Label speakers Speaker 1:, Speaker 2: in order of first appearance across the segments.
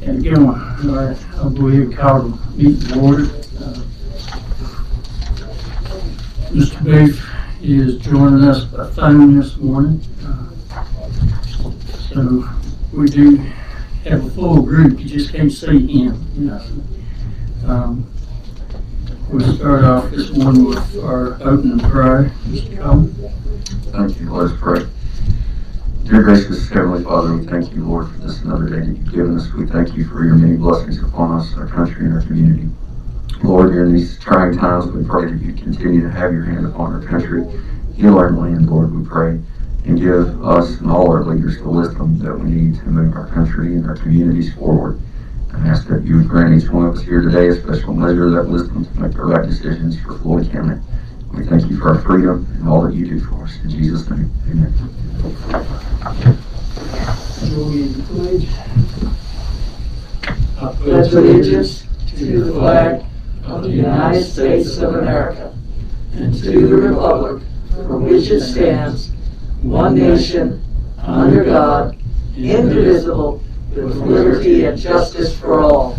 Speaker 1: And going, all right, I'll go ahead and call the meeting to order. Mr. Booth is joining us by phone this morning. So we do have a full group, you just can't see him. You know. We'll start off this morning with our opening prayer. Mr. Coleman.
Speaker 2: Thank you. Let us pray. Dear gracious Heavenly Father, we thank you, Lord, for this another day that you've given us. We thank you for your many blessings upon us, our country, and our community. Lord, during these trying times, we pray that you continue to have your hand upon our country, heal our land, Lord, we pray, and give us and all our leaders the wisdom that we need to move our country and our communities forward. I ask that you would grant each one of us here today a special measure of that wisdom to make the right decisions for Floyd County. We thank you for our freedom and all that you do for us. In Jesus' name, amen.
Speaker 3: I pledge allegiance to the flag of the United States of America and to the republic for which it stands, one nation, under God, indivisible, with liberty and justice for all.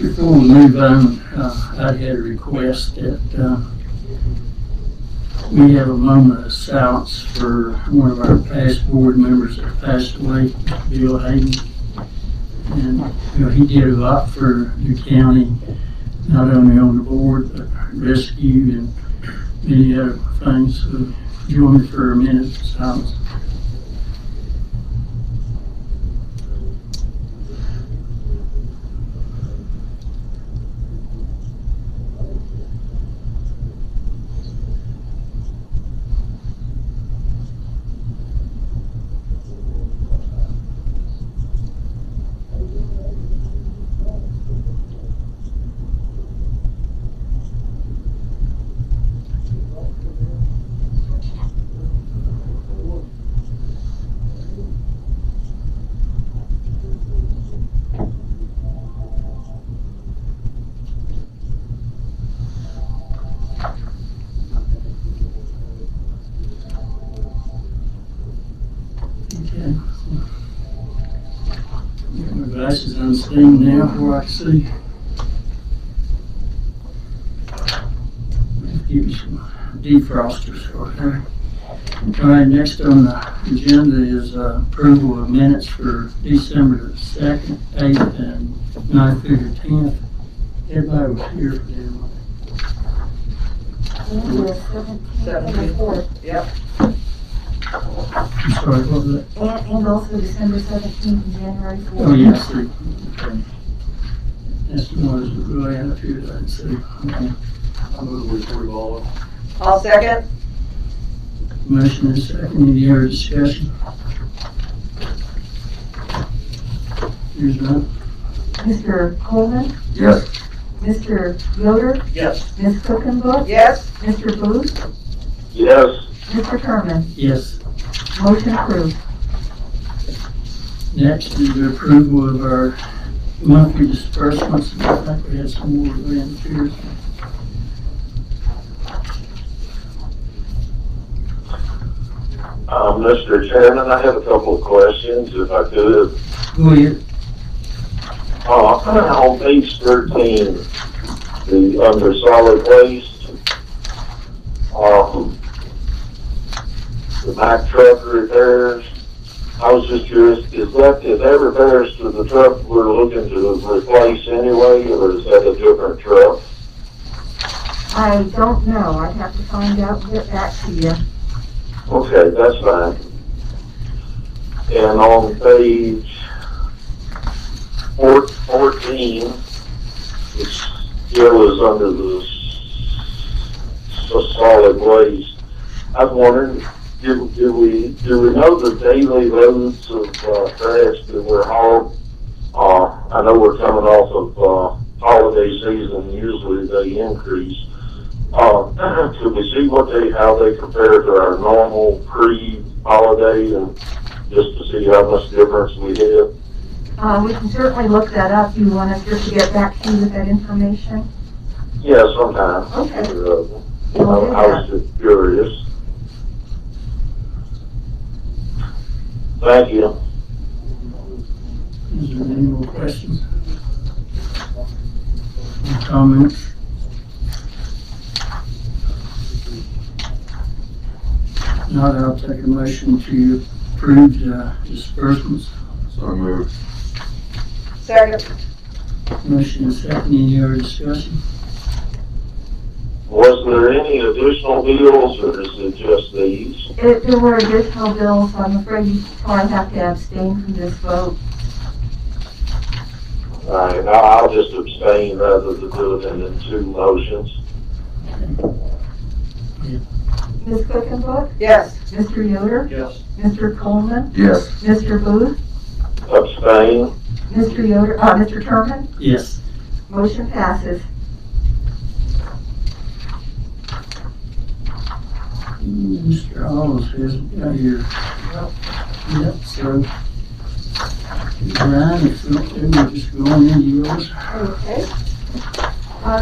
Speaker 1: Before we move on, I had a request that we have a moment of silence for one of our past board members that passed away, Bill Hayden. And you know, he did a lot for the county, not only on the board, but rescue and many other things. So join me for a minute of silence. Glasses on steam now where I can see. Let's give you some defrosters for her. All right, next on the agenda is approval of minutes for December the 2nd, 8th, and 9th through the 10th. Everybody was here for them.
Speaker 3: 17th. Yep.
Speaker 1: I'm sorry, what was that?
Speaker 4: And also December 17th and January 4th.
Speaker 1: Oh, yes, see. Okay. That's the ones that really have here that I can see. Okay.
Speaker 5: I move we approve all of them.
Speaker 3: I'll second.
Speaker 1: Motion and second, any other discussion? Here's none.
Speaker 4: Mr. Coleman,
Speaker 2: Yes.
Speaker 4: Mr. Yoder,
Speaker 5: Yes.
Speaker 4: Ms. Cookenbook,
Speaker 3: Yes.
Speaker 4: Mr. Booth,
Speaker 5: Yes.
Speaker 4: Mr. Kerman.
Speaker 1: Yes.
Speaker 4: Motion approved.
Speaker 1: Next is the approval of our monthly disbursements. I think we had some more around here.
Speaker 5: Mr. Chairman, I have a couple of questions, if I could.
Speaker 1: Go ahead.
Speaker 5: On page 13, under solid waste, the Mack truck repairs, I was just curious, is that repairs to the truck we're looking to replace anyway, or is that a different truck?
Speaker 4: I don't know. I'd have to find out and get back to you.
Speaker 5: Okay, that's fine. And on page 14, which still is under the solid waste, I was wondering, do we know the daily loads of trash that were hauled? I know we're coming off of holiday season, usually they increase. Could we see how they compare to our normal pre-holiday, and just to see how much difference we have?
Speaker 4: We can certainly look that up. You want us just to get back to you with that information?
Speaker 5: Yeah, sometime.
Speaker 4: Okay.
Speaker 5: I
Speaker 4: We'll do
Speaker 5: was just curious. Thank you.
Speaker 1: Is there any more questions? Any comments? Not, I'll take a motion to approve the disbursements.
Speaker 2: So moved.
Speaker 3: Second.
Speaker 1: Motion is second, any other discussion?
Speaker 5: Was there any additional bills, or is it just these?
Speaker 4: There were additional bills, so I'm afraid you probably have to abstain from this vote.
Speaker 5: All right, I'll just abstain rather than do it in two motions.
Speaker 4: Ms. Cookenbook?
Speaker 3: Yes.
Speaker 4: Mr. Yoder?
Speaker 1: Yes.
Speaker 4: Mr. Coleman?
Speaker 2: Yes.
Speaker 4: Mr. Booth?
Speaker 5: Abstain.
Speaker 4: Mr. Yoder, Mr. Terman?
Speaker 1: Yes.
Speaker 4: Motion passes.
Speaker 1: Mr. Alls hasn't got here. Yep, so. Brian, if not, then we'll just go on into yours.
Speaker 4: Okay.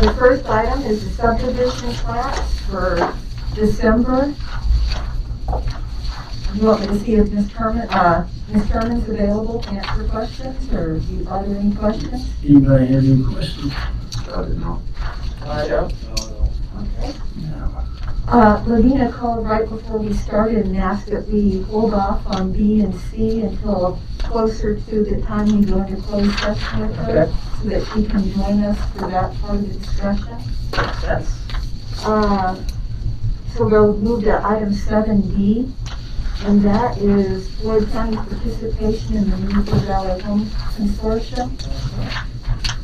Speaker 4: The first item is the subdivision plats for December. You want me to see if Ms. Terman's available to answer questions, or are there any questions?
Speaker 1: Anybody have any questions?
Speaker 2: I didn't know.
Speaker 3: I don't.
Speaker 4: Okay.
Speaker 1: No.
Speaker 4: Lavina called right before we started and asked that we hold off on B and C until closer to the time we go into closed session with her, so that she can join us for that part of the discussion.
Speaker 3: Yes.
Speaker 4: So we'll move to item 7D, and that is Floyd County's participation in the Newport Valley Home Consortium.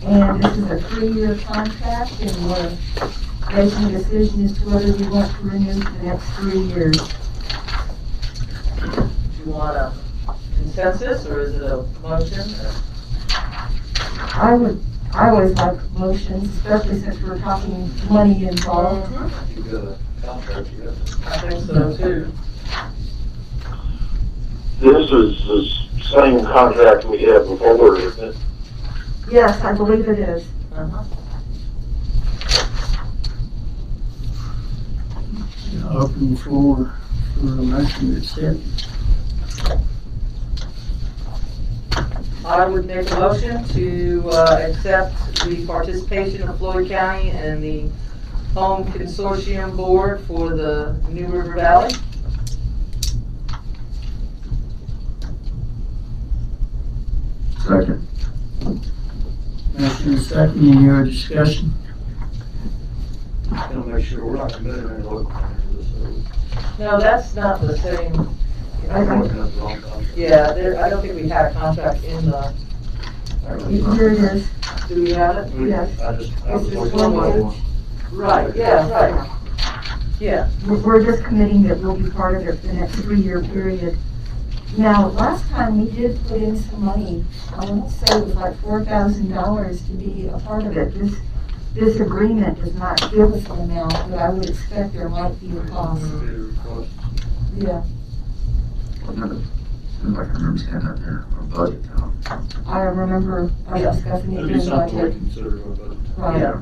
Speaker 4: And this is a 3-year contract, and we're making a decision as to whether we want to renew for the next 3 years.
Speaker 3: Do you want a consensus, or is it a motion?
Speaker 4: I always like motions, especially since we're talking money involved.
Speaker 6: You got a contract, you got
Speaker 3: I think so too.
Speaker 5: This is the same contract we had before, isn't it?
Speaker 4: Yes, I believe it is.
Speaker 3: Uh-huh.
Speaker 1: Open for a motion to accept.
Speaker 3: I would make a motion to accept the participation of Floyd County and the Home Consortium Board for the New River Valley.
Speaker 2: Second.
Speaker 1: Motion is second, any other discussion?
Speaker 6: to make sure we're not committing any local money to this. So
Speaker 3: No, that's not the same.
Speaker 6: I'm looking at the wrong contract.
Speaker 3: Yeah, I don't think we had a contract in the,
Speaker 4: Here it is.
Speaker 3: do we have it?
Speaker 4: Yes.
Speaker 6: I was
Speaker 4: It's just
Speaker 6: looking at
Speaker 4: one
Speaker 6: the
Speaker 4: page.
Speaker 3: Right, yeah, right. Yeah,
Speaker 4: We're just committing that we'll be part of it for the next 3-year period. Now, last time we did put in some money, I want to say it was like $4,000 to be a part of it. This agreement does not give us an amount, but I would expect there might be a cost. Yeah,
Speaker 2: I remember seeing that there, a budget now.
Speaker 4: I remember us discussing it
Speaker 6: It'd be
Speaker 4: in
Speaker 6: something we
Speaker 4: budget.
Speaker 6: consider, but
Speaker 4: Right.
Speaker 3: yeah.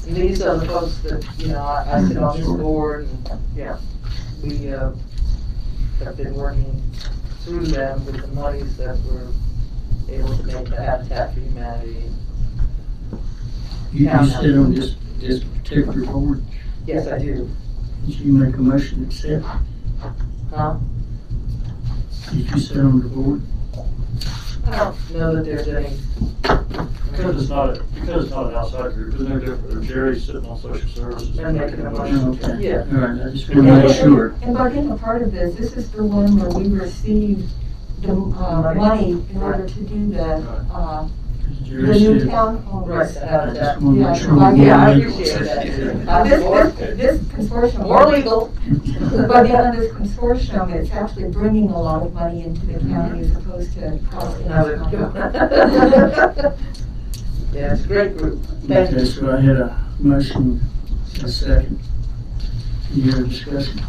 Speaker 3: And these are the folks that, you know, I sit on this board, and, yeah, we have been working through them with the monies that we're able to make the Habitat for Humanity.
Speaker 1: You sit on this particular board,
Speaker 3: Yes, I do.
Speaker 1: did you make a motion to accept?
Speaker 3: Huh?
Speaker 1: Did you sit on the board?
Speaker 3: I don't know that there's any,
Speaker 6: because it's not an outside group, there's no different, there's Jerry sitting on social services.
Speaker 3: And making a motion.
Speaker 1: Okay.
Speaker 3: Yeah.
Speaker 1: All right, I just want to make sure.
Speaker 4: And by being a part of this is the one where we received the money in order to do the new town homes.
Speaker 3: right, the
Speaker 1: I
Speaker 3: Habitat.
Speaker 1: just want to
Speaker 4: Yeah,
Speaker 1: make sure.
Speaker 3: Yeah, I
Speaker 1: we-
Speaker 3: appreciate that.
Speaker 4: This consortium.
Speaker 3: More legal.
Speaker 4: By being on this consortium, it's actually bringing a lot of money into the county as opposed to costing us.
Speaker 3: Yeah, it's a great group. Thank
Speaker 1: Okay,
Speaker 3: you.
Speaker 1: so I had a motion, a second. Any other discussion?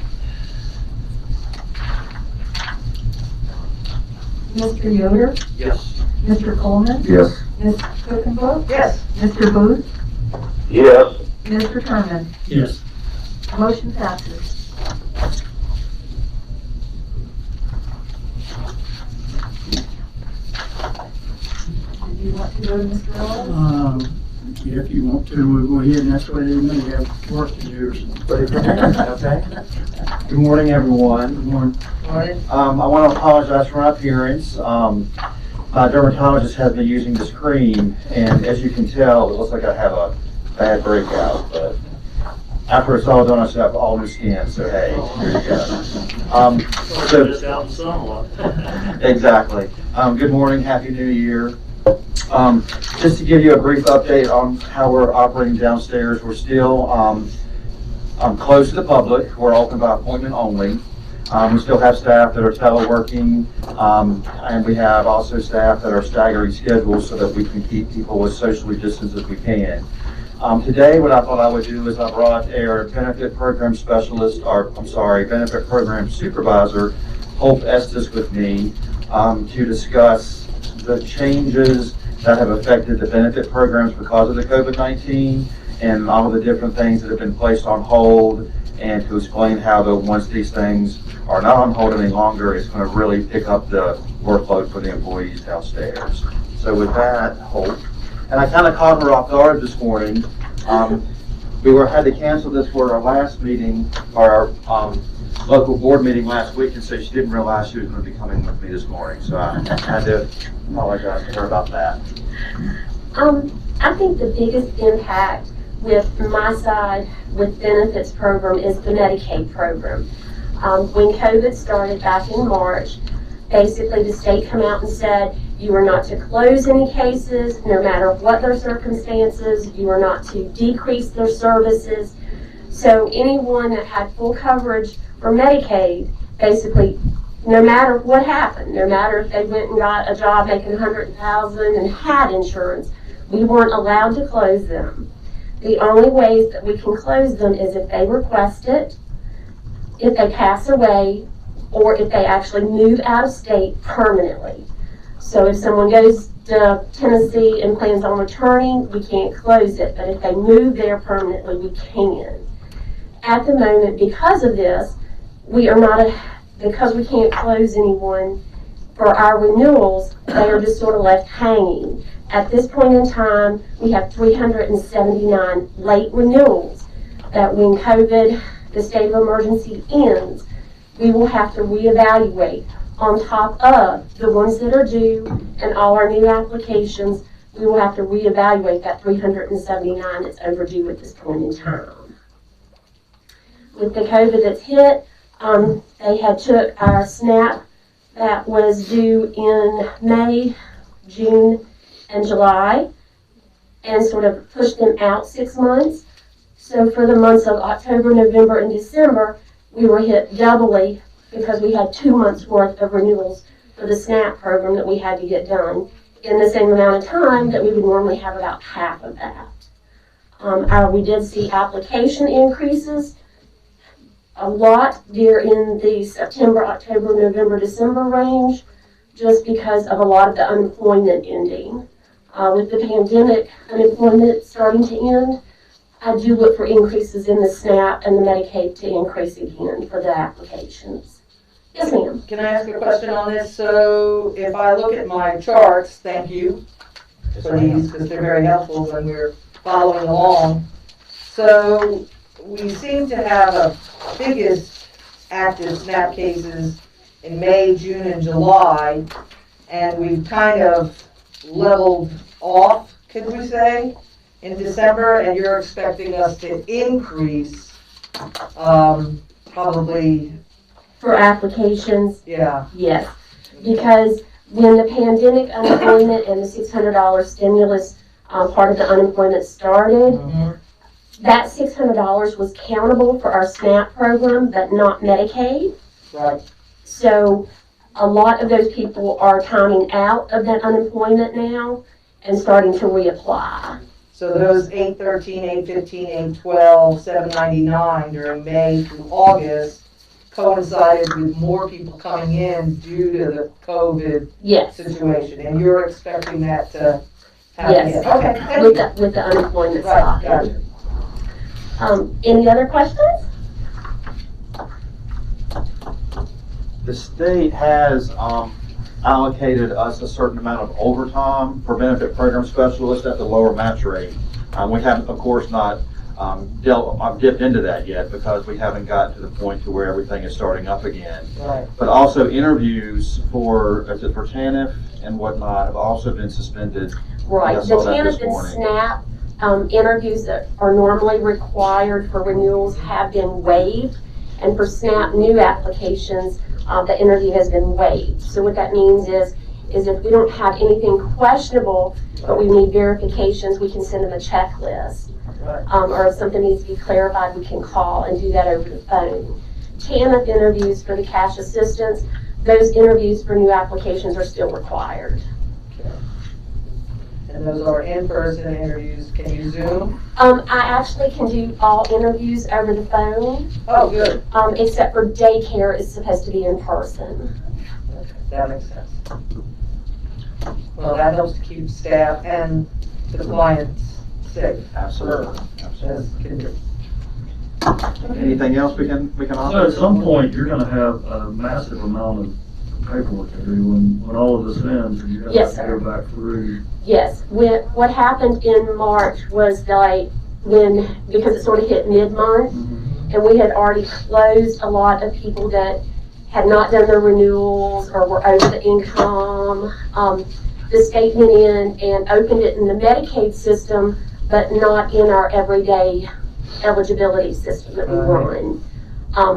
Speaker 4: Mr. Yoder,
Speaker 6: Yes.
Speaker 4: Mr. Coleman,
Speaker 2: Yes.
Speaker 4: Ms. Cookenbook,
Speaker 3: Yes.
Speaker 4: Mr. Booth,
Speaker 5: Yes.
Speaker 4: Mr. Kerman.
Speaker 1: Yes.
Speaker 4: Motion passes. Did you want to go to Mr. Ellis?
Speaker 1: Yeah, if you want to, we'll go ahead, and that's why they may have work to do or something.
Speaker 7: Okay. Good morning, everyone.
Speaker 1: Good morning.
Speaker 7: I want to apologize for my appearance. My dermatologist has been using this cream, and as you can tell, it looks like I have a bad breakout, but after it's all done, I should have all new skin, so hey, here you go.
Speaker 6: Just out in the sun a lot.
Speaker 7: Exactly. Good morning, Happy New Year. Just to give you a brief update on how we're operating downstairs, we're still closed to the public. We're open by appointment only. We still have staff that are teleworking, and we have also staff that are staggering schedules so that we can keep people as socially distanced as we can. Today, what I thought I would do is I brought our benefit program specialist, benefit program supervisor, Hope Estes, with me to discuss the changes that have affected the benefit programs because of the COVID-19 and all of the different things that have been placed on hold, and to explain how once these things are not on hold any longer, it's going to really pick up the workload for the employees downstairs. So with that, Hope. And I kind of caught her off guard this morning. We had to cancel this for our last meeting, our local board meeting last week, and so she didn't realize she was going to be coming with me this morning. So I had to apologize to her about that.
Speaker 8: I think the biggest impact with my side with benefits program is the Medicaid program. When COVID started back in March, basically the state came out and said you are not to close any cases, no matter what their circumstances. You are not to decrease their services. So anyone that had full coverage for Medicaid, basically, no matter what happened, no matter if they went and got a job making $100,000 and had insurance, we weren't allowed to close them. The only ways that we can close them is if they request it, if they pass away, or if they actually move out of state permanently. So if someone goes to Tennessee and plans on returning, we can't close it, but if they move there permanently, we can. At the moment, because of this, because we can't close anyone for our renewals, they are just sort of left hanging. At this point in time, we have 379 late renewals that when COVID, the state of emergency ends, we will have to reevaluate on top of the ones that are due and all our new applications. We will have to reevaluate that 379 that's overdue at this point in time. With the COVID that's hit, they had took our SNAP that was due in May, June, and July and sort of pushed them out 6 months. So for the months of October, November, and December, we were hit doubly because we had 2 months worth of renewals for the SNAP program that we had to get done in the same amount of time that we would normally have about half of that. We did see application increases a lot in the September, October, November, December range, just because of a lot of the unemployment ending. With the pandemic unemployment starting to end, I do look for increases in the SNAP and the Medicaid to increase again for the applications. Yes, ma'am.
Speaker 3: Can I ask a question on this? So if I look at my charts, thank you for these because they're very helpful when we're following along. So we seem to have a biggest active SNAP cases in May, June, and July, and we've kind of leveled off, could we say, in December, and you're expecting us to increase probably.
Speaker 8: For applications,
Speaker 3: Yeah.
Speaker 8: yes. Because when the pandemic unemployment and the $600 stimulus part of the unemployment started, that $600 was countable for our SNAP program, but not Medicaid.
Speaker 3: Right.
Speaker 8: So a lot of those people are timing out of that unemployment now and starting to reapply.
Speaker 3: So those 813, 815, 812, 799 during May through August coincided with more people coming in due to the COVID
Speaker 8: Yes.
Speaker 3: situation, and you're expecting that to
Speaker 8: Yes.
Speaker 4: Okay, thank
Speaker 8: with
Speaker 4: you.
Speaker 8: the unemployment
Speaker 4: Right,
Speaker 8: stipend.
Speaker 4: gotcha.
Speaker 8: Any other questions?
Speaker 7: The state has allocated us a certain amount of overtime for benefit program specialists at the lower match rate. We haven't, of course, not dipped into that yet because we haven't gotten to the point to where everything is starting up again.
Speaker 3: Right.
Speaker 7: But also interviews for TANF and whatnot have also been suspended.
Speaker 8: Right.
Speaker 7: I
Speaker 8: The
Speaker 7: saw that
Speaker 8: TANF
Speaker 7: this
Speaker 8: and
Speaker 7: morning.
Speaker 8: SNAP interviews that are normally required for renewals have been waived. And for SNAP new applications, the interview has been waived. So what that means is if we don't have anything questionable, but we need verifications, we can send them a checklist.
Speaker 3: Right.
Speaker 8: Or if something needs to be clarified, we can call and do that over the phone. TANF interviews for the cash assistance, those interviews for new applications are still required.
Speaker 3: And those are in-person interviews. Can you Zoom?
Speaker 8: I actually can do all interviews over the phone,
Speaker 3: Oh, good.
Speaker 8: except for daycare is supposed to be in person.
Speaker 3: Okay, that makes sense. Well, that helps to keep staff and the clients safe.
Speaker 7: Absolutely.
Speaker 3: As can be.
Speaker 7: Anything else we can
Speaker 6: So
Speaker 7: offer?
Speaker 6: at some point, you're gonna have a massive amount of paperwork to do when all of this ends, and you have
Speaker 8: Yes,
Speaker 6: to
Speaker 8: sir.
Speaker 6: go back through.
Speaker 8: Yes, what happened in March was like because it sort of hit mid-month, and we had already closed a lot of people that had not done their renewals or were over the income. The state went in and opened it in the Medicaid system, but not in our everyday eligibility system that we run.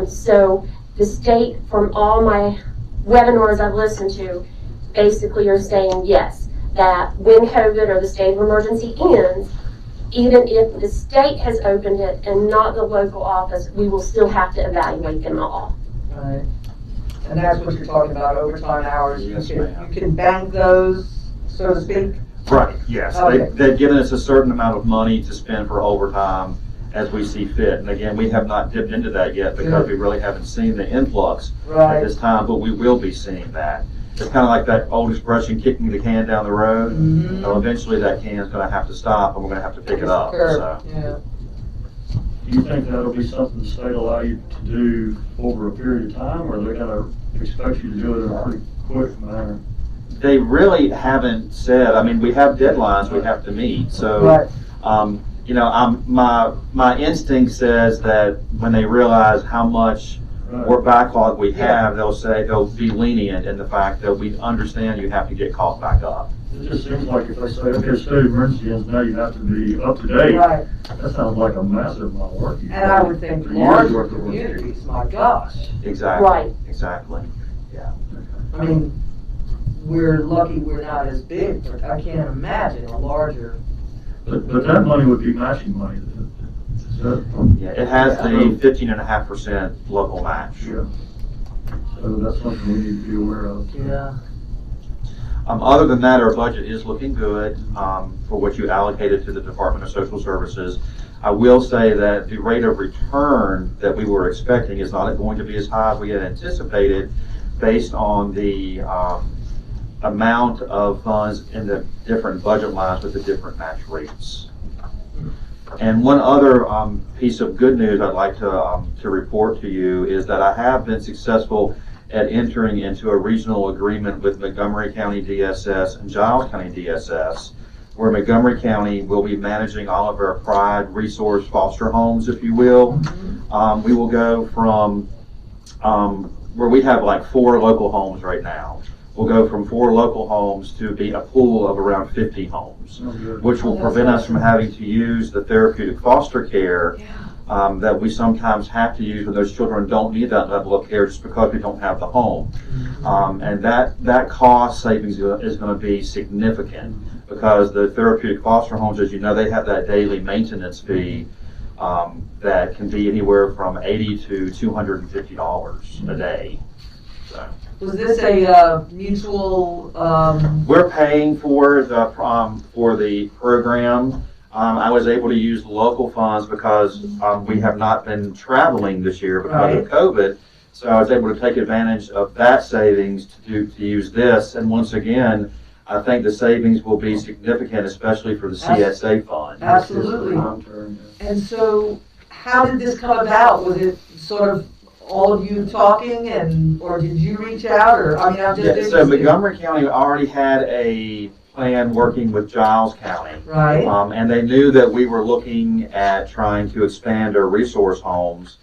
Speaker 8: So the state, from all my webinars I've listened to, basically are saying yes, that when COVID or the state of emergency ends, even if the state has opened it and not the local office, we will still have to evaluate them all.
Speaker 3: Right. And that's what you're talking about, overtime hours.
Speaker 7: Yes,
Speaker 3: You
Speaker 7: ma'am.
Speaker 3: can bank those, so to speak.
Speaker 7: Right, yes.
Speaker 3: Okay.
Speaker 7: They've given us a certain amount of money to spend for overtime as we see fit. And again, we have not dipped into that yet because we really haven't seen the influx at
Speaker 3: Right.
Speaker 7: this time, but we will be seeing that. It's kind of like that old expression, kicking the can down the road.
Speaker 3: Mhm.
Speaker 7: Well, eventually that can is going to have to stop and we're going to have to pick it up.
Speaker 3: Curve,
Speaker 7: So,
Speaker 3: yeah.
Speaker 6: Do you think that'll be something the state allow you to do over a period of time, or are they gonna expect you to do it in a pretty quick manner?
Speaker 7: they really haven't said, I mean, we have deadlines we have to meet. So,
Speaker 3: Right.
Speaker 7: you know, my instinct says that when they realize how much more backlog we have, they'll be lenient in the fact that we understand you have to get caught back up.
Speaker 6: It just seems like if they say, okay, state of emergency ends, now you have to be up to date.
Speaker 3: Right.
Speaker 6: That sounds like a massive amount of work.
Speaker 3: And I would think
Speaker 6: For years worth
Speaker 3: larger
Speaker 6: of work.
Speaker 3: communities, my gosh.
Speaker 7: Exactly.
Speaker 8: Right.
Speaker 7: Exactly.
Speaker 3: I mean, we're lucky we're not as big, but I can't imagine a larger.
Speaker 6: But that money would be matching money. Is that?
Speaker 7: Yeah, it has the 15.5% local match.
Speaker 6: Yeah. So that's something we need to be aware of.
Speaker 3: Yeah.
Speaker 7: Other than that, our budget is looking good for what you allocated to the Department of Social Services. I will say that the rate of return that we were expecting is not going to be as high as we had anticipated based on the amount of funds in the different budget lines with the different match rates. And one other piece of good news I'd like to report to you is that I have been successful at entering into a regional agreement with Montgomery County DSS and Giles County DSS, where Montgomery County will be managing all of our Pride Resource Foster Homes, if you will. We will go from where we have like 4 local homes right now. We'll go from 4 local homes to be a pool of around 50 homes, which will prevent us from having to use the therapeutic foster care that we sometimes have to use when those children don't need that level of care just because we don't have the home. And that cost savings is going to be significant because the therapeutic foster homes, as you know, they have that daily maintenance fee that can be anywhere from $80 to $250 a day. So.
Speaker 3: Was this a mutual?
Speaker 7: We're paying for the program. I was able to use local funds because we have not been traveling this year because of COVID. So I was able to take advantage of that savings to use this. And once again, I think the savings will be significant, especially for the CSA fund.
Speaker 3: Absolutely. And so, how did this come about? Was it sort of all of you talking, or did you reach out, or, I mean, I'm just
Speaker 7: Yeah, so
Speaker 3: interested.
Speaker 7: Montgomery County already had a plan working with Giles County.
Speaker 3: Right,
Speaker 7: And they knew that we were looking at trying to expand our resource homes,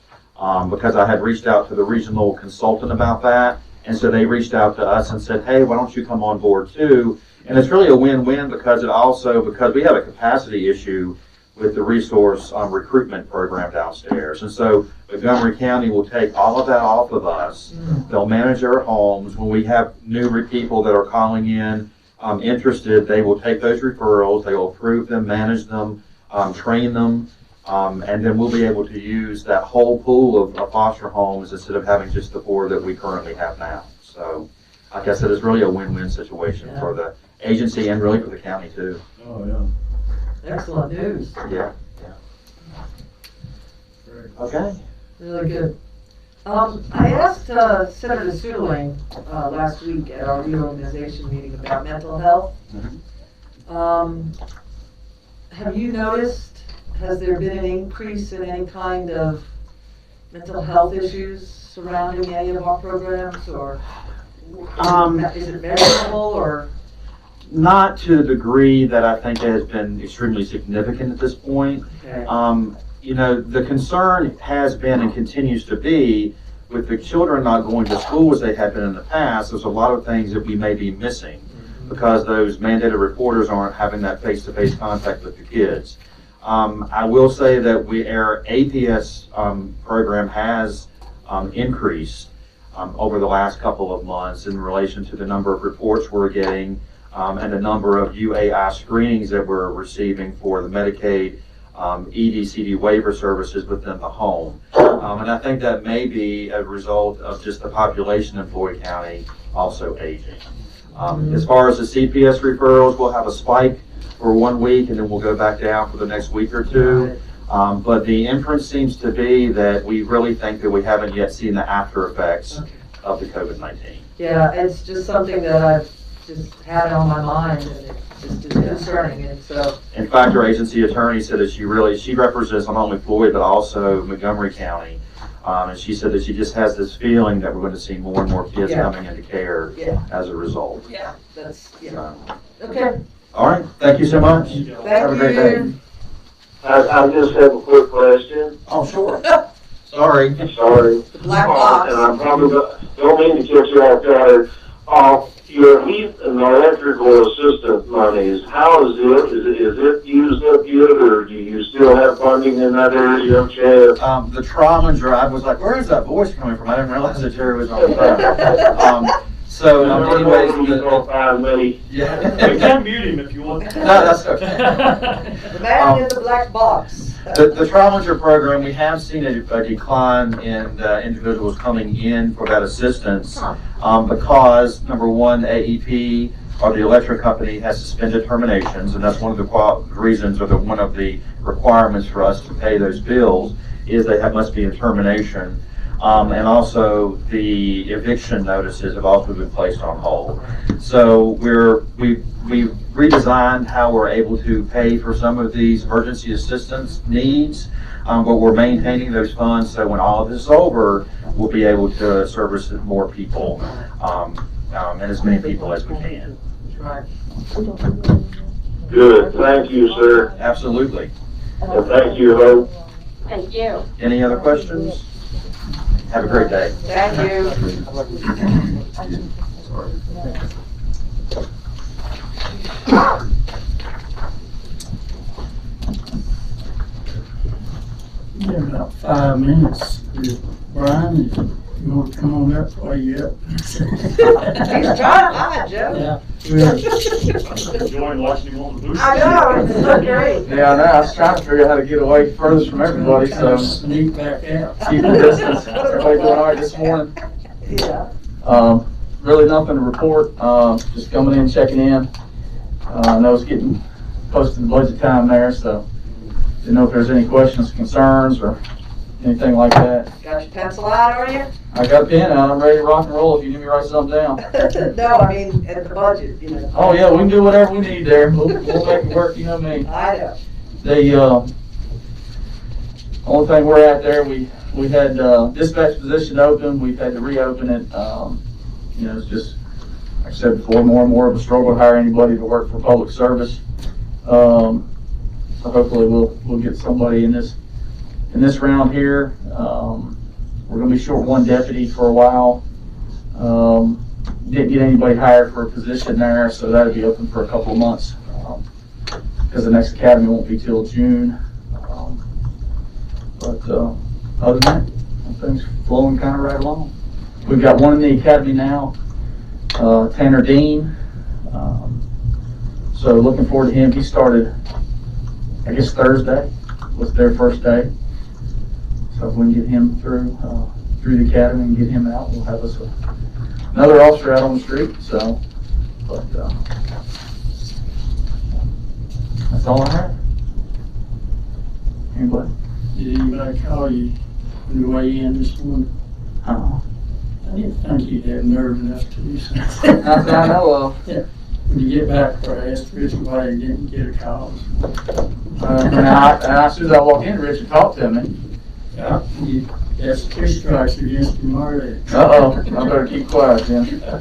Speaker 7: because I had reached out to the regional consultant about that. And so they reached out to us and said, hey, why don't you come on board too? And it's really a win-win because we have a capacity issue with the resource recruitment program downstairs. And so Montgomery County will take all of that off of us. They'll manage our homes. When we have new people that are calling in interested, they will take those referrals, they will approve them, manage them, train them, and then we'll be able to use that whole pool of foster homes instead of having just the 4 that we currently have now. So, like I said, it's really a win-win situation for the agency and really for the county too.
Speaker 6: Oh, yeah.
Speaker 3: excellent news,
Speaker 7: Yeah. Okay.
Speaker 3: really good. I asked Senator Suderling last week at our reorganization meeting about mental health. Have you noticed, has there been an increase in any kind of mental health issues surrounding any of our programs, or is it measurable, or?
Speaker 7: Not to the degree that I think has been extremely significant at this point.
Speaker 3: Okay.
Speaker 7: You know, the concern has been and continues to be with the children not going to school as they had been in the past. There's a lot of things that we may be missing because those mandated reporters aren't having that face-to-face contact with the kids. I will say that our APS program has increased over the last couple of months in relation to the number of reports we're getting and the number of UAI screenings that we're receiving for the Medicaid ED/CD waiver services within the home. And I think that may be a result of just the population in Floyd County also aging. As far as the CPS referrals, we'll have a spike for 1 week and then we'll go back down for the next week or two. But the inference seems to be that we really think that we haven't yet seen the after effects of the COVID-19.
Speaker 3: Yeah, it's just something that I've just had on my mind, and it just is concerning, and so.
Speaker 7: In fact, our agency attorney said that she represents not only Floyd, but also Montgomery County. And she said that she just has this feeling that we're going to see more and more kids coming into care as a result.
Speaker 3: Yeah, that's, okay.
Speaker 7: All right, thank you so much.
Speaker 3: Thank
Speaker 7: Have a great day.
Speaker 3: you.
Speaker 5: I just have a quick question.
Speaker 7: Oh, sure. Sorry.
Speaker 5: Sorry.
Speaker 3: The black box.
Speaker 5: And I'm probably don't mean to catch you off guard. Your heat and electrical assistance monies, how is it? Is it used up yet, or do you still have funding in that area, Chad?
Speaker 7: The trauma drive was like, where is that voice coming from? I didn't realize that Terry was on the phone. Anyways,
Speaker 6: You can mute him if you want.
Speaker 7: No, that's okay.
Speaker 3: The man in the black box.
Speaker 7: The Trauma program, we have seen a decline in individuals coming in for that assistance because, number one, AEP or the electric company has suspended terminations, and that's one of the reasons, or one of the requirements for us to pay those bills is they must be in termination. And also the eviction notices have also been placed on hold. So we've redesigned how we're able to pay for some of these emergency assistance needs, but we're maintaining those funds so when all of this is over, we'll be able to service more people, and as many people as we can.
Speaker 3: Right.
Speaker 5: Good, thank you, sir.
Speaker 7: Absolutely.
Speaker 5: And thank you, Hope.
Speaker 8: Thank you.
Speaker 7: Any other questions? Have a great day.
Speaker 3: Thank you.
Speaker 1: We have about 5 minutes. Brian, if you want to come on up while you're up.
Speaker 3: He's trying to hide, Joe.
Speaker 1: Yeah. We're-
Speaker 6: Enjoying watching him on the booth.
Speaker 3: I know, it's so great.
Speaker 9: Yeah, I know. I was trying to figure out how to get away furthest from everybody, so
Speaker 1: Sneak back out.
Speaker 9: keep the distance. Everybody doing all right this morning?
Speaker 3: Yeah.
Speaker 9: Really nothing to report. Just coming in, checking in. I know it's getting close to the budget time there, so didn't know if there's any questions, concerns, or anything like that.
Speaker 3: Got your pencil out, are you?
Speaker 9: I got a pen out, I'm ready to rock and roll if you need me to write something down.
Speaker 3: No, I mean, at the budget, you know.
Speaker 9: Oh yeah, we can do whatever we need there. We'll make it work, you know me.
Speaker 3: I know.
Speaker 9: The only thing we're at there, we had dispatch position open, we've had to reopen it. You know, it's just, like I said before, more and more of a struggle to hire anybody to work for public service. So hopefully we'll get somebody in this round here. We're gonna be short one deputy for a while. Didn't get anybody hired for a position there, so that'll be open for a couple of months. Because the next academy won't be till June. But other than that, things flowing kind of right along. We've got one in the academy now, Tanner Dean. So looking forward to him. He started, I guess, Thursday was their first day. So if we can get him through the academy and get him out, we'll have us another officer out on the street. So, but that's all I have. Anybody?
Speaker 1: Did anybody call you on the way in this morning? I didn't think you'd have nerve enough to do something.
Speaker 9: Not that I know of.
Speaker 1: Yeah. When you get back, I asked Richard why he didn't get a call.
Speaker 9: And as soon as I walked in, Richard talked to me.
Speaker 1: Yeah, that's 2 strikes against him already.
Speaker 9: Uh-oh, I better keep quiet then. I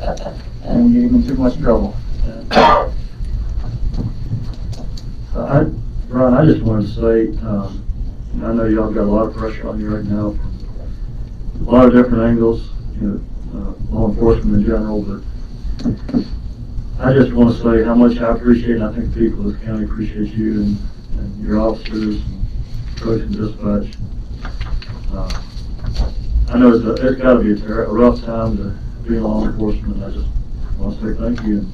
Speaker 9: won't get him in too much trouble.
Speaker 6: Brian, I just wanted to say, I know y'all got a lot of pressure on you right now from a lot of different angles, law enforcement in general, but I just want to say how much I appreciate, and I think the people of this county appreciate you and your officers, and coach and dispatch. I know it's got to be a rough time to be in law enforcement. I just want to say thank you. And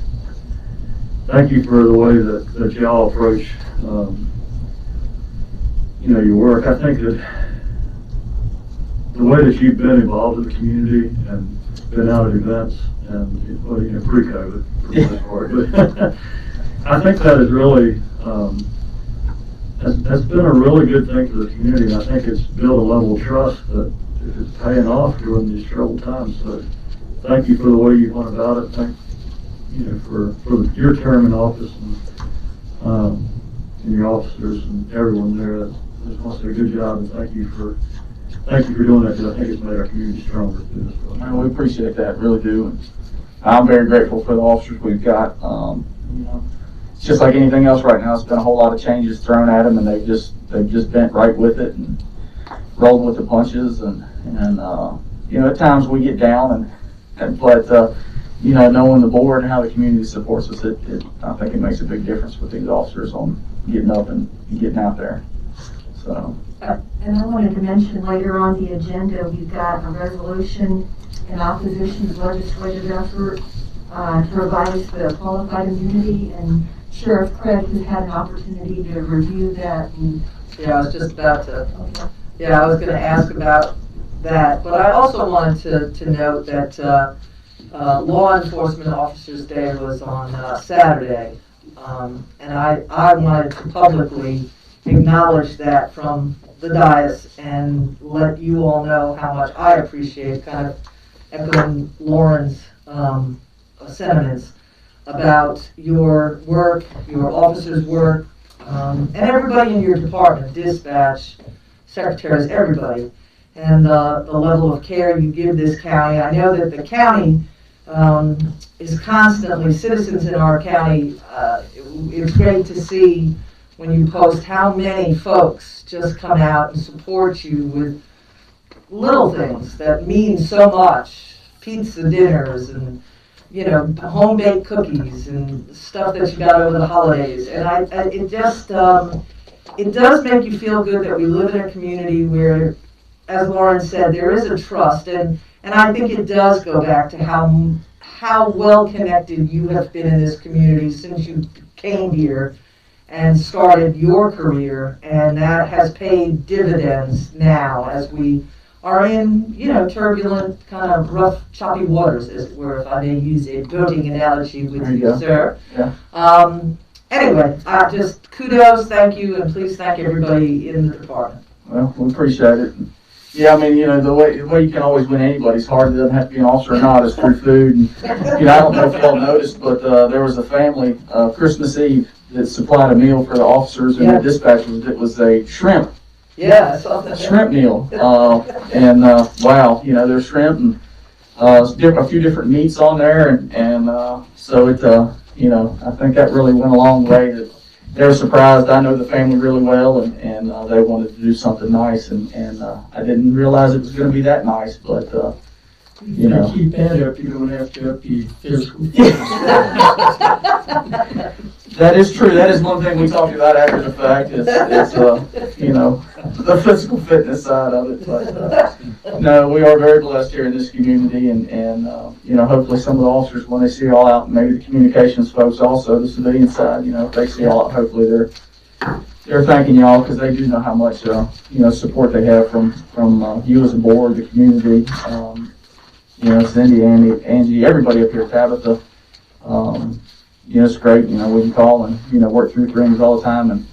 Speaker 6: thank you for the way that y'all approach, your work. I think that the way that you've been involved in the community and been out at events and, pre-COVID for the most part, but I think that is really, that's been a really good thing for the community, and I think it's built a level of trust that is paying off during these troubled times. So thank you for the way you went about it. Thank for your term in office and your officers and everyone there. I just want to say good job and thank you for doing that, because I think it's made our community stronger through this.
Speaker 9: And we appreciate that, really do. And I'm very grateful for the officers we've got. It's just like anything else right now. It's been a whole lot of changes thrown at them, and they've just bent right with it and rolled with the punches. And at times we get down, but knowing the board and how the community supports us, I think it makes a big difference with these officers on getting up and getting out there. So.
Speaker 4: And I wanted to mention later on the agenda, we've got a resolution in opposition to legislative effort to revise the qualified immunity, and Sheriff Craig has had an opportunity to review that. And
Speaker 3: yeah, I was just about to. Okay. Yeah, I was going to ask about that, but I also wanted to note that Law Enforcement Officers Day was on Saturday, and I wanted to publicly acknowledge that from the dais and let you all know how much I appreciate, kind of echoing Lauren's sentiments about your work, your officers' work, and everybody in your department, dispatch, secretaries, everybody, and the level of care you give this county. I know that the county is constantly, citizens in our county, it's great to see when you post how many folks just come out and support you with little things that mean so much, pizza dinners and home-baked cookies and stuff that you got over the holidays. And it does make you feel good that we live in a community where, as Lauren said, there is a trust, and I think it does go back to how well connected you have been in this community since you came here and started your career, and that has paid dividends now as we are in, turbulent, kind of rough, choppy waters, as it were, if I may use a boating analogy with you, sir.
Speaker 9: Yeah.
Speaker 3: Anyway, just kudos, thank you, and please thank everybody in the department.
Speaker 9: Well, we appreciate it. Yeah, I mean, you know, the way you can always win anybody's heart, it doesn't have to be an officer or not, is through food. And, you know, I don't know if y'all noticed, but there was a family, Christmas Eve, that supplied a meal for the officers and the dispatchers. It was a shrimp meal. Wow, you know, there's shrimp and a few different meats on there. And so it, you know, I think that really went a long way. That they were surprised. I know the family really well, and they wanted to do something nice, and I didn't realize it was going to be that nice, but you know.
Speaker 1: Keep that up, you don't have to up your physical.
Speaker 9: That is true. That is one thing we talked about after the fact. It's you know, the physical fitness side of it. But no, we are very blessed here in this community, and you know, hopefully some of the officers, when they see all out, maybe the communications folks also, the civilian side, you know, if they see all out, hopefully they're thanking y'all, because they do know how much you know, support they have from you as a board, the community, you know, Cindy, Angie, everybody up here, Tabitha. You know, it's great. You know, we can call and, you know, work through things all the time. And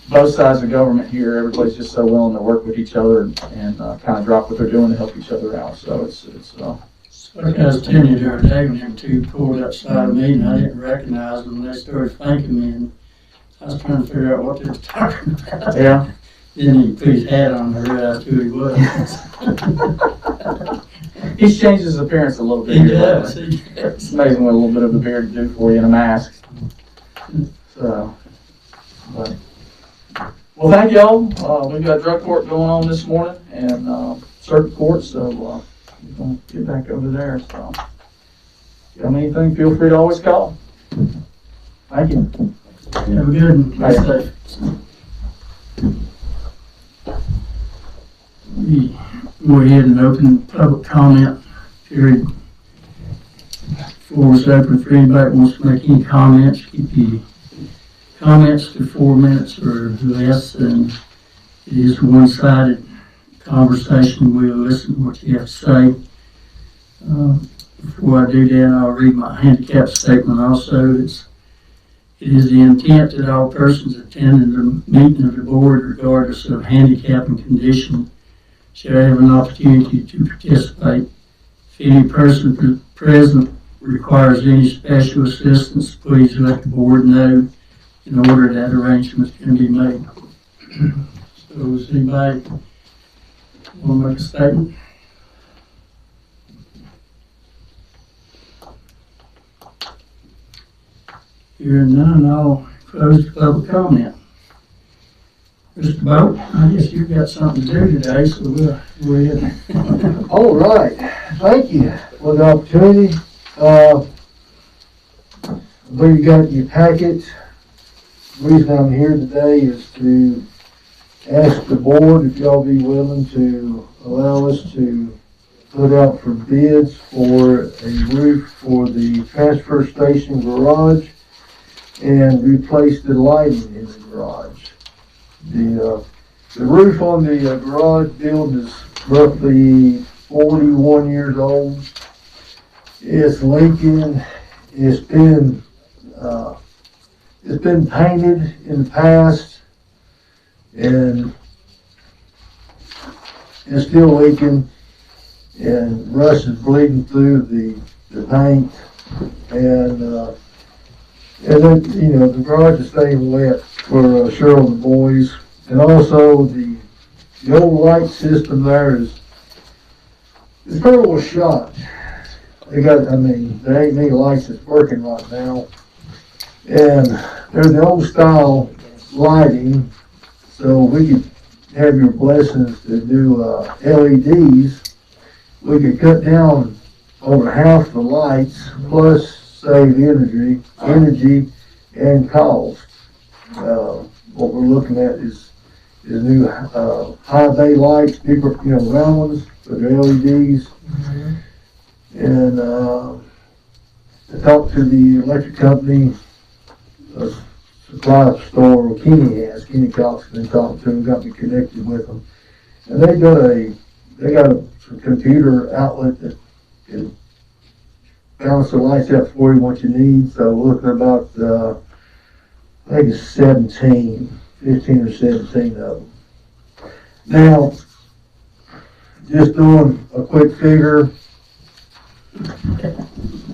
Speaker 9: both sides of government here, everybody's just so willing to work with each other and kind of drop what they're doing to help each other out. So it's
Speaker 1: Like I was telling you the other day, when them two pulled outside of me and I didn't recognize them, and they started thanking me, and I was trying to figure out what they were talking about.
Speaker 9: yeah.
Speaker 1: Then he put his hat on and realized who he was.
Speaker 9: He's changed his appearance a little bit.
Speaker 1: He
Speaker 9: here
Speaker 1: does.
Speaker 9: lately. It's amazing what a little bit of a beard can do for you in a mask. So, but, well, thank y'all. We've got drug court going on this morning and circuit court, so we're going to get back over there. So, if you have anything, feel free to always call. Thank you.
Speaker 1: Have a good and be safe. We go ahead and open public comment period. Floor is open for anybody who wants to make any comments. Keep your comments to 4 minutes or less, and it is a one-sided conversation. We'll listen to what you have to say. Before I do that, I'll read my handicap statement also. It is the intent that all persons attending the meeting of the board, regardless of handicap and condition, shall have an opportunity to participate. If any person present requires any special assistance, please let the board know in order that arrangements can be made. So does anybody want to make a statement? Hearing none, I'll close the public comment. Mr. Boat, I guess you've got something to do today, so we'll go ahead.
Speaker 10: All right, thank you for the opportunity. I believe you got your packet. The reason I'm here today is to ask the board if y'all be willing to allow us to put out for bids for a roof for the transfer station garage and replace the lighting in the garage. The roof on the garage building is roughly 41 years old. It's leaking. It's been painted in the past, and it's still leaking, and rust is bleeding through the paint, and then, you know, the garage is staying wet for Cheryl and the boys. And also the old light system there is pretty well shot. There ain't many lights that's working right now. And they're the old style lighting, so we could have your blessings to do LEDs. We could cut down over half the lights, plus save energy and cost. What we're looking at is new high bay lights, bigger, you know, round ones, but they're LEDs. Mm-hmm. And I talked to the electric company, supply store Kenny Cox, been talking to them, got me connected with them, and they got a computer outlet that can balance the lights out for you what you need. So we're looking at about I think it's 15 or 17 of them. Now, just doing a quick figure,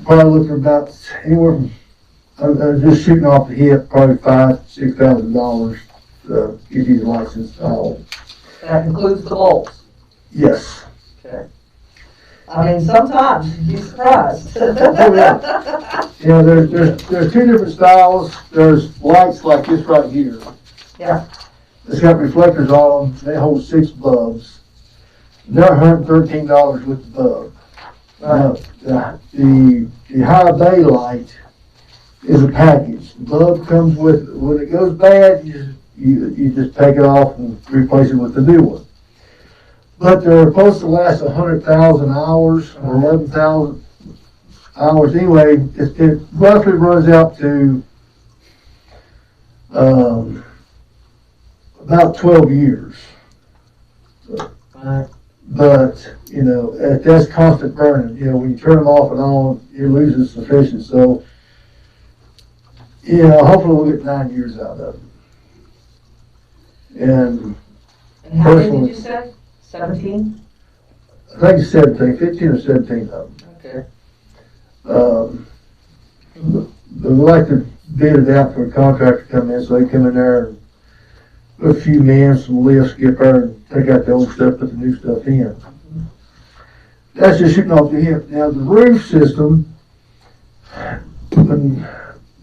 Speaker 10: probably looking about anywhere from, I'm just shooting off the hip, probably $5,000-6,000 to get these lights installed.
Speaker 3: That includes the bolts.
Speaker 10: Yes.
Speaker 3: I mean, sometimes you'd be surprised.
Speaker 10: Yeah, there's two different styles. There's lights like this right here.
Speaker 3: Yeah.
Speaker 10: It's got reflectors on them. They hold 6 bulbs. They're $113 with the bulb. The high bay light is a package. The bulb comes with, when it goes bad, you just take it off and replace it with the new one. But they're supposed to last 100,000 hours or 11,000 hours anyway. It roughly runs out to about 12 years. But, you know, that's constant burning. You know, when you turn them off and on, it loses sufficient. So, you know, hopefully we'll get 9 years out of it. And
Speaker 3: how many did you say? 17?
Speaker 10: I think it's 17, 15 or 17 of them.
Speaker 3: Okay.
Speaker 10: They like to bid it out for a contractor to come in, so they come in there and put a few men, some lifts, get there and take out the old stuff, put the new stuff in. That's just shooting off the hip. Now the roof system, when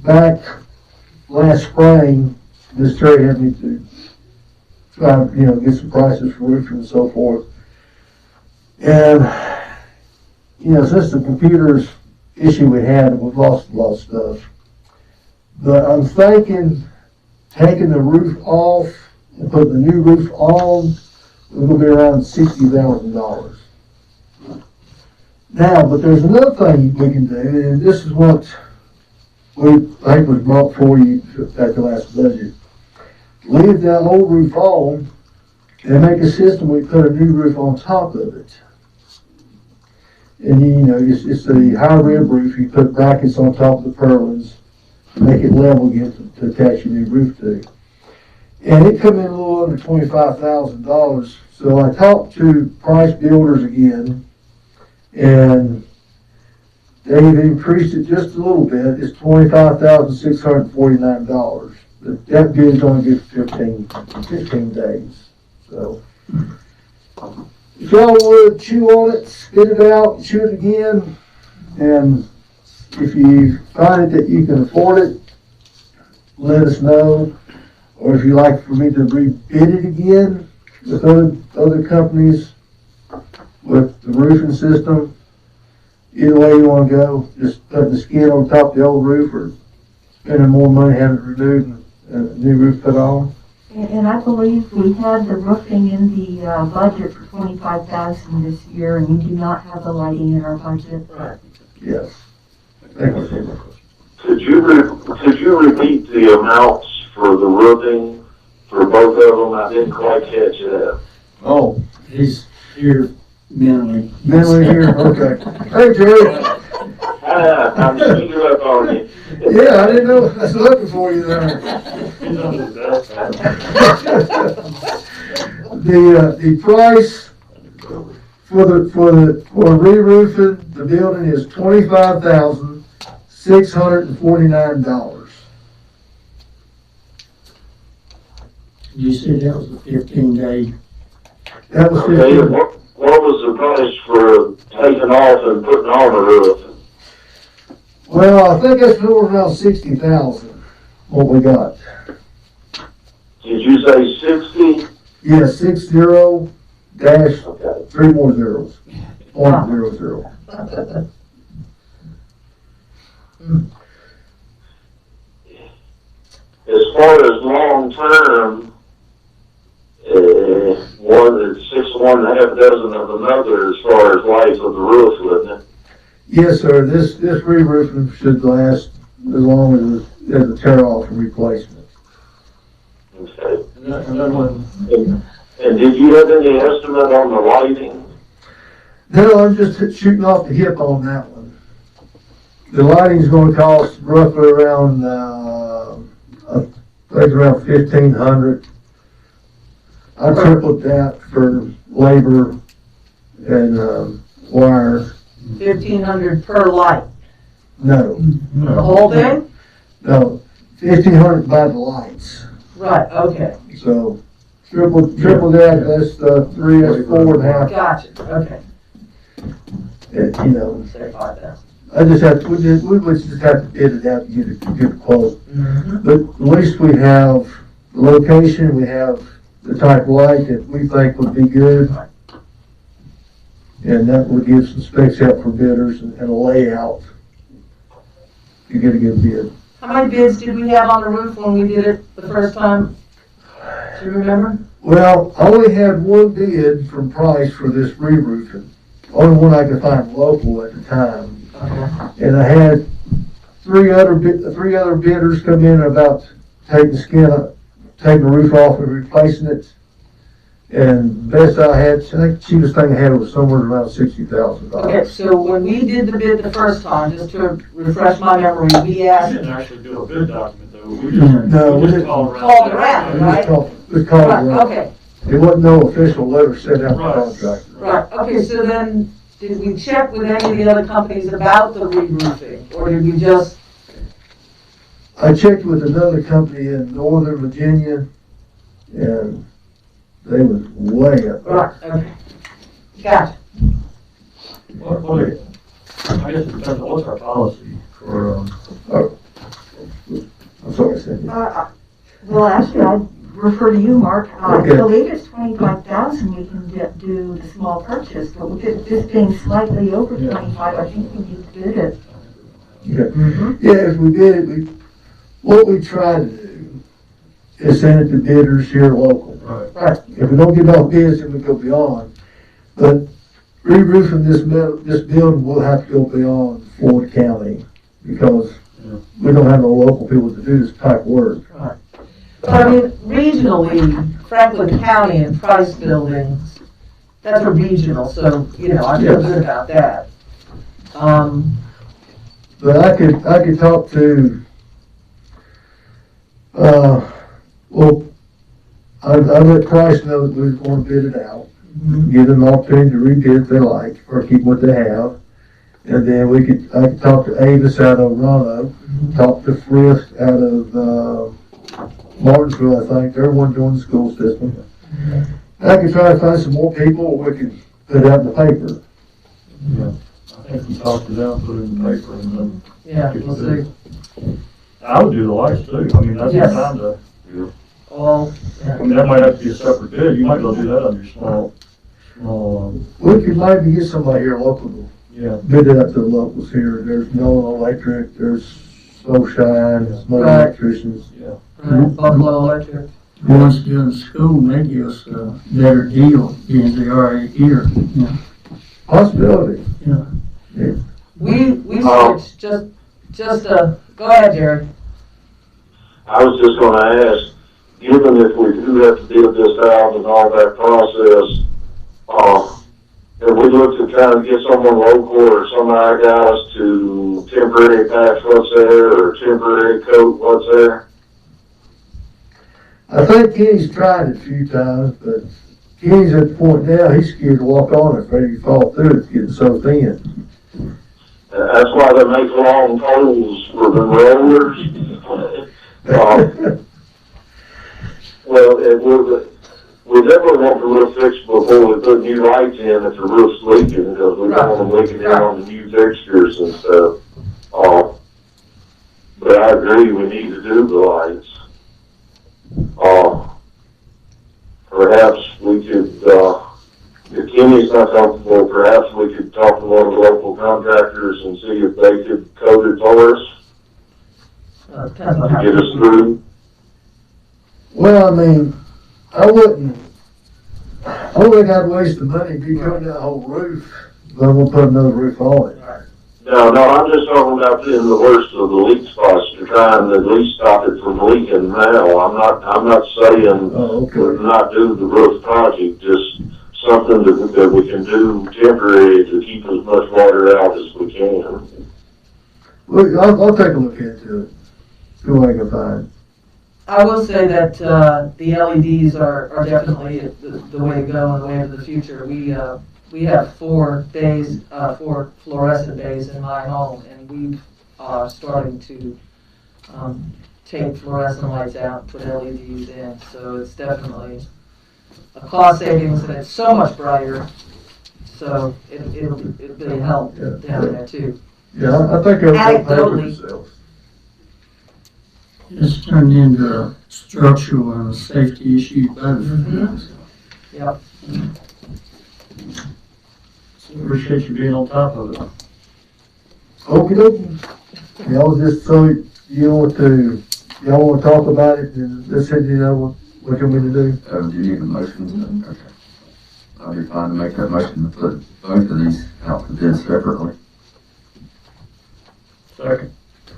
Speaker 10: back last spring, Miss Terry had me to try, you know, get some prices for roofing and so forth. And, you know, since the computers issue we had, we've lost a lot of stuff. But I'm thinking taking the roof off and putting the new roof on, we're gonna be around $60,000. Now, but there's another thing we can do, and this is what I think was brought for you at the last budget. Leave that old roof on and make a system we put a new roof on top of it. And you know, it's a high rib roof. You put brackets on top of the purlins, make it level again to attach your new roof to. And it come in a little under $25,000. So I talked to Price Builders again, and they've increased it just a little bit. It's $25,649. But that bid's only good for 15 days. So if y'all would chew on it, spit it out, chew it again, and if you find it that you can afford it, let us know. Or if you'd like for me to rebid it again with other companies with the roofing system, either way you want to go, just put the skin on top of the old roof or spending more money having it renewed and a new roof put on.
Speaker 4: And I believe we had the roofing in the budget for $25,000 this year, and we do not have the lighting in our budget.
Speaker 3: Right.
Speaker 10: Yes. Thank you.
Speaker 5: Could you repeat the amounts for the roofing for both of them? I didn't quite catch that.
Speaker 10: Oh,
Speaker 1: He's here mentally.
Speaker 10: mentally here, okay. Hey, Jerry.
Speaker 5: I'm sneaking up on you.
Speaker 10: Yeah, I didn't know, I was looking for you there. The price for re-roofing the building is $25,649.
Speaker 1: You said that was a 15-day.
Speaker 10: That was
Speaker 5: Okay,
Speaker 10: 15.
Speaker 5: what was the price for taking off and putting on the roof?
Speaker 10: Well, I think that's around 60,000, what we got.
Speaker 5: Did you say 60?
Speaker 10: Yeah, 60 dash
Speaker 5: Okay.
Speaker 10: 3 more zeros. 100.
Speaker 5: As far as long term, one that's 6 1 1/2 dozen of another as far as life of the roof, wouldn't it?
Speaker 10: Yes, sir, this re-roofing should last as long as a tear-off and replacement.
Speaker 5: Okay.
Speaker 6: And then when,
Speaker 5: And did you have any estimate on the lighting?
Speaker 10: No, I'm just shooting off the hip on that one. The lighting's gonna cost roughly around, I think around 1,500. I tripled that for labor and, wire.
Speaker 3: 1,500 per light.
Speaker 10: No,
Speaker 3: The whole thing?
Speaker 10: no, 1,500 by the lights.
Speaker 3: Right, okay.
Speaker 10: So triple that, that's that's 4.5.
Speaker 3: Gotcha, okay.
Speaker 10: You know,
Speaker 3: Say 5,000.
Speaker 10: I just have, we would just have to bid it out to get a quote. But at least we have the location, we have the type of light that we think would be good. And that would give some specs out for bidders and a layout to get a good bid.
Speaker 3: How many bids did we have on the roof when we did it the first time? Do you remember?
Speaker 10: Well, I only had one bid from Price for this re-roofing. Only one I could find local at the time.
Speaker 3: Okay.
Speaker 10: And I had three other bidders come in about taking the roof off and replacing it. And best I had, I think the cheapest thing I had was somewhere around $60,000.
Speaker 3: Okay, so when we did the bid the first time, just to refresh my memory, we
Speaker 6: We
Speaker 3: asked,
Speaker 6: didn't actually do a bid document though.
Speaker 10: No,
Speaker 6: We
Speaker 10: we
Speaker 6: just
Speaker 10: didn't.
Speaker 6: called around.
Speaker 3: Called around,
Speaker 10: It
Speaker 3: right?
Speaker 10: was called
Speaker 3: right,
Speaker 10: around.
Speaker 3: okay,
Speaker 10: There wasn't no official letter sent out to
Speaker 6: Right.
Speaker 10: contractor.
Speaker 3: right, okay, so then, did we check with any of the other companies about the re-roofing, or did we just,
Speaker 10: I checked with another company in Northern Virginia, and they was way up.
Speaker 3: right, okay. Gotcha.
Speaker 6: I guess it depends on what's our policy for,
Speaker 10: I'm sorry, Cindy.
Speaker 4: Well, actually, I'd refer to you, Mark. I
Speaker 10: Okay.
Speaker 4: believe it's 25,000 we can do the small purchase, but with this being slightly over
Speaker 6: Yeah.
Speaker 4: 25, I think we need to bid it.
Speaker 10: Yeah, if we did it, what we try to do is send it to bidders here local.
Speaker 6: right.
Speaker 10: If we don't get enough bids, then we go beyond. But re-roofing this building will have to go beyond Florida County because
Speaker 6: Yeah.
Speaker 10: we don't have no local people to do this type of work.
Speaker 3: But I mean, regionally, Franklin County and Price Buildings, that's a regional, so, you know, I feel good about that.
Speaker 10: But I could talk to, well, I let Price know that we was going to bid it out. Give them the opportunity to rebid if they like, or keep what they have. And then I could talk to Avis out of Roanoke, talk to Frith out of, Martinsville, I think, they're one doing the school system. I could try to find some more people, or we could put it out in the paper.
Speaker 6: Yeah. I think we talked to them, put it in the paper, and then
Speaker 3: Yeah, we'll see.
Speaker 6: I would do the lights too. I mean, that's the
Speaker 3: Yes.
Speaker 6: time to,
Speaker 3: All,
Speaker 6: I mean, that might have to be a separate bid. You might be able to do that on your small,
Speaker 10: We could maybe get somebody here local to
Speaker 6: yeah.
Speaker 10: bid it up to the locals here. There's no electric, there's Snowshine, there's no
Speaker 3: Right.
Speaker 10: electricians.
Speaker 3: Buffalo Electric.
Speaker 1: The ones doing the school, they give us a better deal, being they already here, you know.
Speaker 10: Possibility.
Speaker 3: We switched, go ahead, Jerry.
Speaker 5: I was just gonna ask, given if we do have to bid this out and all that process, have we looked at trying to get someone local or some of our guys to temporary patch what's there or temporary coat what's there?
Speaker 10: I think Kenny's tried it a few times, but Kenny's at the point now, he's scared to walk on it, afraid to fall through, it's getting so thin.
Speaker 5: That's why they make long poles for the rollers. Well, we definitely want the roof fixed before we put new lights in if the roof's leaking, because we don't want them leaking in on the new fixtures and stuff. But I agree, we need to do the lights. Perhaps we could, if Kenny's not comfortable, perhaps we could talk to one of the local contractors and see if they could coat it for us
Speaker 3: Depends on
Speaker 5: to
Speaker 3: how.
Speaker 5: get us through.
Speaker 10: Well, I mean, I wouldn't think I'd waste the money redoing that whole roof, but I'm gonna put another roof on it.
Speaker 5: No, I'm just talking about in the worst of the leak spots to try and at least stop it from leaking now. I'm not saying
Speaker 10: Oh, okay.
Speaker 5: not do the roof project, just something that we can do temporary to keep as much water out as we can.
Speaker 10: Well, I'll take a look into it, see what I can find.
Speaker 3: I will say that, the LEDs are definitely the way to go and the way of the future. We we have 4 days, 4 fluorescent days in my home, and we are starting to take fluorescent lights out and put LEDs in. So it's definitely a cost savings, and it's so much brighter. So it'll be a help down there too.
Speaker 10: Yeah, I think it'll pay for
Speaker 3: Anecdotally.
Speaker 10: itself.
Speaker 1: It's turned into a structural and a safety issue both.
Speaker 3: Yep.
Speaker 6: Appreciate you being on top of it.
Speaker 10: Okey dokey. Y'all just so y'all want to talk about it, and let's say you know what you want me to do.
Speaker 2: Do you need a motion? Okay. I'll be fine to make that motion to put both of these out for bid separately.
Speaker 6: Second.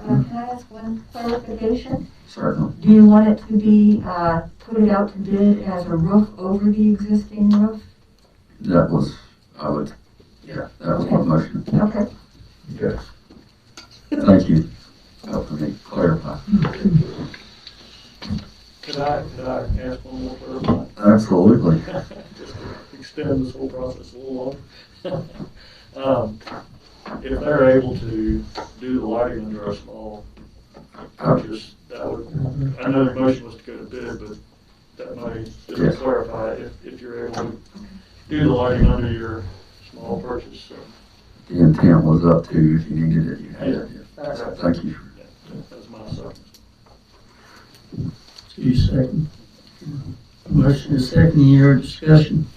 Speaker 4: Can I ask one clarification?
Speaker 2: Certainly.
Speaker 4: Do you want it to be, put it out to bid as a roof over the existing roof?
Speaker 2: That was my motion.
Speaker 4: Okay.
Speaker 10: Okay.
Speaker 2: Thank you. Helping me clarify.
Speaker 6: Could I ask one more clarifying?
Speaker 2: Absolutely.
Speaker 6: Just to extend this whole process a little longer. If they're able to do the lighting under a small purchase, that would, I know the motion was to go to bid, but that may, just to clarify, if you're able to do the lighting under your small purchase, so.
Speaker 2: The intent was up to, if you needed it, you had it.
Speaker 3: That's right.
Speaker 2: Thank you.
Speaker 6: That's my second.
Speaker 1: 2 seconds. Motion is second, any other discussion?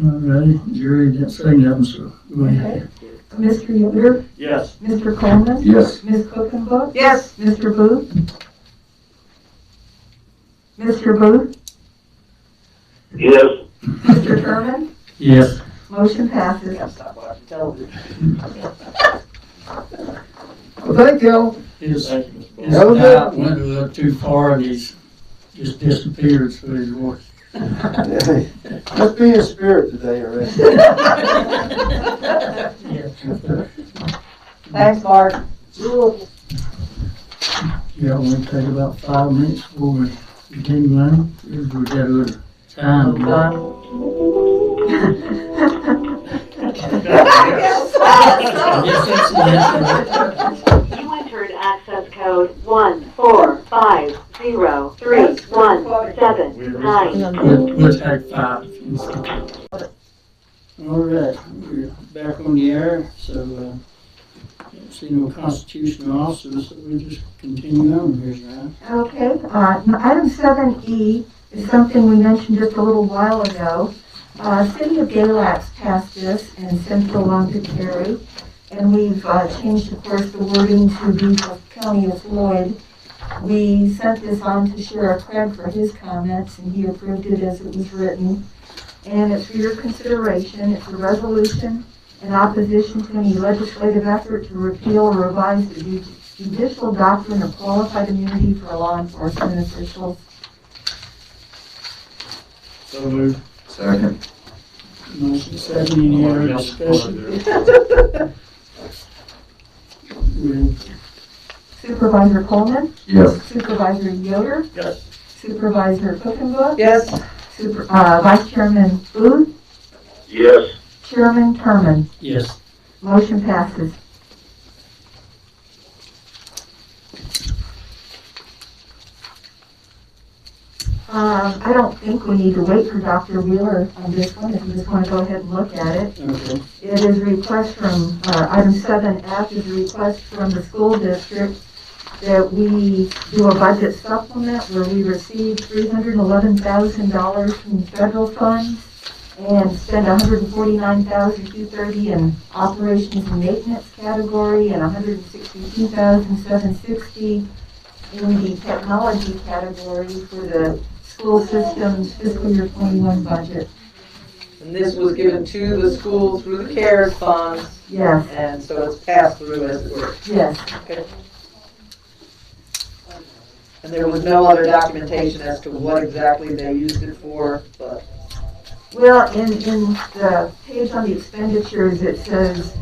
Speaker 1: All right, jury didn't say nothing, so go ahead.
Speaker 4: Mr. Yoder?
Speaker 6: Yes.
Speaker 4: Mr. Coleman?
Speaker 2: Yes.
Speaker 4: Ms. Cookenbook?
Speaker 3: Yes.
Speaker 4: Mr. Booth? Mr. Booth?
Speaker 5: Yes.
Speaker 4: Mr. Sherman?
Speaker 1: Yes.
Speaker 4: Motion passes.
Speaker 3: Stop watching television.
Speaker 10: Well, thank y'all.
Speaker 1: His,
Speaker 6: Thank you, Mr.
Speaker 1: his
Speaker 10: That was
Speaker 1: doubt
Speaker 10: it.
Speaker 1: went a little too far and he's just disappeared, so he's working.
Speaker 10: Let's be in spirit today, already.
Speaker 3: Thanks, Mark.
Speaker 1: Yeah, we'll take about 5 minutes before we continue on. We got a little time. I guess that's the answer.
Speaker 11: You entered access code 1450317.
Speaker 1: We'll take 5. All right, we're back on the air, so, don't see no constitutional officers, so we'll just continue on here, right?
Speaker 4: Okay, item 7E is something we mentioned just a little while ago. City of Galax passed this and sent it along to Terry, and we've changed, of course, the wording to be for County of Floyd. We sent this on to Sheriff Craig for his comments, and he approved it as it was written. And it's for your consideration. It's a resolution in opposition to any legislative effort to repeal or revise the judicial doctrine of qualified immunity for law enforcement officials.
Speaker 6: So moved.
Speaker 2: Second.
Speaker 1: Motion second, any other discussion?
Speaker 4: Supervisor Coleman,
Speaker 2: Yes.
Speaker 4: Supervisor Yoder,
Speaker 6: Yes.
Speaker 4: Supervisor Cookenbook,
Speaker 3: Yes.
Speaker 4: Vice Chairman Booth,
Speaker 5: Yes.
Speaker 4: Chairman Terman.
Speaker 1: Yes.
Speaker 4: Motion passes. I don't think we need to wait for Dr. Wheeler on this one, if you just want to go ahead and look at it.
Speaker 1: Okay.
Speaker 4: It is a request from, item 7F is a request from the school district that we do a budget supplement where we receive $311,000 from federal funds and spend $149,230 in operations and maintenance category and $162,760 in the technology category for the school system's fiscal year 21 budget.
Speaker 3: And this was given to the school through the CARES funds,
Speaker 4: Yes,
Speaker 3: and so it's passed through as it were.
Speaker 4: yes.
Speaker 3: Okay. And there was no other documentation as to what exactly they used it for, but
Speaker 4: Well, in the page on the expenditures, it says,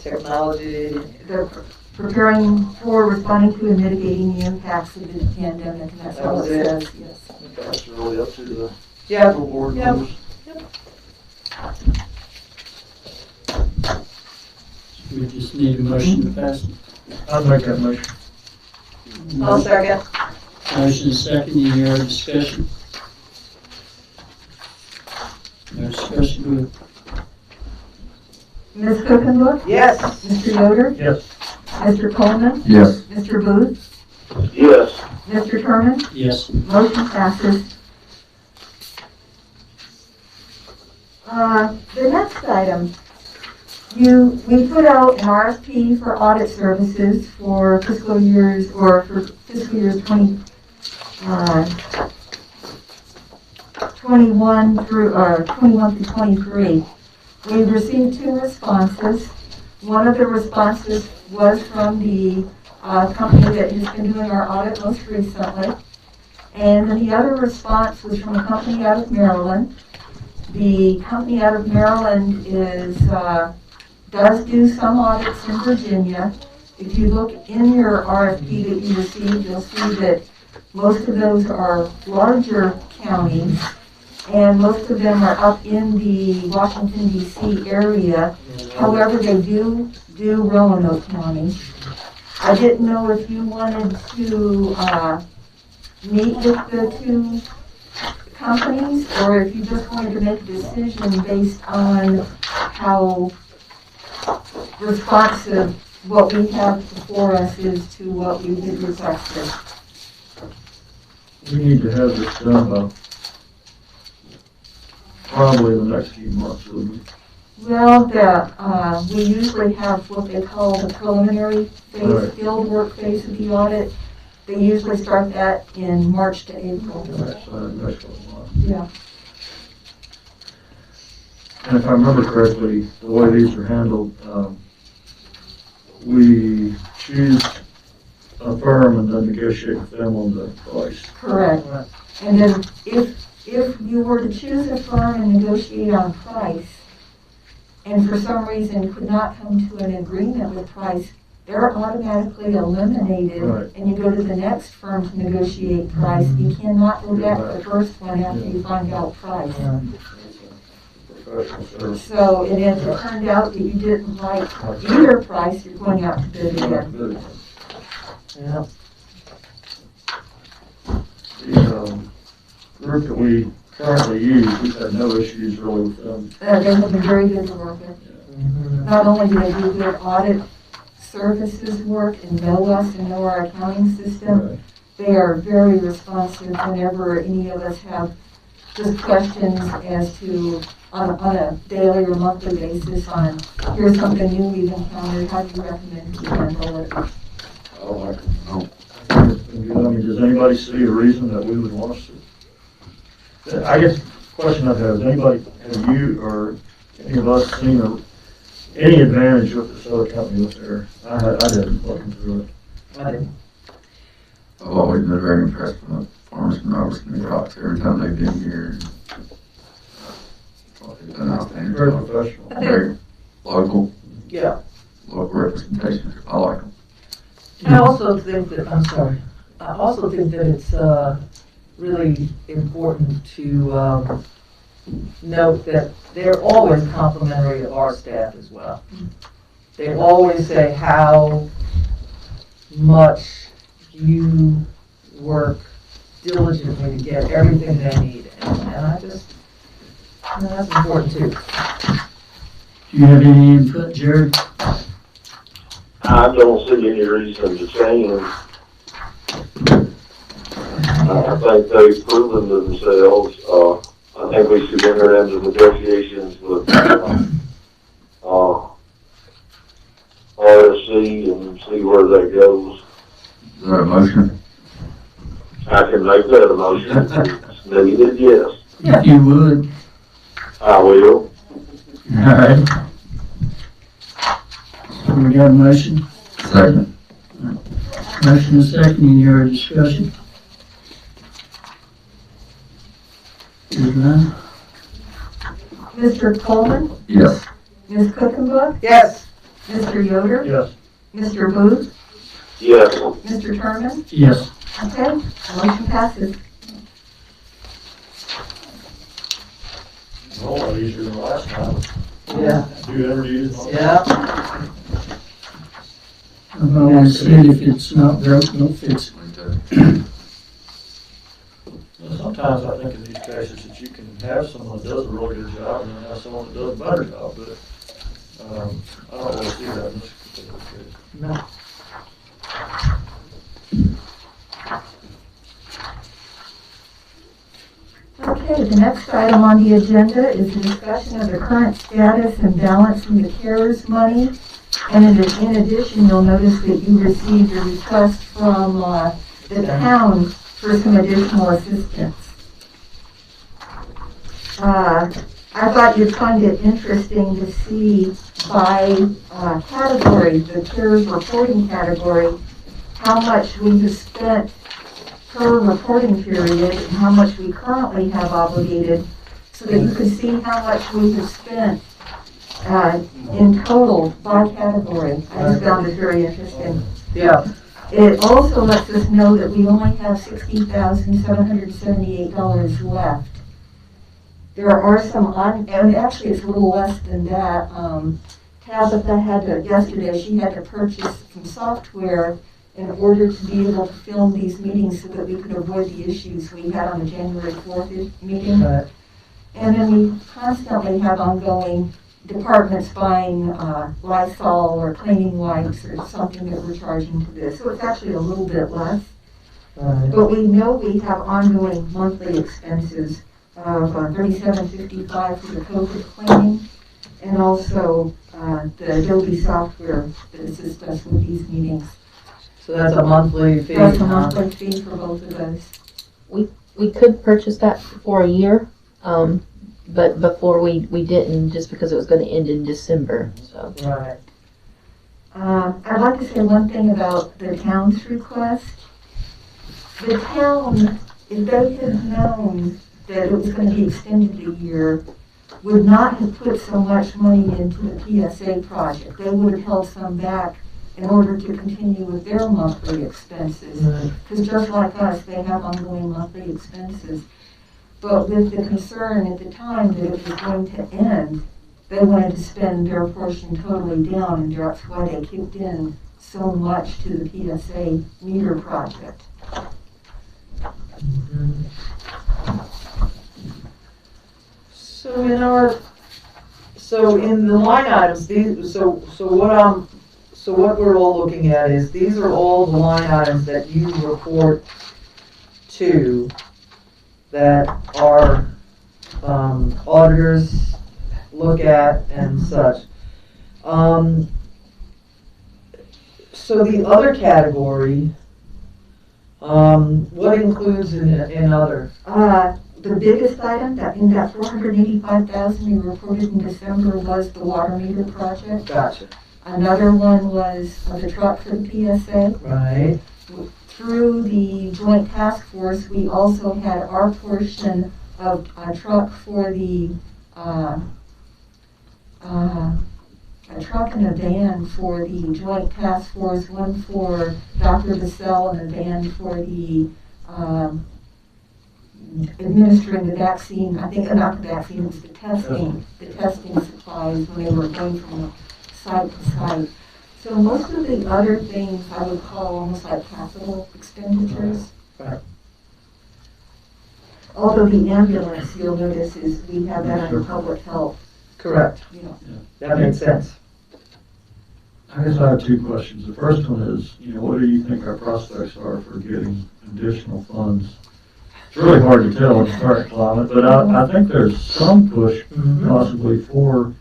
Speaker 3: technology,
Speaker 4: they're preparing for responding to and mitigating the impacts of the pandemic, and that's all it says, yes.
Speaker 6: That's really up to the
Speaker 3: Yeah.
Speaker 6: Full board
Speaker 3: Yeah.
Speaker 6: members.
Speaker 1: We just need a motion to pass it.
Speaker 6: I'd make that motion.
Speaker 3: I'll second.
Speaker 1: Motion is second, any other discussion? No discussion, good.
Speaker 4: Ms. Kuchenberg?
Speaker 3: Yes.
Speaker 4: Mr. Yoder?
Speaker 6: Yes.
Speaker 4: Mr. Coleman?
Speaker 2: Yes.
Speaker 4: Mr. Booth?
Speaker 5: Yes.
Speaker 4: Mr. Terman?
Speaker 1: Yes.
Speaker 4: Motion passes. The next item, we put out an RFP for audit services for fiscal years, or for fiscal years 21 through 23. We've received 2 responses. One of the responses was from the company that has been doing our audit most recently. And then the other response was from a company out of Maryland. The company out of Maryland does do some audits in Virginia. If you look in your RFP that you received, you'll see that most of those are larger counties, and most of them are up in the Washington, D.C. area. However, they do Roanoke County. I didn't know if you wanted to meet with the 2 companies, or if you just wanted to make a decision based on how responsive what we have before us is to what we had requested.
Speaker 6: We need to have this done by probably in the next few months, wouldn't we?
Speaker 4: Well, we usually have what they call the preliminary phase,
Speaker 6: Right.
Speaker 4: field work phase of the audit. They usually start that in March to April.
Speaker 6: Right, so the next one.
Speaker 4: Yeah.
Speaker 6: And if I remember correctly, the way these are handled, we choose a firm and then negotiate with them on the price.
Speaker 4: Correct. And then if you were to choose a firm and negotiate on price, and for some reason could not come to an agreement with price, they're automatically eliminated,
Speaker 6: Right.
Speaker 4: and you go to the next firm to negotiate price. You cannot go back to the first one after you find out price.
Speaker 6: Professional service.
Speaker 4: So, and if it turned out that you didn't like either price, you're going out to bid again.
Speaker 3: Yeah.
Speaker 6: The group that we currently use, we've had no issues really with them.
Speaker 4: They have been very good to work with. Not only do they do good audit services work and know us and know our accounting system,
Speaker 6: Right.
Speaker 4: they are very responsive whenever any of us have just questions as to, on a daily or monthly basis on, here's something new we've encountered, how do you recommend we handle it?
Speaker 6: I mean, does anybody see a reason that we would want us to? I guess the question I have is, have you or any of us seen any advantage with this other company with their, I didn't looking through it.
Speaker 3: I didn't.
Speaker 2: I've always been very impressed with the farmers and Robertson and Rocks every time they've been here. They've done outstanding.
Speaker 6: Very
Speaker 2: job.
Speaker 6: professional.
Speaker 2: Very local
Speaker 3: Yeah.
Speaker 2: representation. I like them.
Speaker 3: I also think that, I'm sorry, I also think that it's really important to note that they're always complimentary of our staff as well. They always say how much you work diligently to get everything they need, and I just, that's important too.
Speaker 1: Do you have any input, Jared?
Speaker 5: I don't see any reason to change. I think they've proven themselves. I think we should enter into negotiations with RSC and see where that goes.
Speaker 2: Is there a motion?
Speaker 5: I can make that a motion. It's needed, yes.
Speaker 1: If you would.
Speaker 5: I will.
Speaker 1: All right. We got a motion?
Speaker 2: Second.
Speaker 1: Motion is second, any other discussion? Here's none.
Speaker 4: Mr. Coleman,
Speaker 2: Yes.
Speaker 4: Ms. Kuchenberg,
Speaker 3: Yes.
Speaker 4: Mr. Yoder,
Speaker 6: Yes.
Speaker 4: Mr. Booth,
Speaker 5: Yes.
Speaker 4: Mr. Terman.
Speaker 1: Yes.
Speaker 4: Okay, motion passes.
Speaker 6: whole lot easier than last time.
Speaker 3: Yeah.
Speaker 6: Do interviews. and all that.
Speaker 3: Yeah.
Speaker 1: I've always said if it's not broke, don't fix it.
Speaker 6: Well, sometimes I think in these cases that you can have someone that does a really good job and then have someone that does a better job, but, I don't really see that in this particular case.
Speaker 3: No.
Speaker 4: Okay, the next item on the agenda is the discussion of the current status and balancing the CARES money. And in addition, you'll notice that you received a request from the town for some additional assistance. I thought you'd find it interesting to see by category, the CARES reporting category, how much we have spent per reporting period and how much we currently have obligated, so that you can see how much we have spent in total by category. I just found it very interesting.
Speaker 3: Yeah.
Speaker 4: It also lets us know that we only have $60,778 left. There are some, and actually it's a little less than that. Tabitha yesterday, she had to purchase some software in order to be able to film these meetings so that we could avoid the issues we had on the January 4th meeting.
Speaker 3: Right.
Speaker 4: And then we constantly have ongoing departments buying Lysol or cleaning wipes or something that we're charging to this. So it's actually a little bit less.
Speaker 3: Right.
Speaker 4: But we know we have ongoing monthly expenses of $37.55 for the COVID cleaning, and also the Adobe software that assists us with these meetings.
Speaker 3: So that's a monthly fee.
Speaker 4: That's a monthly fee for both of those.
Speaker 12: We could purchase that for a year, but before we didn't, just because it was going to end in December. So
Speaker 3: Right.
Speaker 4: I'd like to say one thing about the town's request. The town, if they had known that it was going to be extended a year, would not have put so much money into the PSA project. They would have held some back in order to continue with their monthly expenses. Because just like us, they have ongoing monthly expenses. But with the concern at the time that it was going to end, they wanted to spend their portion totally down, and that's why they kicked in so much to the PSA meter project.
Speaker 3: So in the line items, so what we're all looking at is, these are all the line items that you report to, that our auditors look at and such. So the other category, what includes in other?
Speaker 4: The biggest item that in that $485,000 we reported in December was the water meter project.
Speaker 3: Gotcha.
Speaker 4: Another one was the truck for the PSA.
Speaker 3: Right.
Speaker 4: Through the joint task force, we also had our portion of a truck for the a truck and a van for the joint task force, one for Dr. Bissell and a van for the administering the vaccine. I think not the vaccine, it was the testing supplies when they were going from site to site. So most of the other things I would call almost like capital expenditures.
Speaker 3: Right.
Speaker 4: Although the ambulance, you'll notice, is we have that under public health.
Speaker 3: Correct.
Speaker 4: You know.
Speaker 3: That makes sense.
Speaker 6: I guess I have two questions. The first one is, what do you think our prospects are for getting additional funds? It's really hard to tell in the current climate, but I think there's some push possibly for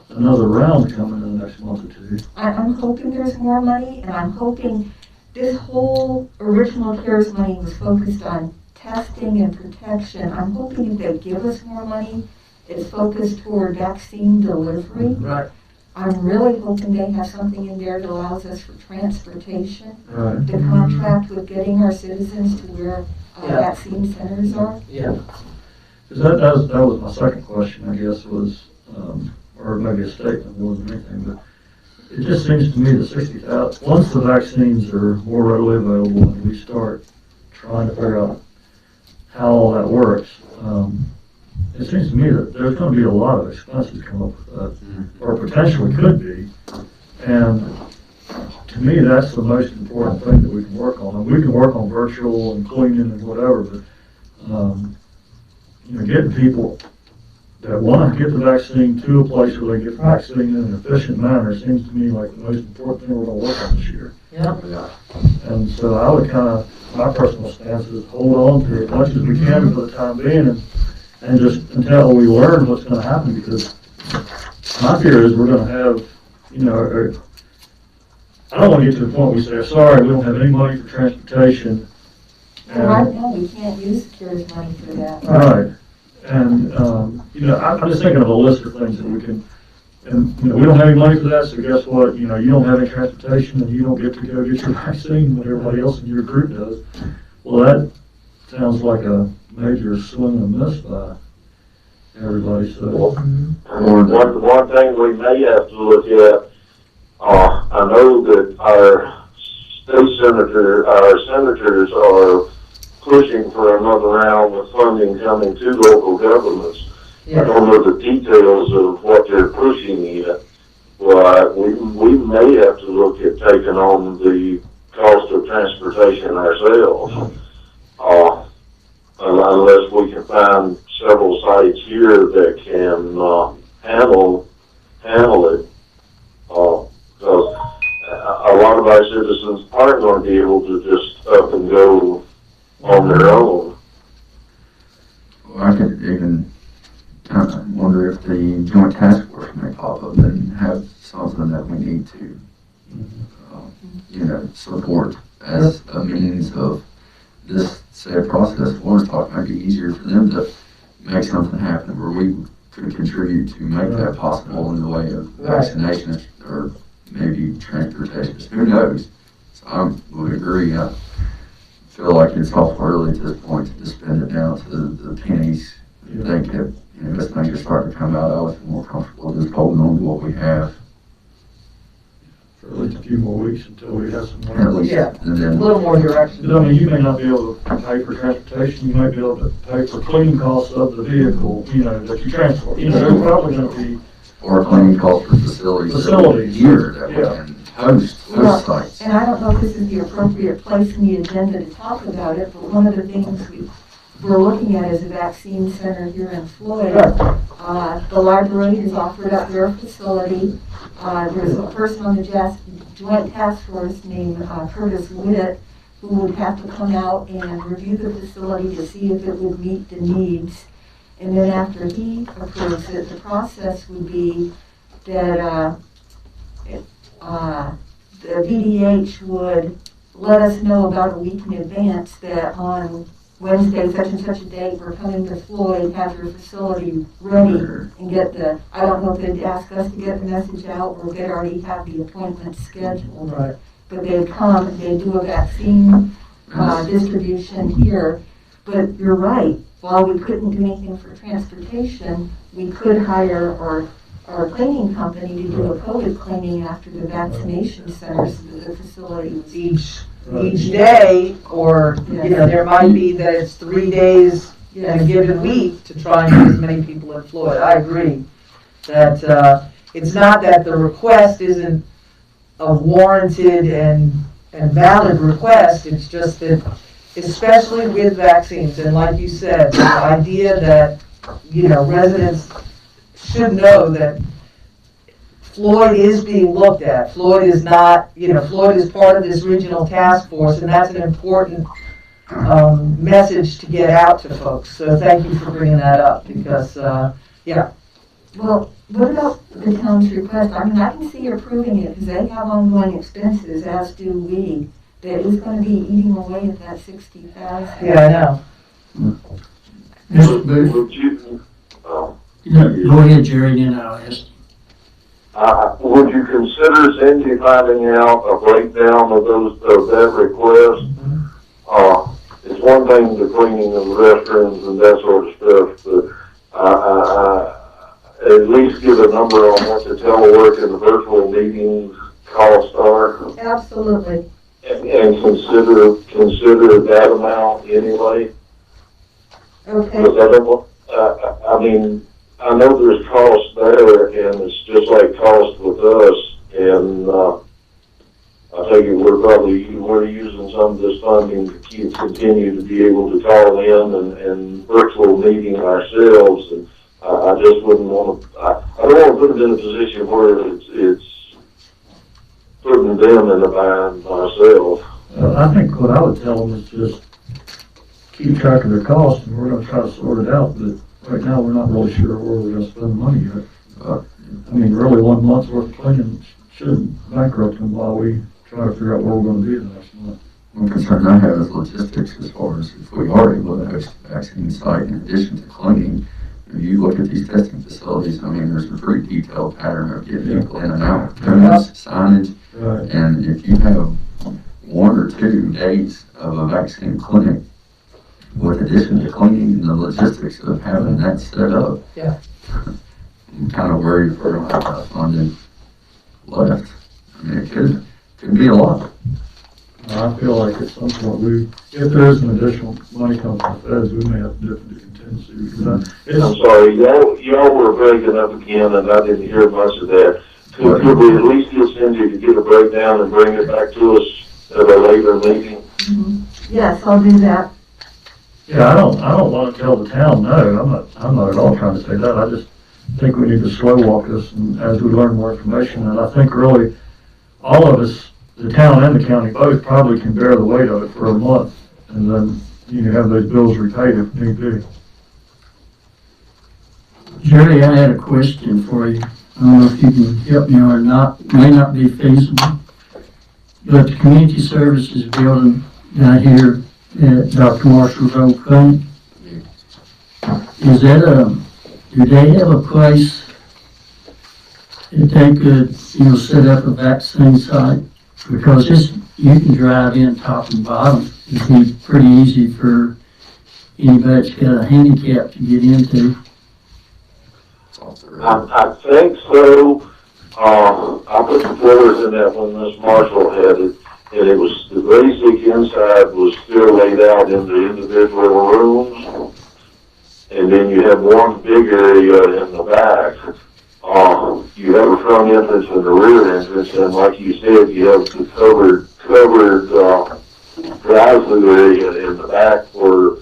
Speaker 6: another round coming in the next month or two.
Speaker 4: I'm hoping there's more money, and I'm hoping this whole original CARES money was focused on testing and protection. I'm hoping if they give us more money, it's focused toward vaccine delivery.
Speaker 3: Right.
Speaker 4: I'm really hoping they have something in there that allows us for transportation.
Speaker 6: Right.
Speaker 4: The contract with getting our citizens to where vaccine centers are.
Speaker 3: Yeah.
Speaker 6: Because that was my second question, I guess, was, or maybe a statement more than anything, but it just seems to me that 60,000, once the vaccines are more readily available and we start trying to figure out how all that works, it seems to me that there's gonna be a lot of expenses come up with that, or potentially could be. And to me, that's the most important thing that we can work on. And we can work on virtual and cleaning and whatever, but, you know, getting people that want to get the vaccine to a place where they get the vaccine in an efficient manner seems to me like the most important thing we're going to work on this year.
Speaker 3: Yep.
Speaker 6: And so I would kind of, my personal stance is hold on to it as much as we can for the time being and just until we learn what's going to happen, because my fear is we're going to have, you know, I don't want to get to the point where we say, sorry, we don't have any money for transportation.
Speaker 4: And right now, we can't use CARES money for that.
Speaker 6: Right. And, you know, I'm just thinking of a list of things that we can, and, you know, we don't have any money for that, so guess what? You know, you don't have any transportation and you don't get to go get your vaccine when everybody else in your group does. Well, that sounds like a major swing and a miss by everybody, so.
Speaker 5: One thing we may have to look at, I know that our senators are pushing for another round of funding coming to local governments. I don't know the details of what they're pushing yet, but we may have to look at taking on the cost of transportation ourselves, unless we can find several sites here that can handle it. Because a lot of our citizens aren't going to be able to just up and go on their own.
Speaker 2: Well, I could even kind of wonder if the joint task force may pop up and have something that we need to, you know, support as a means of this said process. Lawrence talked, might be easier for them to make something happen where we could contribute to make that possible in the way of vaccination or maybe transportation. Who knows? So I would agree. I feel like it's awful early to this point to just spend it down to the pennies. I think that, you know, as things are starting to come out, I would feel more comfortable just holding on to what we have.
Speaker 6: For at least a few more weeks until we have some
Speaker 2: At
Speaker 6: money.
Speaker 2: least,
Speaker 3: Yeah.
Speaker 2: and
Speaker 3: A
Speaker 2: then,
Speaker 3: little more direction.
Speaker 6: Because, I mean, you may not be able to pay for transportation, you might be able to pay for cleaning costs of the vehicle, you know, that you transport. You know, there's probably going to be,
Speaker 2: or cleaning costs for facilities here that we can host sites.
Speaker 4: And I don't know if this is the appropriate place in the agenda to talk about it, but one of the things we're looking at is a vaccine center here in Floyd. The library has offered up their facility. There's a person on the joint task force named Curtis Witt, who would have to come out and review the facility to see if it would meet the needs. And then after he approves it, the process would be that the VDH would let us know about a week in advance that on Wednesday, such and such a date, we're coming to Floyd, have your facility ready, and get I don't know if they'd ask us to get the message out or they'd already have the appointment scheduled.
Speaker 3: Right.
Speaker 4: But they'd come and they'd do a vaccine distribution here. But you're right, while we couldn't do anything for transportation, we could hire our cleaning company to do a COVID cleaning after the vaccination centers, the facilities.
Speaker 3: Each day, or, you know, there might be that it's 3 days in a given week to try and get as many people in Floyd. I agree that it's not that the request isn't a warranted and valid request, it's just that, especially with vaccines, and like you said, the idea that, you know, residents should know that Floyd is being looked at. Floyd is not, you know, Floyd is part of this regional task force, and that's an important message to get out to folks. So thank you for bringing that up, because, yeah.
Speaker 4: Well, what about the town's request? I mean, I can see approving it because they have ongoing expenses, as do we, that is going to be eating away at that 60,000.
Speaker 3: Yeah, I know.
Speaker 1: Mr. Booth,
Speaker 5: Would you,
Speaker 1: go ahead, Jerry, then I'll ask.
Speaker 5: would you consider Cindy finding out a breakdown of that request? It's one thing the cleaning of the restrooms and that sort of stuff, but at least give a number on what the telework and the virtual meetings costs are.
Speaker 4: Absolutely.
Speaker 5: And consider that amount anyway.
Speaker 4: Okay.
Speaker 5: Because I I mean, I know there's cost there, and it's just like cost with us, and, I think we're using some of this funding to continue to be able to call in and virtual meeting ourselves, and I just wouldn't want to, I don't want to put them in a position where it's putting them in a bind myself.
Speaker 6: I think what I would tell them is just keep track of their costs, and we're gonna try to sort it out, but right now, we're not really sure where we're gonna spend the money yet. I mean, really, 1 month's worth of cleaning shouldn't bankrupt them while we try to figure out where we're gonna be the next month.
Speaker 2: One concern I have is logistics as far as if we are able to host a vaccine site in addition to cleaning. If you look at these testing facilities, I mean, there's a pretty detailed pattern of getting people in and out, cones, signage,
Speaker 6: Right.
Speaker 2: and if you have 1 or 2 days of a vaccine clinic, with addition to cleaning and the logistics of having that set up.
Speaker 3: Yeah.
Speaker 2: I'm kind of worried for like funding left. I mean, it could be a lot.
Speaker 6: I feel like at some point if there is an additional money coming from the feds, we may have to dip into contingency because
Speaker 5: I'm sorry, y'all were breaking up again, and I didn't hear much of that. Could we at least get Cindy to get a breakdown and bring it back to us at a later meeting?
Speaker 4: Yes, I'll do that.
Speaker 6: yeah, I don't want to tell the town no. I'm not at all trying to say that. I just think we need to slow walk this and as we learn more information. And I think really all of us, the town and the county both probably can bear the weight of it for a month and then have those bills repaid if need be.
Speaker 1: Jerry, I had a question for you. I don't know if you can help me or not. It may not be feasible. But the community services building down here at Dr. Marshall's old clinic, is that do they have a place that they could, set up a vaccine site? Because you can drive in top and bottom. It'd be pretty easy for anybody that's got a handicap to get into.
Speaker 5: I think so. I put the floors in that when Miss Marshall had it, and it was, the basic inside was still laid out in the individual rooms. And then you have one big area in the back. You have a front entrance and a rear entrance, and like you said, you have the covered drive-through area in the back where,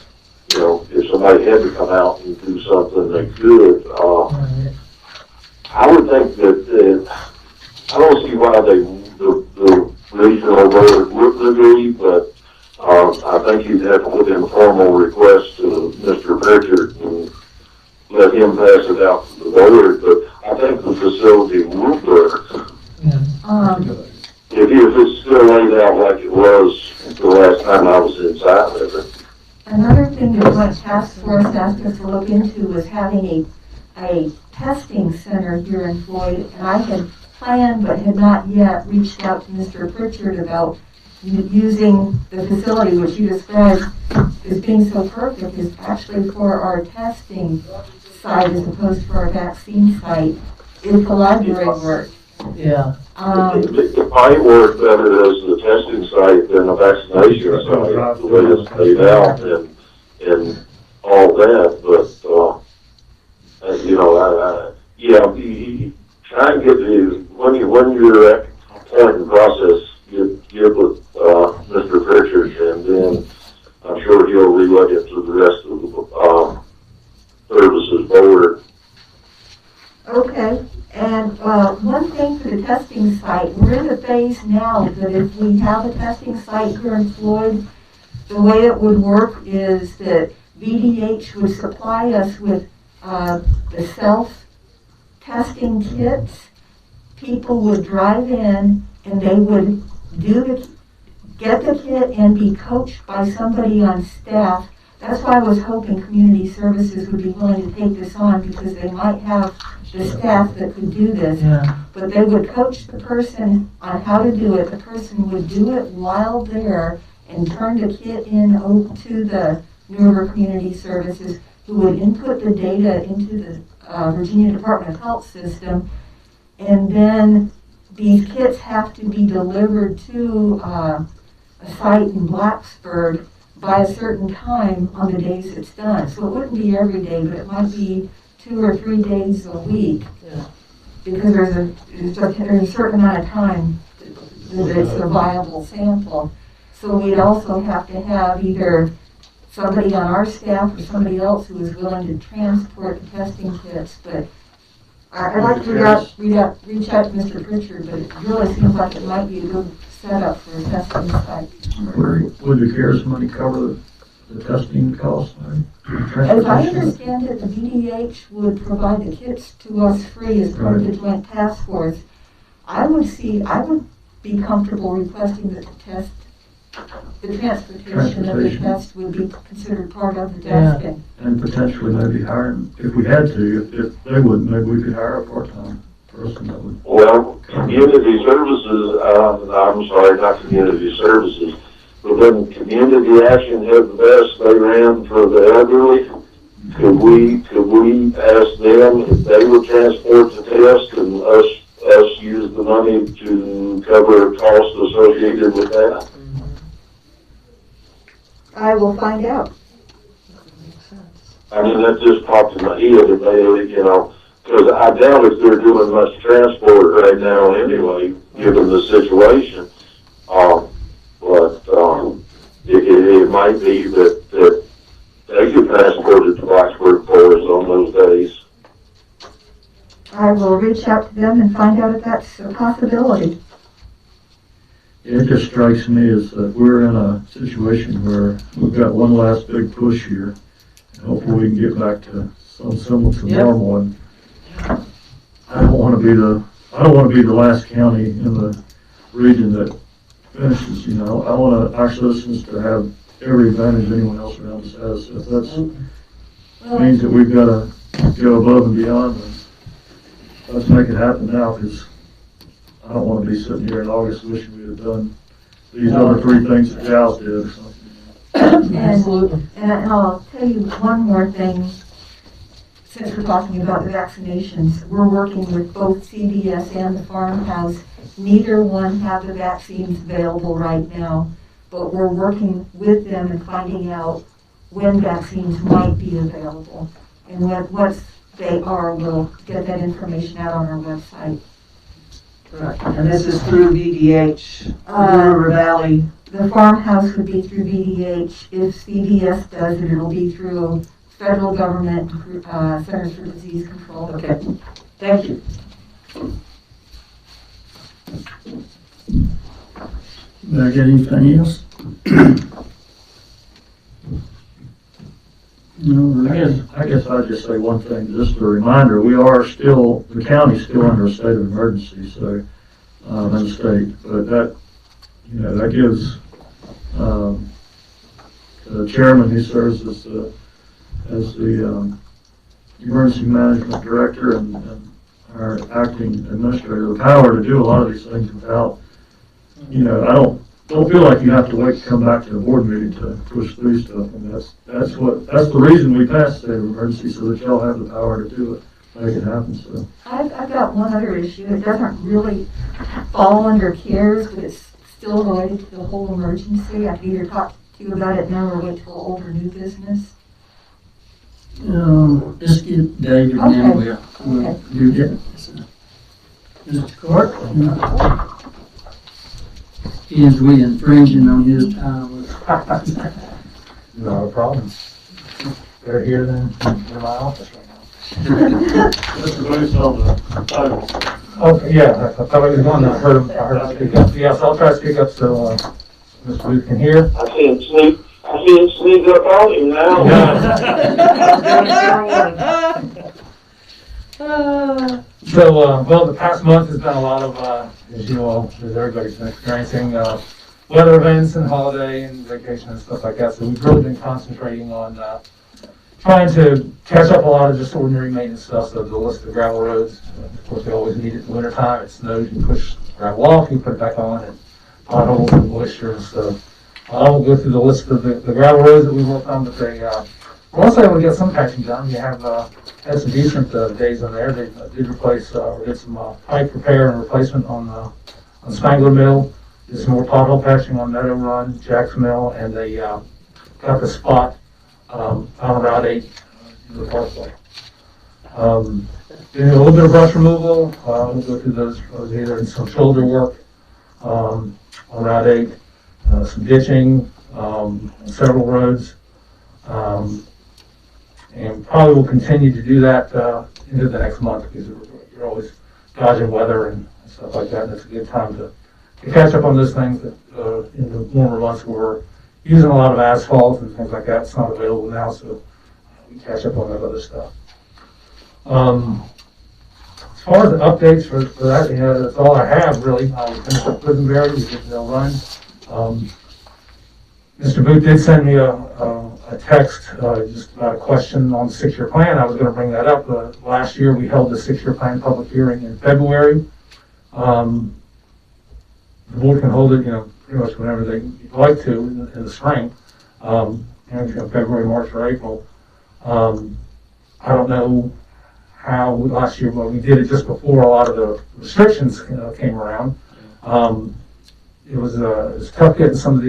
Speaker 5: if somebody had to come out and do something, they could. I would think that, I don't see why the regional board wouldn't agree, but I think you'd have to put in a formal request to Mr. Pritchard and let him pass it out to the board, but I think the facility would work. If it's still laid out like it was the last time I was inside of it.
Speaker 4: Another thing that one task force asked us to look into was having a testing center here in Floyd, and I had planned but had not yet reached out to Mr. Pritchard about using the facility which you described as being so perfect is actually for our testing site as opposed to our vaccine site if the library works.
Speaker 3: Yeah.
Speaker 5: It might work better as the testing site than a vaccination site, the way it's laid out and all that, but, try and get when you're at a point in the process, get with, Mr. Pritchard, and then I'm sure he'll relay it to the rest of the, services board.
Speaker 4: Okay, and one thing for the testing site, we're in the phase now that if we have a testing site here in Floyd, the way it would work is that VDH would supply us with the self-testing kits. People would drive in and they would get the kit and be coached by somebody on staff. That's why I was hoping community services would be willing to take this on because they might have the staff that could do this.
Speaker 3: Yeah.
Speaker 4: But they would coach the person on how to do it. The person would do it while there and turn the kit in to the New River Community Services, who would input the data into the Virginia Department of Health system. And then these kits have to be delivered to a site in Blacksburg by a certain time on the days it's done. So it wouldn't be every day, but it might be 2 or 3 days a week.
Speaker 3: Yeah.
Speaker 4: Because there's a certain amount of time that it's a viable sample. So we'd also have to have either somebody on our staff or somebody else who is willing to transport the testing kits. But I'd like to reach out to Mr. Pritchard, but it really seems like it might be a good setup for a testing site.
Speaker 6: Would the CARES money cover the testing costs?
Speaker 4: As I understand it, the BDH would provide the kits to us free as part of the joint task force. I would be comfortable requesting that the transportation of the test would be considered part of the testing.
Speaker 6: And potentially maybe hiring, if we had to, if they wouldn't, maybe we could hire a part-time person that would.
Speaker 5: Well, community services, I'm sorry, not community services, but then Community Action had the best they ran for the elderly. Could we ask them if they would transport the test and us use the money to cover costs associated with that?
Speaker 4: I will find out.
Speaker 5: I mean, that just popped in my head, and they, because I doubt if they're doing much transport right now anyway, given the situation. It might be that they could transport it to Blacksburg for us on those days.
Speaker 4: I will reach out to them and find out if that's a possibility.
Speaker 6: It just strikes me as that we're in a situation where we've got one last big push here. And hopefully we can get back to some semblance of normal. And I don't want to be the last county in the region that finishes. I want our citizens to have every advantage anyone else around us has. If that means that we've got to go above and beyond, then let's make it happen now, because I don't want to be sitting here in August wishing we had done these other 3 things that Giles did or something.
Speaker 3: Absolutely.
Speaker 4: And I'll tell you one more thing, since we're talking about the vaccinations. We're working with both CVS and the farmhouse. Neither one have the vaccines available right now, but we're working with them and finding out when vaccines might be available. And once they are, we'll get that information out on our website.
Speaker 3: Right. And this is through VDH, River Valley.
Speaker 4: The farmhouse would be through VDH. If CVS does it, it'll be through federal government, Centers for Disease Control.
Speaker 3: Okay. Thank you.
Speaker 1: Did I get anything else? No,
Speaker 6: I guess I'd just say one thing, just a reminder, the county's still under a state of emergency, so, in the state, but that gives, the chairman who serves as the emergency management director and our acting administrator the power to do a lot of these things without, I don't feel like you have to wait to come back to the board meeting to push through stuff. And that's the reason we passed state of emergency, so that y'all have the power to do it, make it happen. So
Speaker 4: I've got one other issue. It doesn't really fall under CARES, but it's still related to the whole emergency. I can either talk to you about it now or wait till old or new business.
Speaker 1: Just get David and then we'll do that. Mr. Clark? Is we infringing on his time?
Speaker 13: Not a problem. They're here then, in my office right now.
Speaker 6: Mr. Booth's on the
Speaker 13: Okay, yeah, I thought he was one that heard him speak up. Yeah, so I'll try to speak up so Mr. Booth can hear.
Speaker 5: I see him sneak up on him now.
Speaker 13: So, well, the past month has been a lot of, as you all, as everybody's been experiencing, weather events and holiday and vacation and stuff like that. So we've really been concentrating on trying to catch up a lot of just ordinary maintenance stuff. So the list of gravel roads, of course, they always need it in the wintertime. It snows, you push gravel off, you put it back on, and potholes and moisture and stuff. I won't go through the list of the gravel roads that we worked on, but we're also able to get some patching done. You have had some decent days on there. They did replace, did some pipe repair and replacement on Spangler Mill. Did some more pothole patching on Meadow Run, Jack's Mill, and they got the spot on Route 8 in the parkway. Doing a little bit of brush removal, we'll go through those, either some shoulder work on Route 8, some ditching on several roads, and probably will continue to do that into the next month, because you're always dodging weather and stuff like that, and it's a good time to catch up on those things that in the warmer months we're using a lot of asphalt and things like that. It's not available now, so we catch up on that other stuff. As far as the updates for that, that's all I have really. We finished up Quisenberry, we did no run. Mr. Booth did send me a text just about a question on the 6-year plan. I was going to bring that up. Last year we held the 6-year plan public hearing in February. The board can hold it, pretty much whenever they like to in the spring, February, March, or April. I don't know how last year, but we did it just before a lot of the restrictions came around. It was tough getting some of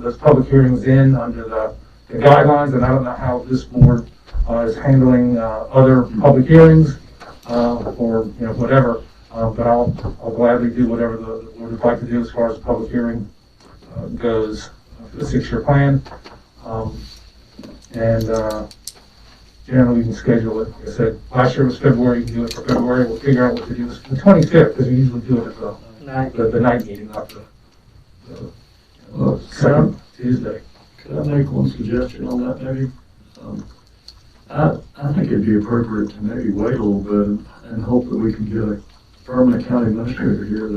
Speaker 13: the public hearings in under the guidelines, and I don't know how this board is handling other public hearings or whatever. But I'll gladly do whatever the board would like to do as far as the public hearing goes for the 6-year plan. Generally we can schedule it. Like I said, last year was February. You can do it for February. We'll figure out what to do. It's the 25th, because we usually do it at the night meeting, not the second Tuesday.
Speaker 6: Could I make one suggestion on that, maybe? I think it'd be appropriate to maybe wait a little bit and hope that we can get a permanent county administrator here,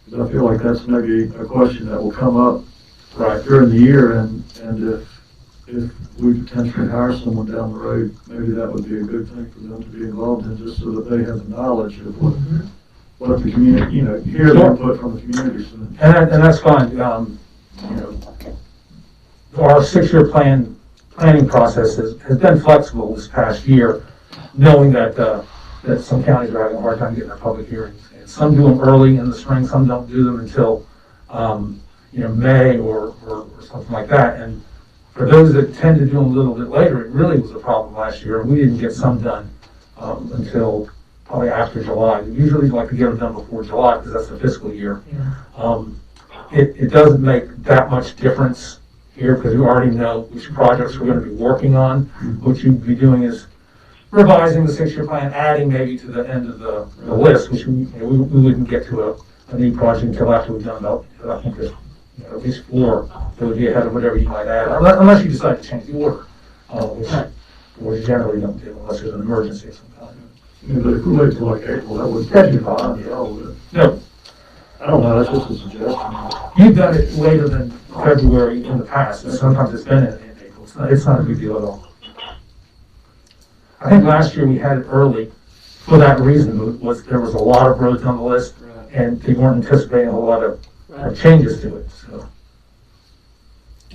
Speaker 6: because I feel like that's maybe a question that will come up right during the year, and if we potentially hire someone down the road, maybe that would be a good thing for them to be involved in, just so that they have the knowledge of what the community, hear the input from the community. So.
Speaker 13: And that's fine. Our 6-year planning process has been flexible this past year, knowing that some counties are having a hard time getting their public hearings. And some do them early in the spring, some don't do them until May or something like that. And for those that tend to do them a little bit later, it really was a problem last year. We didn't get some done until probably after July. We usually like to get them done before July, because that's the fiscal year. Yeah. It doesn't make that much difference here, because we already know which projects we're going to be working on. What you'd be doing is revising the 6-year plan, adding maybe to the end of the list, which we wouldn't get to a new project until after we've done about, I think there's at least 4 that would be ahead of whatever you might add, unless you decide to change the order, which we generally don't do unless there's an emergency of some kind.
Speaker 6: Yeah, but if we wait till like April, that would be fine.
Speaker 13: No.
Speaker 6: I don't know, that's just a suggestion.
Speaker 13: You've done it later than February in the past, and sometimes it's been in April. It's not a big deal at all. I think last year we had it early for that reason. There was a lot of roads on the list, and they weren't anticipating a whole lot of changes to it. So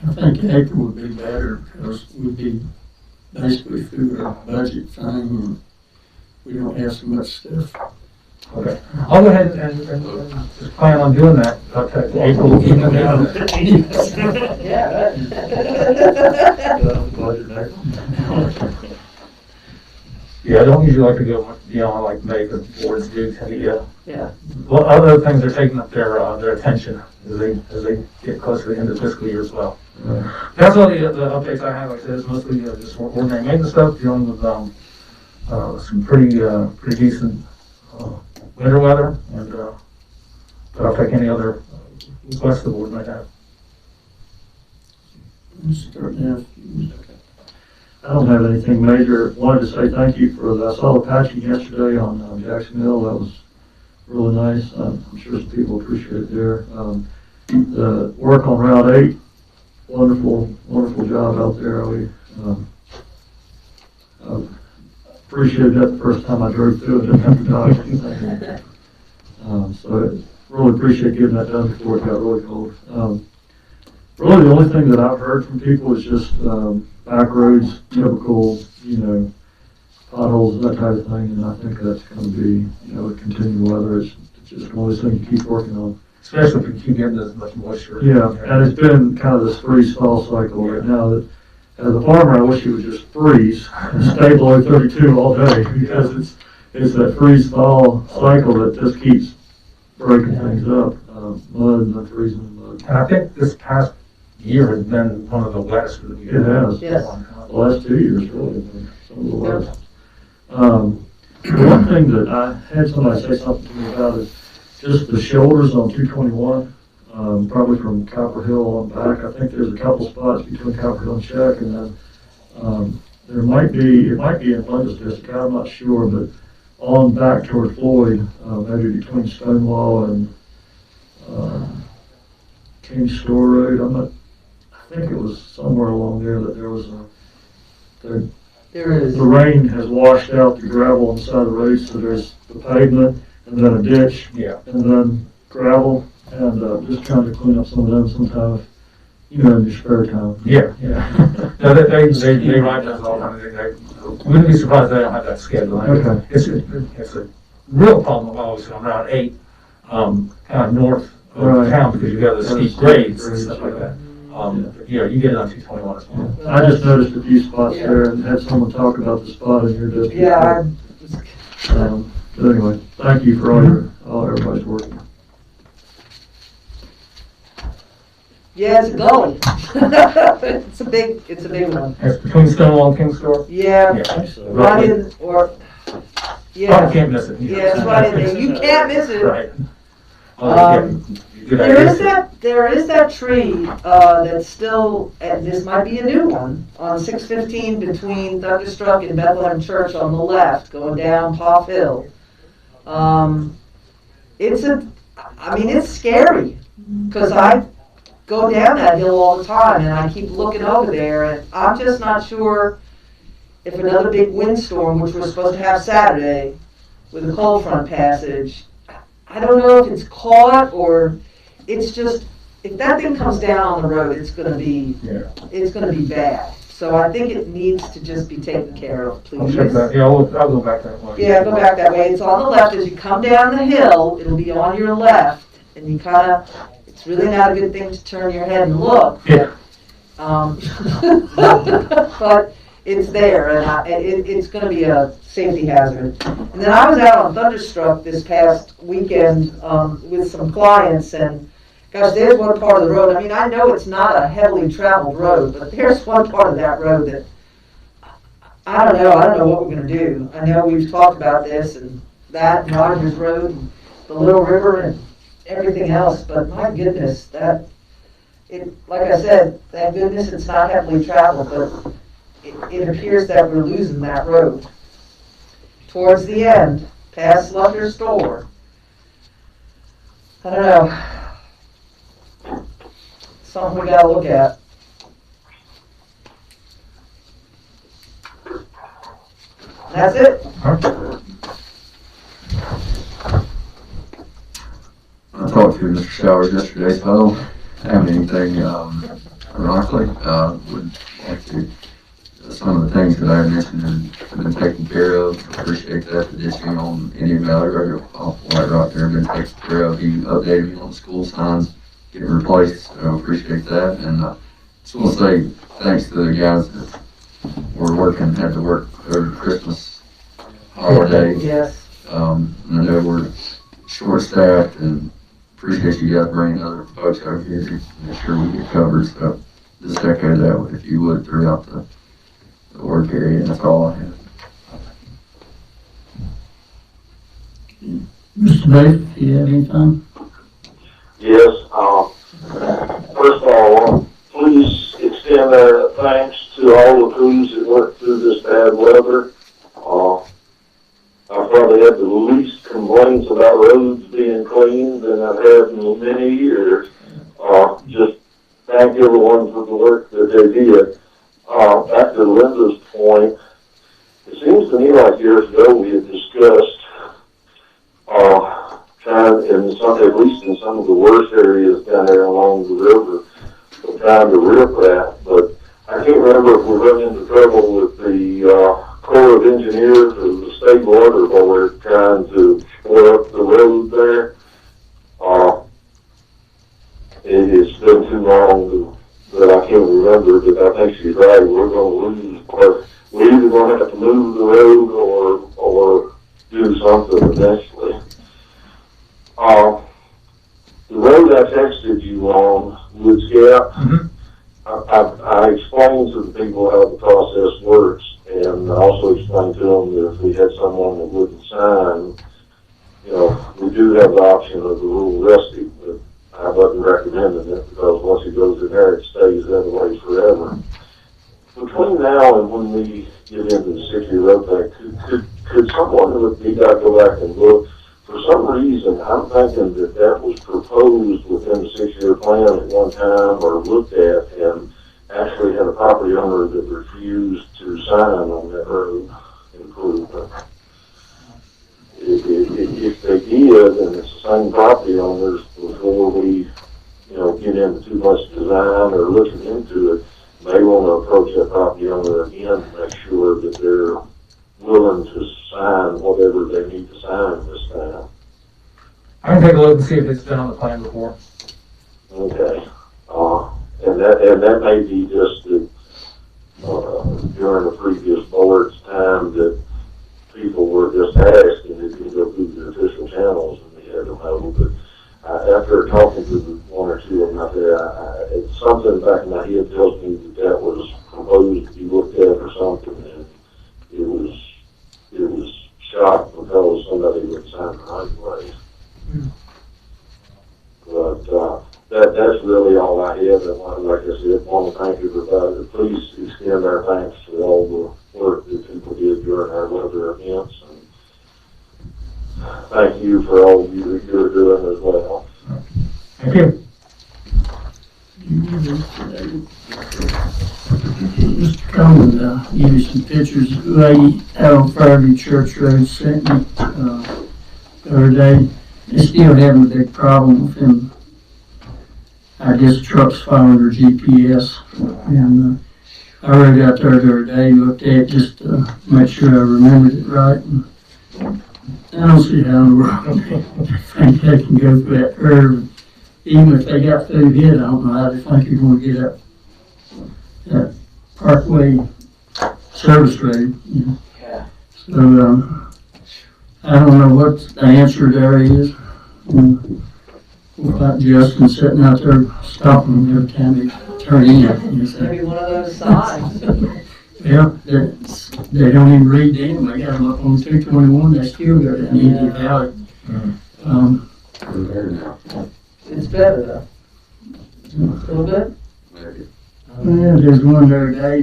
Speaker 1: I think April would be better, because we'd be basically through our budget thing, and we don't have so much stuff.
Speaker 13: Okay, I'll go ahead and just plan on doing that. April. Yeah, I don't usually like to go beyond like May, because boards do tend to get. Well, other things are taking up their attention as they get close to the end of the fiscal year as well. That's all the updates I have. Like I said, it's mostly just ordinary maintenance stuff, dealing with some pretty decent winter weather, and but I'll take any other requests the board might have.
Speaker 6: I don't have anything major. Wanted to say thank you I saw the patching yesterday on Jackson Hill. That was really nice. I'm sure some people appreciate it there. The work on Route 8, wonderful job out there. We appreciated that the first time I drove through it. Didn't have to dodge anything. So really appreciate getting that done before it got really cold. Really the only thing that I've heard from people is just back roads, typical, potholes, that type of thing, and I think that's going to be, with continued weather, it's just one of those things you keep working on.
Speaker 13: Especially if you keep getting as much moisture.
Speaker 6: Yeah, and it's been kind of this freeze-thaw cycle right now that As a farmer, I wish it would just freeze and stay below 32 all day, because it's that freeze-thaw cycle that just keeps breaking things up, mud and then freezing and mud.
Speaker 13: And I think this past year has been one of the wettest that we've
Speaker 6: It
Speaker 13: had.
Speaker 6: has.
Speaker 3: Yes.
Speaker 6: The last 2 years, really, have been some of the worst. One thing that I had somebody say something to me about is just the shoulders on 221, probably from Copper Hill on back. I think there's a couple spots between Copper Hill and Check, and then it might be in Linda's district, I'm not sure, but on back toward Floyd, maybe between Stonewall and King Store Road. I think it was somewhere along there that there was
Speaker 3: There is.
Speaker 6: the rain has washed out the gravel on the side of the road, so there's the pavement and then a ditch
Speaker 13: Yeah.
Speaker 6: and then gravel, and just trying to clean up some of them sometime, in your spare time.
Speaker 13: Yeah.
Speaker 6: Yeah.
Speaker 13: No, they write those all the time. Wouldn't be surprised if they don't have that schedule.
Speaker 6: Okay.
Speaker 13: It's a real problem always on Route 8, kind of north of
Speaker 6: Right.
Speaker 13: town, because you got the steep grades and stuff like that. You get it on 221 as well.
Speaker 6: I just noticed a few spots there and had someone talk about the spot in your district.
Speaker 3: Yeah,
Speaker 6: But anyway, thank you for all everybody's work.
Speaker 3: yeah, it's a gully. It's a big one.
Speaker 13: It's between Stonewall and King Store?
Speaker 3: Yeah, right in,
Speaker 13: Probably
Speaker 3: yeah,
Speaker 13: can't miss it.
Speaker 3: yeah, it's right in there. You can't miss it.
Speaker 13: Right. Good
Speaker 3: There is
Speaker 13: idea.
Speaker 3: there is that tree, that's still, and this might be a new one, on 615 between Thunderstruck and Bethlehem Church on the left, going down Poff Hill. It's scary, because I go down that hill all the time, and I keep looking over there, and I'm just not sure if another big windstorm, which we're supposed to have Saturday, with a cold front passage, I don't know if it's caught or it's just, if that thing comes down on the road, it's gonna be bad. So I think it needs to just be taken care of,
Speaker 13: I'll
Speaker 3: please.
Speaker 13: check that. Yeah, I'll go back that way.
Speaker 3: Yeah, go back that way. It's on the left. As you come down the hill, it'll be on your left. And you it's really not a good thing to turn your head and look.
Speaker 13: Yeah.
Speaker 3: But it's there, and it's gonna be a safety hazard. And then I was out on Thunderstruck this past weekend, with some clients, and gosh, there's one part of the road, I know it's not a heavily traveled road, but there's one part of that road that, I don't know what we're gonna do. I know we've talked about this, and that, and Rogers Road, and the Little River, and everything else, but my goodness, like I said, thank goodness it's not heavily traveled, but it appears that we're losing that road. Towards the end, past Slugger's Store. I don't know. Something we gotta look at. That's it.
Speaker 2: I talked to Mr. Showers yesterday, so I don't have anything, ironically, would like to, some of the things that I mentioned have been taken care of. Appreciate that. The ditching on Indian Valley Road off White Rock there have been taken care of. He updated me on the school signs getting replaced, so appreciate that. And just want to say thanks to the guys that were had to work over the Christmas holiday.
Speaker 3: Yes.
Speaker 2: I know we're short-staffed, and appreciate you guys bringing other folks over here to make sure we get covered. So just echo that if you would throughout the work area, and that's all I have.
Speaker 1: Mr. Bates, do you have anything?
Speaker 5: Yes, first of all, please extend our thanks to all the crews that worked through this bad weather. I probably had the least complaints about roads being cleaned than I've had in many years. Just thank everyone for the work that they did. Back to Linda's point, it seems to me like years ago we had discussed at least in some of the worst areas down there along the river, trying to rip that. But I can't remember if we run into trouble with the Corps of Engineers or the State Border while we're trying to explore up the road there. It's been too long. The but I can't remember, but I think she's right, we're gonna lose, or we're either gonna have to move the road or do something eventually. The road I texted you on, Woods Gap, I explained to the people how the process works, and I also explained to them that if we had someone that wouldn't sign, you know, we do have the option of the rural rescue, but I wasn't recommending it because once it goes in there, it stays that way forever. Between now and when we get into the 6-year road plan, could someone with DDOT go back and look? For some reason, I'm thinking that was proposed within the 6-year plan at one time or looked at, and actually had a property owner that refused to sign on that road improvement. If they did, and it's the same property owners, before we, you know, get into too much design or looking into it, may want to approach that property owner again to make sure that they're willing to sign whatever they need to sign this time.
Speaker 13: I can take a look and see if it's been on the plan before.
Speaker 5: Okay. And that may be just that, during the previous board's time that people were just asked and they didn't go through the official channels and they had to know. But after talking to the one or two of them out there, it's something back in my head tells me that was proposed to be looked at or something, and it was shot because somebody would sign the right way. But that's really all I have. And like I said, I want to thank everybody. Please extend our thanks for all the work that people did during our weather events. And thank you for all you're doing as well.
Speaker 13: Thank you.
Speaker 1: Mr. Coleman, give you some pictures of the lady out on Fairview Church Road sent me, the other day. They're still having a big problem with them. I guess trucks following their GPS. And I rode out there the other day, looked at it just to make sure I remembered it right. And I don't see how in the world they think they can go through that curve. Even if they got through hit, I don't know how they think you're going to get up that Parkway service road. You know.
Speaker 3: Yeah.
Speaker 1: So I don't know what the answer there is. About Justin sitting out there stopping every time they turn in.
Speaker 3: Maybe one of those signs.
Speaker 1: Yeah, they don't even read them. They got them up on 221. They still go down Indian Valley.
Speaker 3: It's better though. A little bit?
Speaker 1: Yeah, there's one the other day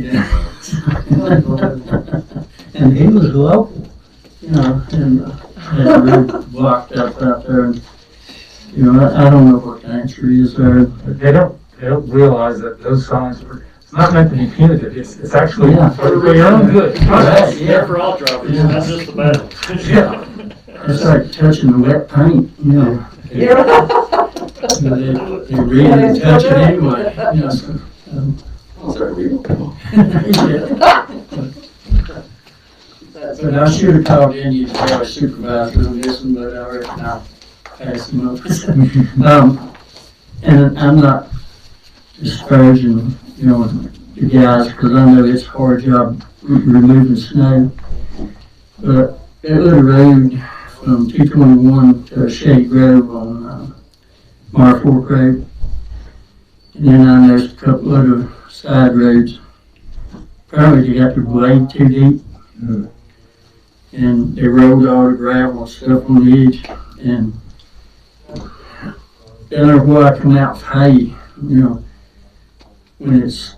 Speaker 1: and he was local, you know, and had the road blocked up out there. And, you know, I don't know what the answer is there.
Speaker 13: They don't realize that those signs it's not meant to be punitive. It's actually for your own good.
Speaker 1: Right,
Speaker 6: Yeah, for all drivers,
Speaker 1: Yeah.
Speaker 6: not just the bad ones.
Speaker 13: Yeah.
Speaker 1: It's like touching the wet paint, you know. They really touch it anyway, you know. So, but I should have called in you to tell our supervisor on this one, but I reckon I'll pass him up. And I'm not disparaging, you know, the guys, because I know it's a hard job removing snow. But that little road from 221 to Shady Grove on Mar Fork Road, and then I know there's a couple other side roads. Apparently they got the blade too deep, and they rolled all the gravel and stuff on the edge, and then there's where I come out with hay, you know, when it's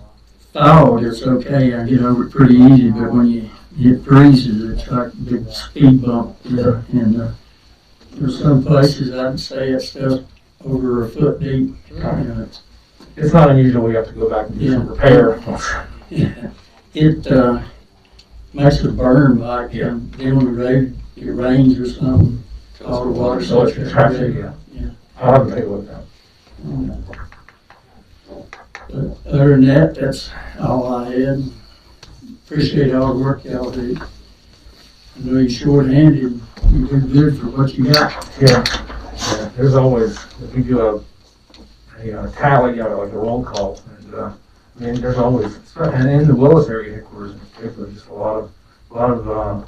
Speaker 1: thawed, it's okay, I get over it pretty easy, but when it freezes, it's like a big speed bump, you know, and there's some places I'd say that stuff's over a foot deep, you know,
Speaker 13: It's not unusual. We have to go back and do some repair.
Speaker 1: it makes it burn like then on the road, it rains or something, all the water
Speaker 13: So it's
Speaker 1: starts.
Speaker 13: traffic, yeah. I'll have to take a look at that.
Speaker 1: But other than that, that's all I had. Appreciate all the work y'all do. I know you're short-handed, you do good for what you got.
Speaker 13: Yeah. There's always, if we do a tally, like a roll call, and I mean, there's always, and in the Willis area headquarters in particular, just a lot of,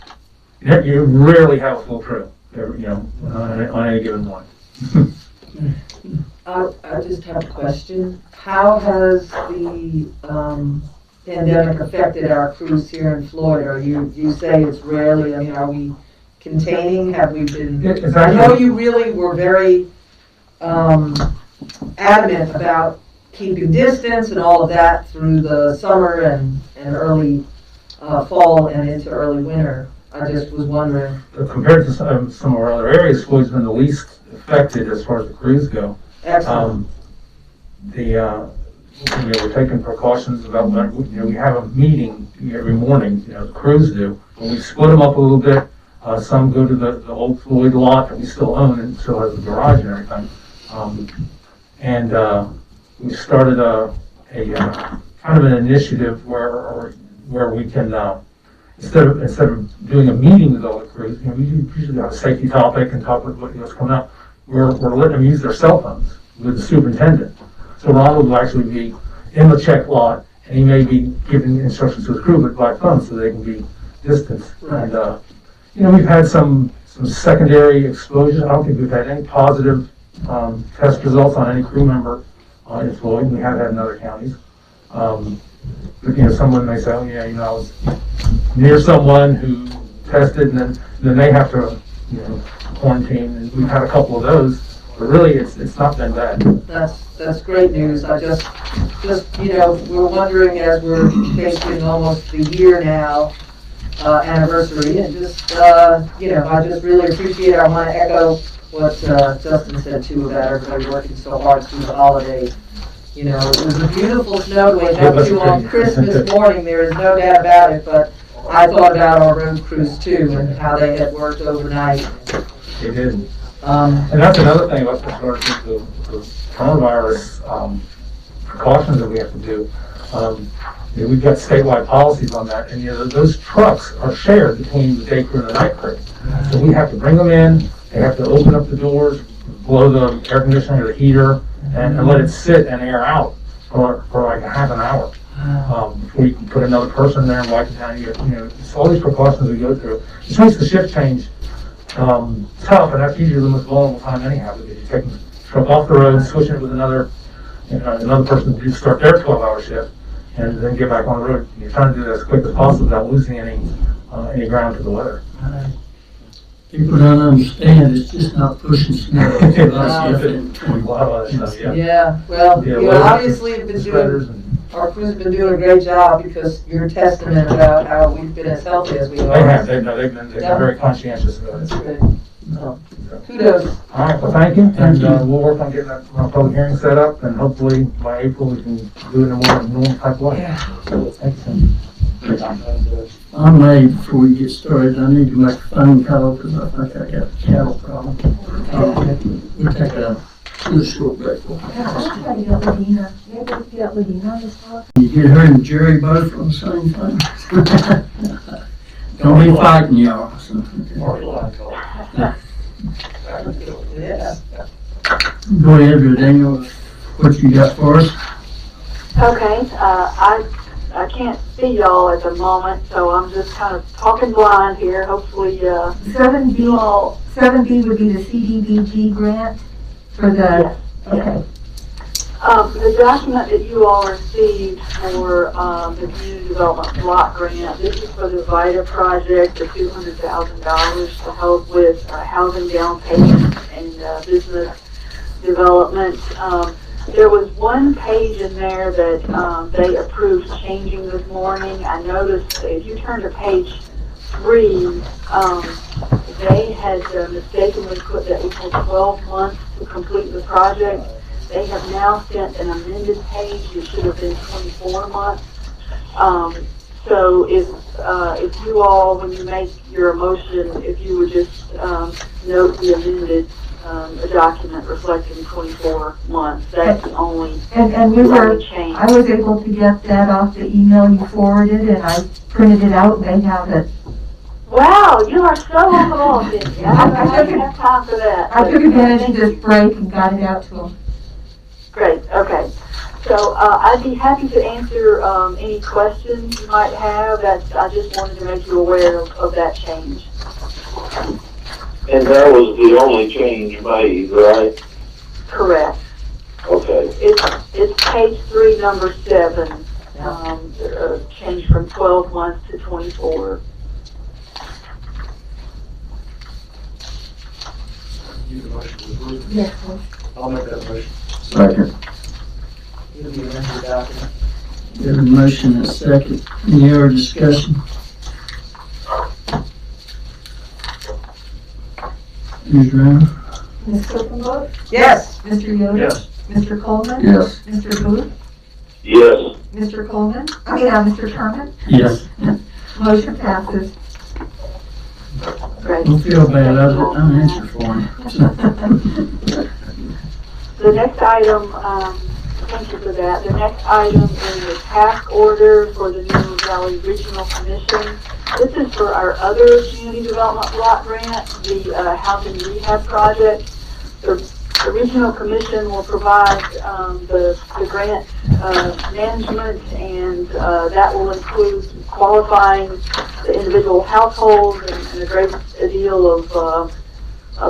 Speaker 13: you rarely have a full crew, on any given morning.
Speaker 3: I just have a question. How has the pandemic affected our crews here in Florida? You say it's rarely, I mean, are we containing, have we been?
Speaker 13: It's
Speaker 3: I know
Speaker 13: actually,
Speaker 3: you really were very adamant about keeping distance and all of that through the summer and early fall and into early winter. I just was wondering.
Speaker 13: compared to some of our other areas, Floyd's been the least affected as far as the crews go.
Speaker 3: Excellent.
Speaker 13: We're taking precautions about, we have a meeting every morning, the crews do, and we split them up a little bit. Some go to the old Floyd lot that we still own and still has the garage and everything. We started a kind of an initiative where we can, instead of doing a meeting with all the crews, we usually have a safety topic and talk about what's coming up. We're letting them use their cell phones with the superintendent. So Ronald will actually be in the check lot, and he may be giving instructions to his crew with by phone so they can be distanced.
Speaker 3: Right.
Speaker 13: And we've had some secondary exposures. I don't think we've had any positive test results on any crew member in Floyd. We have had in other counties. But someone may say, oh yeah, I was near someone who tested, and then they have to quarantine, and we've had a couple of those. But really, it's not been bad.
Speaker 3: That's great news. I just we're wondering as we're facing almost the year now anniversary, and just I just really appreciate it. I want to echo what Justin said too about everybody working so hard through the holidays. It was a beautiful snow day up to on Christmas morning. There is no doubt about it. But I thought about our road crews too and how they had worked overnight.
Speaker 13: They did. And that's another thing about the coronavirus precautions that we have to do. We've got statewide policies on that, and those trucks are shared between the day crew and the night crew. So we have to bring them in, they have to open up the doors, blow the air conditioner or the heater, and let it sit and air out for like a half an hour. Before you can put another person there and wipe it down. It's all these precautions we go through. It makes the shift change tough, and that's usually the most vulnerable time anyhow, because you take the truck off the road, switching it with another person to start their 12-hour shift, and then get back on the road. You're trying to do that as quick as possible without losing any ground to the weather.
Speaker 1: People don't understand, it's just not pushing snow. It's a lot different.
Speaker 3: Yeah, well, obviously our crew's been doing a great job because you're a testament about how we've been as healthy as we are.
Speaker 13: They've been very conscientious about it.
Speaker 3: That's good. Kudos.
Speaker 13: All right, well, thank you, and we'll work on getting that public hearing set up, and hopefully by April we can do it in a more normal type way.
Speaker 3: Yeah.
Speaker 13: Excellent.
Speaker 1: I may, before we get started, I need to make a phone call because I think I got a cattle problem. We'll take a short break. You get her and Jerry both on the same thing? Don't be fighting y'all.
Speaker 3: Yeah.
Speaker 1: Go ahead, Daniel, what you got for us?
Speaker 11: Okay, I can't see y'all at the moment, so I'm just kind of talking blind here. Hopefully,
Speaker 4: 7B would be the CDBG grant for the, okay.
Speaker 11: The document that you all received for the Community Development Block Grant, this is for the VITA project, the $200,000 to help with housing down payment and business development. There was one page in there that they approved changing this morning. I noticed if you turn to page 3, they had mistakenly put that equal 12 months to complete the project. They have now sent an amended page. It should have been 24 months. So if you all, when you make your motion, if you would just note the amended document reflecting 24 months, that's the only
Speaker 4: And we were,
Speaker 11: change.
Speaker 4: I was able to get that off the email you forwarded, and I printed it out, and they have it.
Speaker 11: Wow, you are so on the ball, Cindy. I didn't have time for that.
Speaker 4: I took advantage of this break and got it out to them.
Speaker 11: Great, okay. So I'd be happy to answer any questions you might have. I just wanted to make you aware of that change.
Speaker 5: And that was the only change made, right?
Speaker 11: Correct.
Speaker 5: Okay.
Speaker 11: It's page 3, number 7. Change from 12 months to 24.
Speaker 13: Need a motion to approve?
Speaker 4: Yes,
Speaker 13: I'll make that motion.
Speaker 2: Second.
Speaker 3: It'll be amended document.
Speaker 1: Got a motion and a second. Any other discussion? Ms. Brown?
Speaker 4: Ms. Cliftonville?
Speaker 3: Yes.
Speaker 4: Mr. Yoder?
Speaker 13: Yes.
Speaker 4: Mr. Coleman?
Speaker 2: Yes.
Speaker 4: Mr. Booth?
Speaker 5: Yes.
Speaker 4: Mr. Coleman? Mr. Sherman?
Speaker 1: Yes.
Speaker 4: Motion passes.
Speaker 11: Great.
Speaker 1: Don't feel bad, I'm answering for him.
Speaker 11: The next item, thank you for that. The next item is a task order for the New Valley Regional Commission. This is for our other community development block grant, the housing rehab project. The Regional Commission will provide the grant management, and that will include qualifying the individual households and a great deal of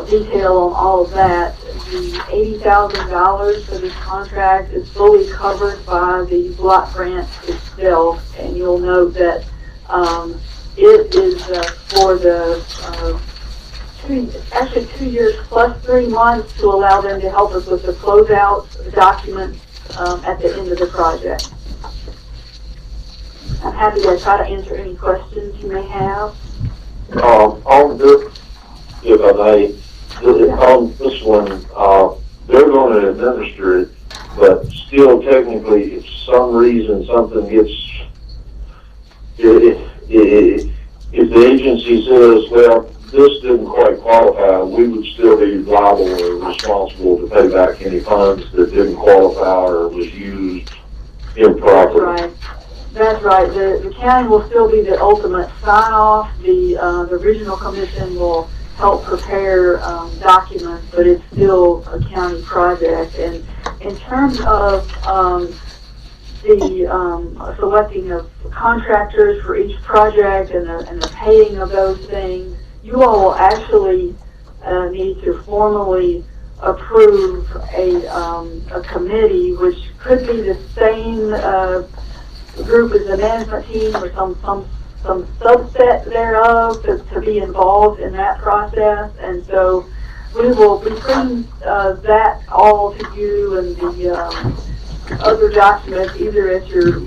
Speaker 11: detail on all of that. The $80,000 for this contract is fully covered by the block grant itself, and you'll note that it is for the 2 years plus 3 months to allow them to help us with the closeout documents at the end of the project. I'm happy to try to answer any questions you may have.
Speaker 5: On this, if I may, on this one, they're going to administer it, but still technically, if some reason something gets, if the agency says, well, this didn't quite qualify, we would still be liable or responsible to pay back any funds that didn't qualify or was used improperly.
Speaker 11: That's right. That's right. The county will still be the ultimate sign-off. The regional commission will help prepare documents, but it's still a county project. And in terms of the selecting of contractors for each project and the paying of those things, you all will actually need to formally approve a committee, which could be the same group as the management team or some subset thereof to be involved in that process. And so we will be bringing that all to you and the other documents either at your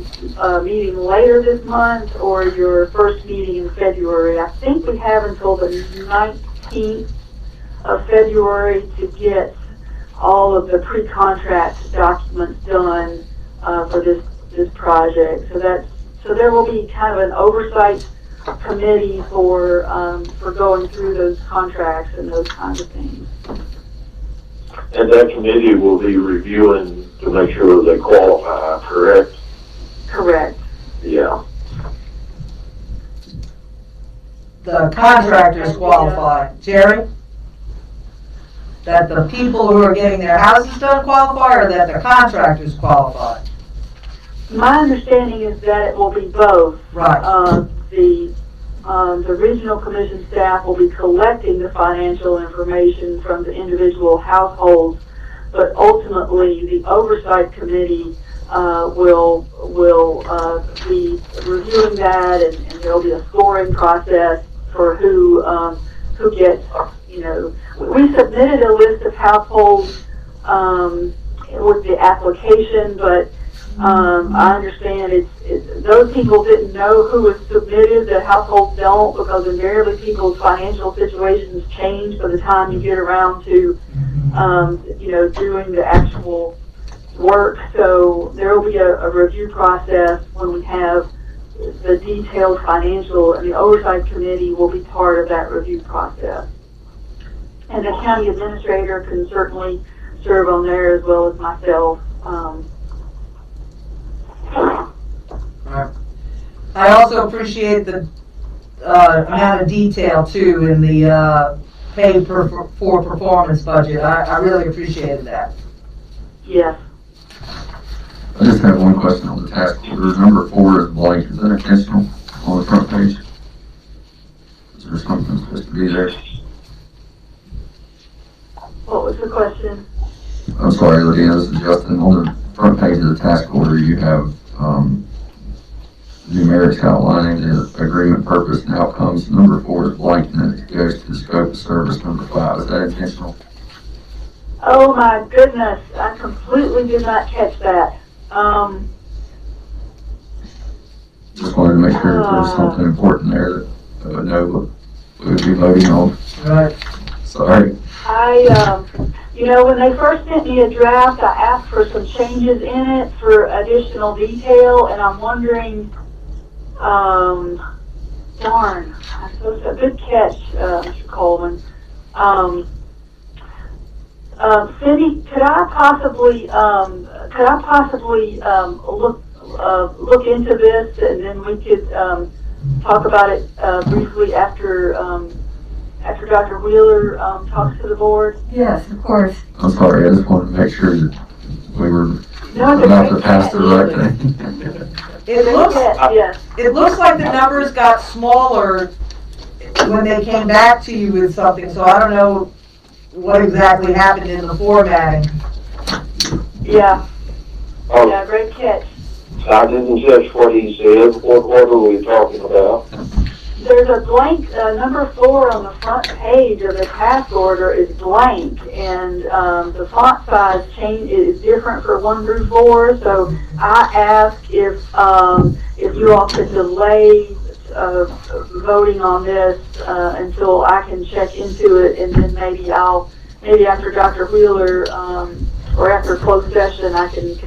Speaker 11: meeting later this month or your first meeting in February. I think we have until the 19th of February to get all of the pre-contract documents done for this project. So there will be kind of an oversight committee for going through those contracts and those kinds of things.
Speaker 5: And that committee will be reviewing to make sure they qualify, correct?
Speaker 11: Correct.
Speaker 5: Yeah.
Speaker 3: The contractors qualify. Jerry? That the people who are getting their houses done qualify, or that the contractors qualify?
Speaker 11: My understanding is that it will be both.
Speaker 3: Right.
Speaker 11: The regional commission staff will be collecting the financial information from the individual households, but ultimately the oversight committee will be reviewing that, and there will be a scoring process for who gets, we submitted a list of households with the application, but I understand those people didn't know who was submitted. The households don't, because invariably people's financial situations change by the time you get around to, doing the actual work. So there will be a review process when we have the detailed financial, and the oversight committee will be part of that review process. And the county administrator can certainly serve on there as well as myself.
Speaker 3: I also appreciate the amount of detail too in the pay for performance budget. I really appreciated that.
Speaker 11: Yes.
Speaker 2: I just have one question on the task order. Number 4 is blank. Is that intentional on the front page? Is there something supposed to be there?
Speaker 11: What was the question?
Speaker 2: I'm sorry, Lydia, this is Justin. On the front page of the task order, you have numerics outlining the agreement purpose and outcomes. Number 4 is blank, and then it goes to the scope of service. Number 5, is that intentional?
Speaker 11: Oh my goodness, I completely did not catch that.
Speaker 2: Just wanted to make sure if there was something important there that I would know what we would be voting on.
Speaker 3: Right.
Speaker 2: Sorry.
Speaker 11: When they first sent me a draft, I asked for some changes in it for additional detail, and I'm wondering, darn, I'm supposed to, good catch, Mr. Coleman. Cindy, could I possibly look into this, and then we could talk about it briefly after Dr. Wheeler talks to the board?
Speaker 4: Yes, of course.
Speaker 2: I'm sorry, I just wanted to make sure that we were
Speaker 11: No,
Speaker 2: about to pass the right thing.
Speaker 3: It looks like the numbers got smaller when they came back to you with something, so I don't know what exactly happened in the formatting.
Speaker 11: Yeah, great catch.
Speaker 5: I didn't catch what he said. What are we talking about?
Speaker 11: There's a blank, number 4 on the front page of the task order is blank, and the font size change is different for 1 through 4. So I asked if you all could delay voting on this until I can check into it, and then maybe after Dr. Wheeler or after closed session, I can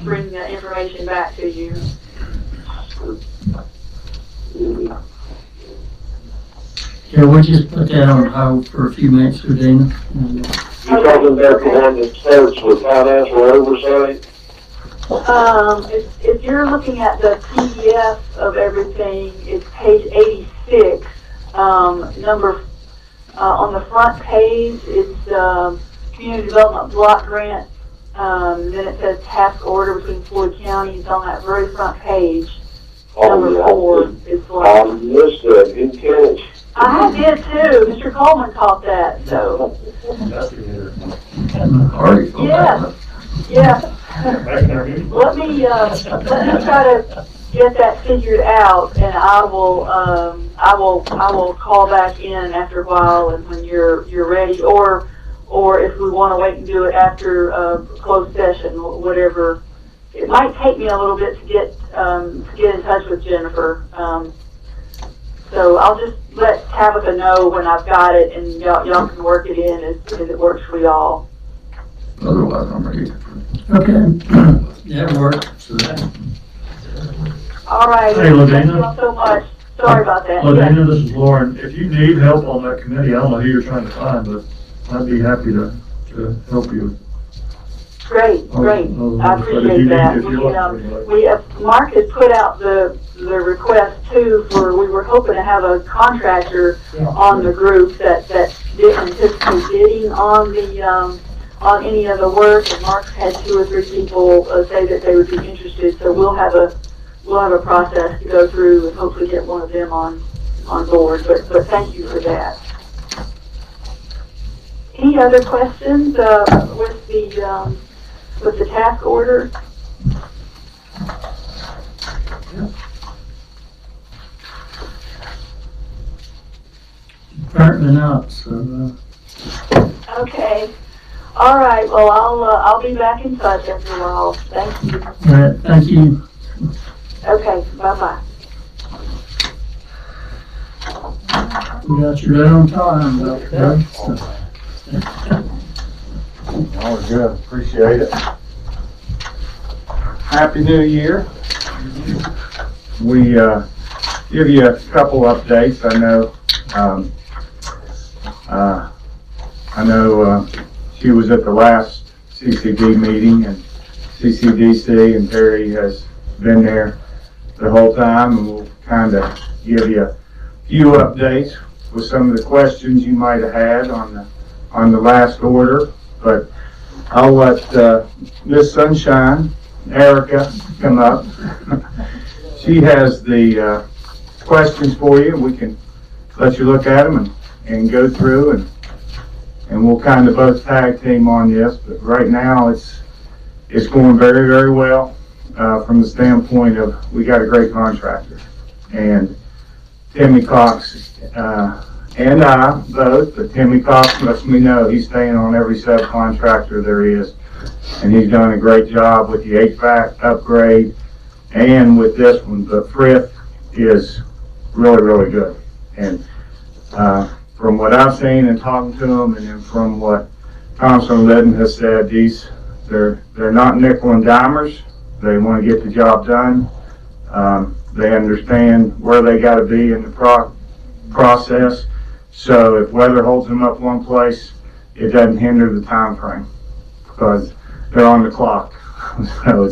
Speaker 11: bring the information back to you.
Speaker 1: Yeah, we'll just put that on hold for a few minutes with Dana.
Speaker 5: You're talking about the one that starts with financial oversight?
Speaker 11: If you're looking at the PDF of everything, it's page 86. On the front page, it's Community Development Block Grant. Then it says task order between Floyd County. It's on that very front page. Number 4 is blank.
Speaker 5: I missed that. Good catch.
Speaker 11: I did too. Mr. Coleman caught that, so.
Speaker 2: Already filled that
Speaker 11: Yeah. Let me try to get that figured out, and I will call back in after a while, and when you're ready, or if we want to wait and do it after closed session, whatever. It might take me a little bit to get in touch with Jennifer. So I'll just let Tabitha know when I've got it, and y'all can work it in as it works for y'all.
Speaker 2: Otherwise, I'm ready.
Speaker 1: Okay, that worked.
Speaker 11: All right.
Speaker 6: Hey, Ladina.
Speaker 11: Thank you all so much. Sorry about that.
Speaker 6: Well, Dana, this is Lauren. If you need help on that committee, I don't know who you're trying to find, but I'd be happy to help you.
Speaker 11: Great. I appreciate that. Mark has put out the request too we were hoping to have a contractor on the group that didn't anticipate bidding on any of the work, and Mark had 2 or 3 people say that they would be interested, so we'll have a process to go through and hopefully get one of them on board, but thank you for that. Any other questions with the task order?
Speaker 1: Apparently not, so,
Speaker 11: Okay. All right. Well, I'll be back in touch after a while. Thank you.
Speaker 1: all right, thank you.
Speaker 11: Okay. Bye-bye.
Speaker 1: We got you right on time, Dr.
Speaker 7: All good, appreciate it. Happy New Year. We give you a couple updates. I know she was at the last CCD meeting, and CCDC, and Terry has been there the whole time, and we'll kind of give you a few updates with some of the questions you might have had on the last order. But I'll let Ms. Sunshine
Speaker 14: Erica come up. She has the questions for you. We can let you look at them and go through, and we'll kind of both tag team on this. But right now, it's going very, very well from the standpoint of we got a great contractor. And Timmy Cox and I both, but Timmy Cox lets me know he's staying on every subcontractor there is. And he's done a great job with the HVAC upgrade and with this one. But Frith is really, really good. And from what I've seen and talking to him, and then from what Thompson Liddon has said, they're not nickel and dimers. They want to get the job done. They understand where they got to be in the process. So if weather holds them up one place, it doesn't hinder the time frame because they're on the clock. So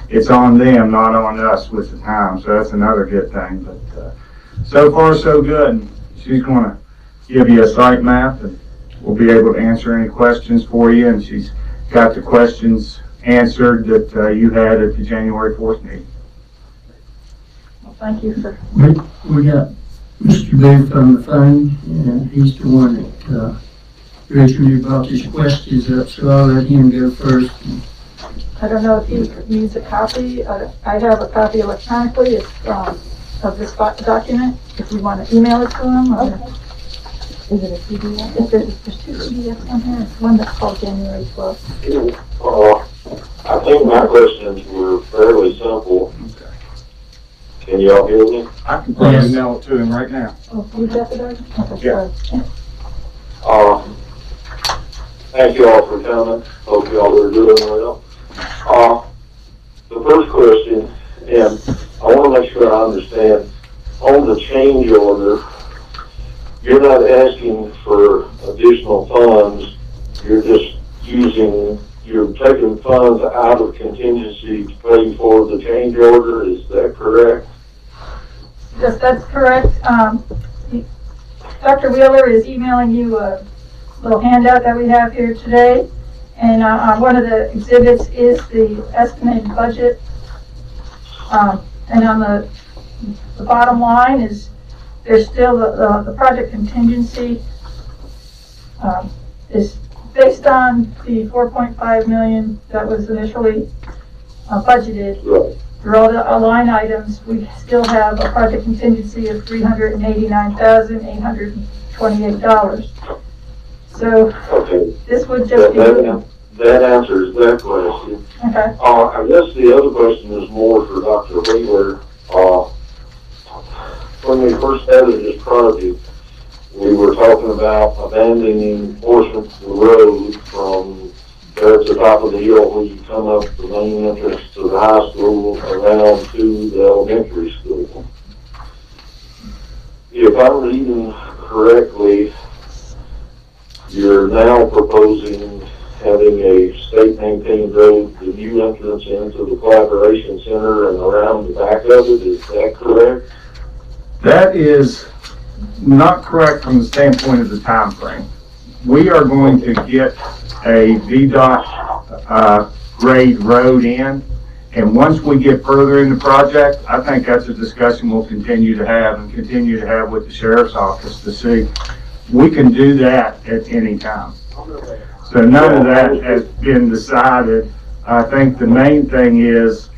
Speaker 14: it's on them, not on us with the time. So that's another good thing. But so far, so good. She's going to give you a site map, and we'll be able to answer any questions for you. And she's got the questions answered that you had at the January 4th meeting.
Speaker 11: Well, thank you for.
Speaker 1: We got Mr. Booth on the phone, and he's the one that originally brought his questions up, so I'll let him go first.
Speaker 11: I don't know if he needs a copy. I have a copy electronically. It's of this document. If you want to email it to him. Or,
Speaker 4: Okay. Is it a PDF?
Speaker 11: There's two PDFs on here. It's one that's called January 12th.
Speaker 5: I think my questions were fairly simple. Can y'all hear me?
Speaker 14: I can probably
Speaker 1: Yes.
Speaker 14: email it to him right now.
Speaker 11: Oh, you got the document? Okay,
Speaker 14: Yeah.
Speaker 11: sorry.
Speaker 5: Thank you all for coming. Hope y'all are doing well. The first question, and I want to make sure I understand, on the change order, you're not asking for additional funds, you're just you're taking funds out of contingency to pay for the change order, is that correct?
Speaker 11: Yes, that's correct. Dr. Wheeler is emailing you a little handout that we have here today. And one of the exhibits is the estimated budget. And on the bottom line is there's still the project contingency is based on the 4.5 million that was initially budgeted.
Speaker 5: Right.
Speaker 11: For all the line items, we still have a project contingency of $389,828. So
Speaker 5: Okay.
Speaker 11: this would just be.
Speaker 5: That answers that question.
Speaker 11: Okay.
Speaker 5: I guess the other question is more for Dr. Wheeler. When we first started this project, we were talking about abandoning portions of the road from there at the top of the hill where you come up the main entrance to the high school around to the elementary school. If I'm reading correctly, you're now proposing having a state-maintained road, the new entrance into the collaboration center and around the back of it, is that correct?
Speaker 14: That is not correct from the standpoint of the time frame. We are going to get a VDOT grade road in, and once we get further in the project, I think that's a discussion we'll continue to have with the sheriff's office to see. We can do that at any time. So none of that has been decided. I think the main thing is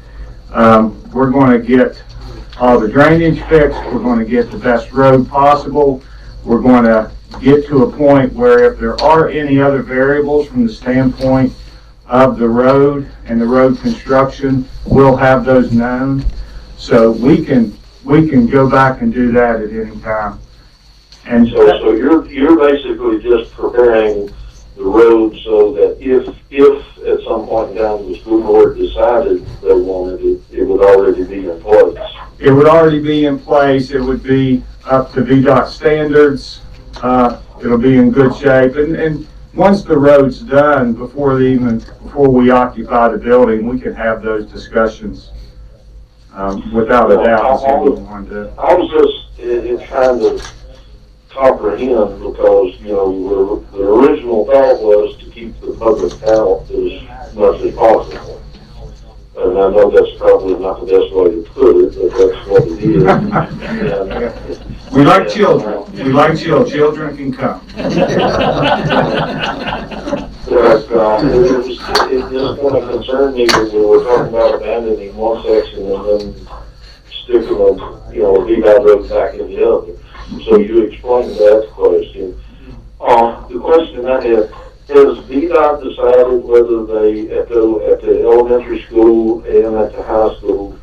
Speaker 14: we're going to get all the drainage fixed. We're going to get the best road possible. We're going to get to a point where if there are any other variables from the standpoint of the road and the road construction, we'll have those known. So we can go back and do that at any time. And
Speaker 5: so you're basically just preparing the road so that if at some point down the school board decided they wanted it, it would already be in place.
Speaker 14: It would already be in place. It would be up to VDOT standards. It'll be in good shape. And once the road's done, before we occupy the building, we can have those discussions without a doubt.
Speaker 5: I was just trying to comprehend because, the original thought was to keep the public out as much as possible. and I know that's probably not the best way to put it, but that's what it is. And,
Speaker 14: We like children. We like children. Children can come.
Speaker 5: But, it just kind of concerned me when we were talking about abandoning one section and then sticking a, a VDOT road back in the other. So you explained that question. The question I have, has VDOT decided whether they, at the elementary school and at the high school,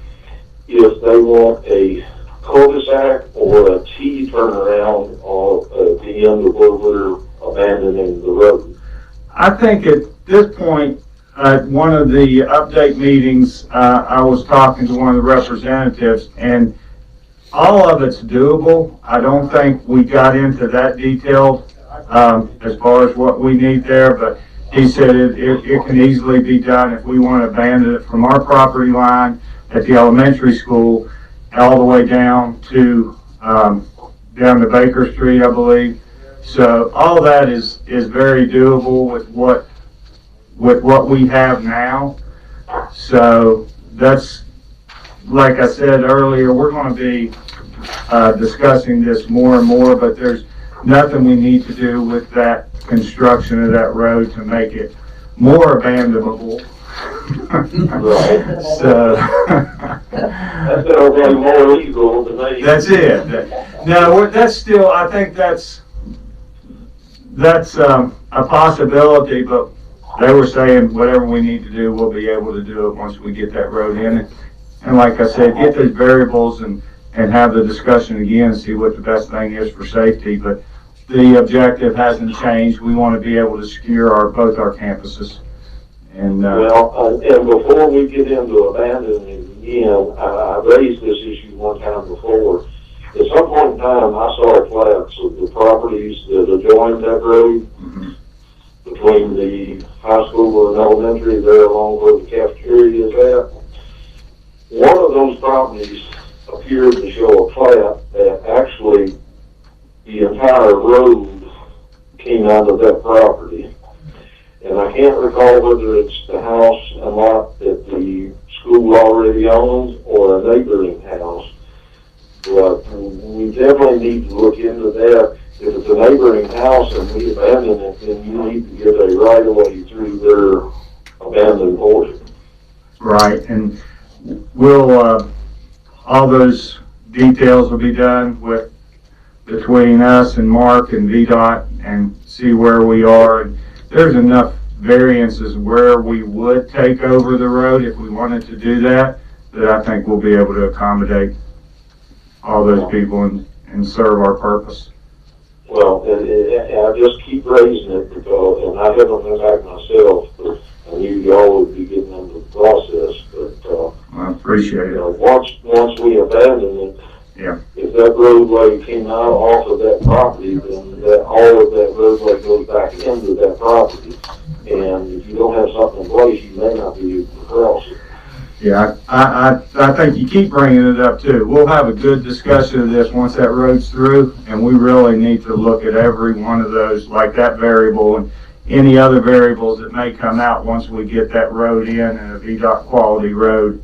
Speaker 5: if they want a cul-de-sac or a T turnaround at the end of where we're abandoning the road?
Speaker 14: I think at this point, at one of the update meetings, I was talking to one of the representatives, and all of it's doable. I don't think we got into that detail as far as what we need there, but he said it can easily be done if we want to abandon it from our property line at the elementary school all the way down to Baker Street, I believe. So all that is very doable with what we have now. So that's, like I said earlier, we're going to be discussing this more and more, but there's nothing we need to do with that construction of that road to make it more abandonable. So
Speaker 5: That's probably more legal than they.
Speaker 14: that's it. No, that's still, I think that's a possibility, but they were saying whatever we need to do, we'll be able to do it once we get that road in. And like I said, get those variables and have the discussion again, see what the best thing is for safety. But the objective hasn't changed. We want to be able to secure both our campuses. And
Speaker 5: and before we get into abandoning again, I raised this issue one time before. At some point in time, I saw a plat of the properties that adjoin that road between the high school and elementary there along where the cafeteria is at. One of those properties appeared to show a plat that actually the entire road came out of that property. And I can't recall whether it's the house and lot that the school already owns or a neighboring house. But we definitely need to look into that. If it's a neighboring house and we abandon it, then you need to get a right-of-way through their abandoned portion.
Speaker 14: right, and we'll all those details will be done between us and Mark and VDOT and see where we are. And there's enough variances where we would take over the road if we wanted to do that I think we'll be able to accommodate all those people and serve our purpose.
Speaker 5: Well, I just keep raising it because, and I haven't been back myself, but I knew y'all would be getting into the process, but,
Speaker 14: I appreciate it.
Speaker 5: Once we abandon it,
Speaker 14: Yeah.
Speaker 5: if that roadway came out off of that property, then all of that roadway goes back into that property. And if you don't have something in place, you may not be able to cross it.
Speaker 14: Yeah, I think you keep bringing it up too. We'll have a good discussion of this once that road's through, and we really need to look at every one of those, like that variable and any other variables that may come out once we get that road in and a VDOT quality road.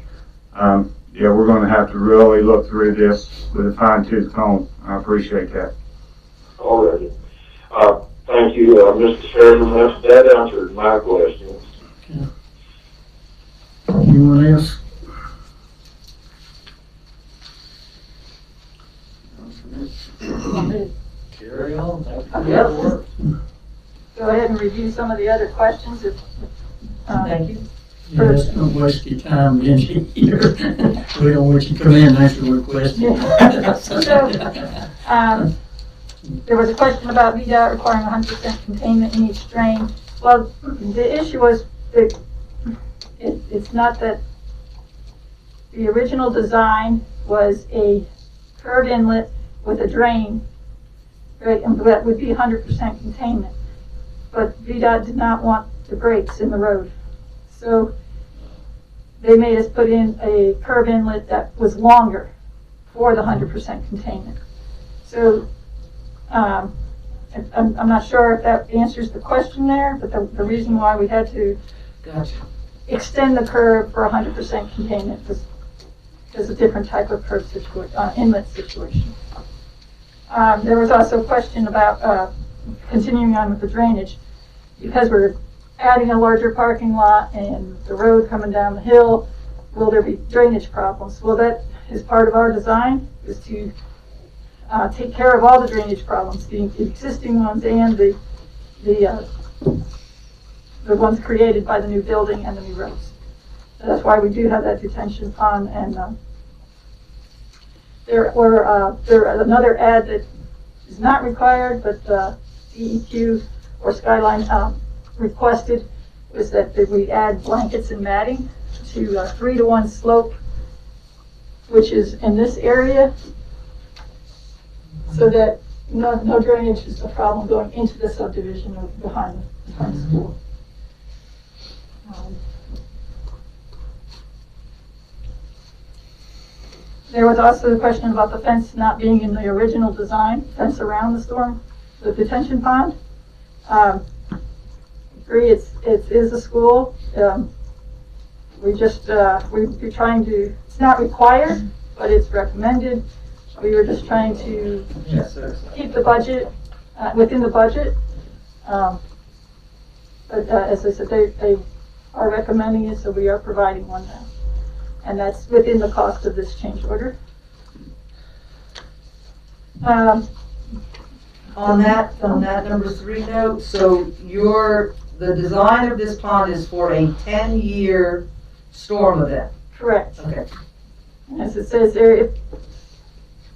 Speaker 14: Yeah, we're going to have to really look through this with a fine-tooth comb. I appreciate that.
Speaker 5: Already. Thank you, Mr. Chairman. That answered my questions.
Speaker 1: Anyone else?
Speaker 3: Carry on.
Speaker 11: Yep. Go ahead and review some of the other questions if,
Speaker 3: Thank you.
Speaker 1: Yes, don't waste your time in here. We don't want you to come in and ask a question.
Speaker 11: So, there was a question about VDOT requiring 100% containment in each drain. Well, the issue was that it's not that the original design was a curved inlet with a drain, right, and that would be 100% containment. But VDOT did not want the breaks in the road. So they made us put in a curved inlet that was longer for the 100% containment. So I'm not sure if that answers the question there, but the reason why we had to
Speaker 3: Gotcha. extend the curb for 100% containment, because there's a different type of curb inlet situation. There was also a question about continuing on with the drainage, because we're adding a larger parking lot and the road coming down the hill. Will there be drainage problems? Well, that is part of our design, is to take care of all the drainage problems, the existing ones and the ones created by the new building and the new roads. So that's why we do have that detention pond. And there another ad that is not required, but DEQ or Skyline requested, was that we add blankets and matting to 3-to-1 slope, which is in this area, so that no drainage is a problem going into the subdivision or behind the school. There was also the question about the fence not being in the original design, fence around the detention pond. Agree, it is a school. We're trying to, it's not required, but it's recommended. We were just trying to keep the budget, within the budget. But as I said, they are recommending it, so we are providing one now. And that's within the cost of this change order.
Speaker 15: On that number 3 note, so the design of this pond is for a 10-year storm event.
Speaker 3: Correct.
Speaker 15: Okay.
Speaker 3: As it says there,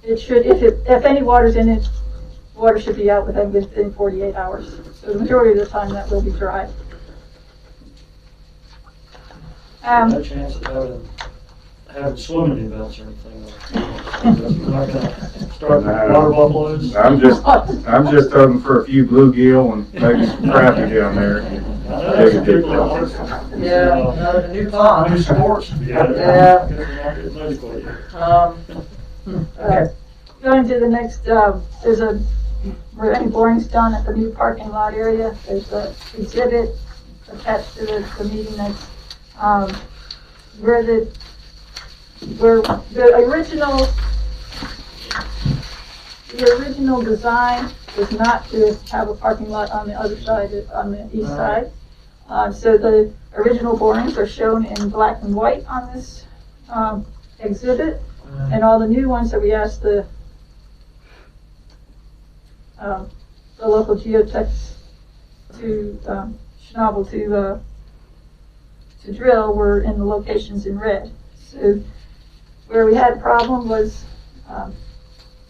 Speaker 3: if any water's in it, water should be out within 48 hours. So the majority of the time that will be dry.
Speaker 6: No chance of having swimming events or anything like that. We're not gonna start water buffaloes.
Speaker 14: I'm just hoping for a few bluegill and maybe some crappie down there.
Speaker 15: Yeah, a new pond.
Speaker 6: New sports.
Speaker 15: Yeah. Okay.
Speaker 3: Going to the next, were any borings done at the new parking lot area? There's an exhibit attached to the meeting notes, where the original design was not to have a parking lot on the other side, on the east side. So the original borings are shown in black and white on this exhibit, and all the new ones that we asked the local geotechs to Schnabel to drill were in the locations in red. So where we had a problem was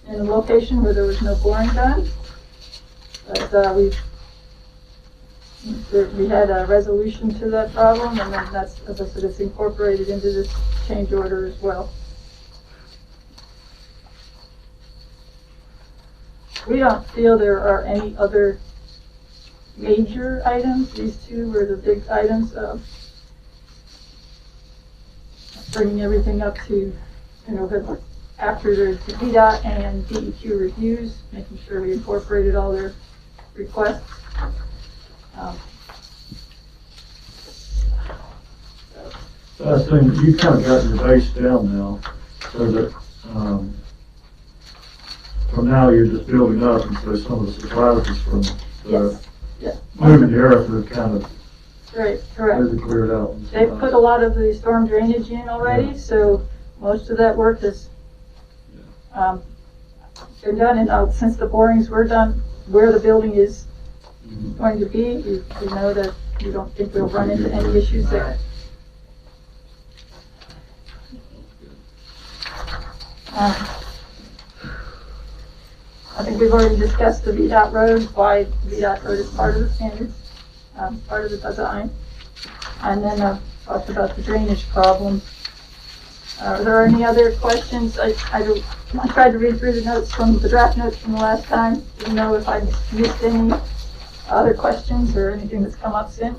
Speaker 3: in a location where there was no boring done, but we had a resolution to that problem, and then that's, as I said, it's incorporated into this change order as well. We don't feel there are any other major items. These two were the big items of bringing everything up to, after the VDOT and DEQ reviews, making sure we incorporated all their requests.
Speaker 6: So I think you kind of got your base down now, so that from now you're just building up, and so some of the surprises from the moving the earth are kind of
Speaker 3: Right, correct.
Speaker 6: really cleared out.
Speaker 3: They've put a lot of the storm drainage in already, so most of that work has been done. And since the borings were done where the building is going to be, we know that we don't think we'll run into any issues there. I think we've already discussed the VDOT road, why VDOT road is part of the standards, part of the design. And then talked about the drainage problem. Are there any other questions? I tried to read through the notes from the draft notes from the last time. Didn't know if I missed any other questions or anything that's come up since.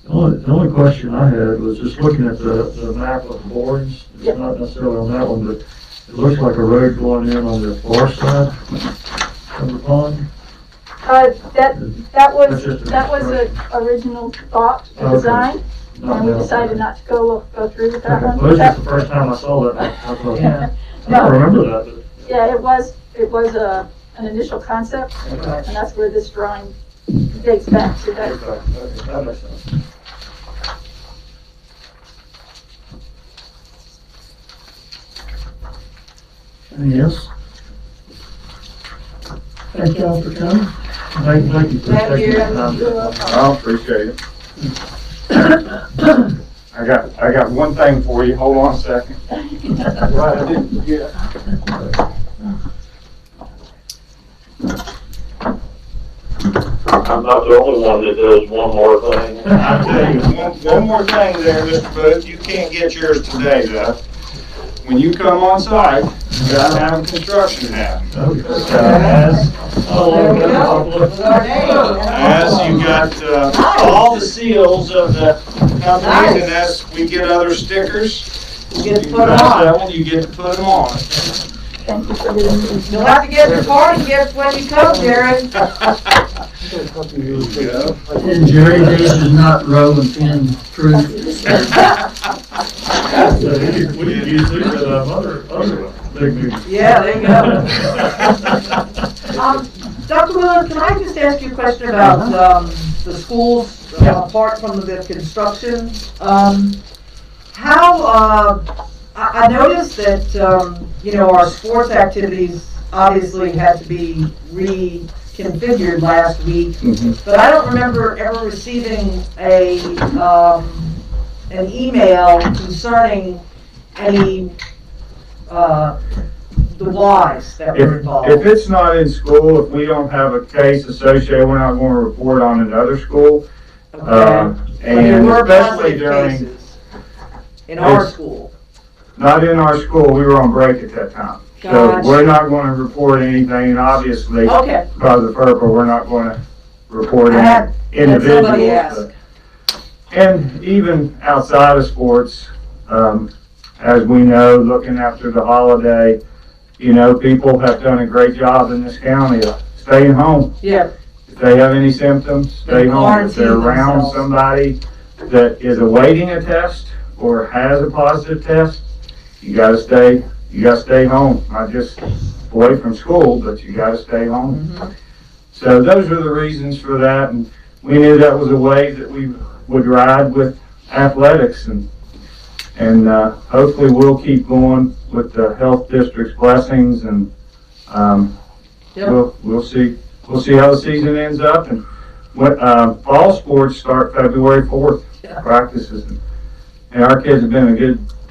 Speaker 6: The only question I had was just looking at the map of the borings. It's not necessarily on that one, but it looks like a road going in on the far side of the pond.
Speaker 3: That was the original thought, the design.
Speaker 6: Not
Speaker 16: And we
Speaker 6: now.
Speaker 16: decided not to go through with that
Speaker 6: Okay,
Speaker 16: one.
Speaker 6: well, this is the first time I saw that. I thought,
Speaker 15: Yeah.
Speaker 6: I don't remember that, but.
Speaker 16: Yeah, it was an initial concept, and that's where this drawing dates back to that.
Speaker 6: Okay, that makes sense.
Speaker 1: Anything else? Thank y'all for coming.
Speaker 6: Thank you for
Speaker 15: Thank
Speaker 6: taking
Speaker 15: you.
Speaker 6: the time.
Speaker 14: I appreciate it. I got one thing for you. Hold on a second. Right, I didn't forget.
Speaker 5: I'm not the only one that does one more thing.
Speaker 14: I'll tell you, one more thing there, Mr. Booth. You can't get yours today, though. When you come on site, you gotta have a construction hat.
Speaker 15: There we go. With our name.
Speaker 14: As you got all the seals of the companies, and as we get other stickers,
Speaker 15: You get to
Speaker 14: you
Speaker 15: put them
Speaker 14: press
Speaker 15: on.
Speaker 14: that one, you get to put them on.
Speaker 16: Thank you for getting me.
Speaker 15: You'll have to get the party gift when you come, Jerry.
Speaker 14: There you go.
Speaker 1: And Jerry, this is not rolling pin proof.
Speaker 6: So we could use these at other big meetings.
Speaker 15: Yeah, there you go. Dr. Willard, can I just ask you a question about, the schools, apart from the construction? I noticed that, our sports activities obviously had to be reconfigured last week, but I don't remember ever receiving an email concerning any, the whys that were involved.
Speaker 14: If it's not in school, if we don't have a case associated, we're not going to report on another school.
Speaker 15: Okay. But there
Speaker 14: And
Speaker 15: were
Speaker 14: especially
Speaker 15: positive
Speaker 14: during,
Speaker 15: cases in our
Speaker 14: It's-
Speaker 15: school.
Speaker 14: not in our school, we were on break at that time. So
Speaker 15: Gotcha.
Speaker 14: we're not going to report anything, and obviously,
Speaker 15: Okay.
Speaker 14: because of FERPA, we're not going to report
Speaker 15: I had
Speaker 14: any
Speaker 15: somebody
Speaker 14: individuals.
Speaker 15: ask.
Speaker 14: And even outside of sports, as we know, looking after the holiday, people have done a great job in this county of staying home.
Speaker 15: Yeah,
Speaker 14: If they have any symptoms, stay
Speaker 15: They
Speaker 14: home. If they're
Speaker 15: quarantine
Speaker 14: around
Speaker 15: themselves.
Speaker 14: somebody that is awaiting a test or has a positive test, you gotta stay home, not just away from school, but you gotta stay home. So those are the reasons for that, and we knew that was a way that we would ride with athletics, and hopefully we'll keep going with the health district's blessings, and
Speaker 15: Yep.
Speaker 14: we'll see how the season ends up, and fall sports start February 4th,
Speaker 15: Yeah.
Speaker 14: practices, and our kids have been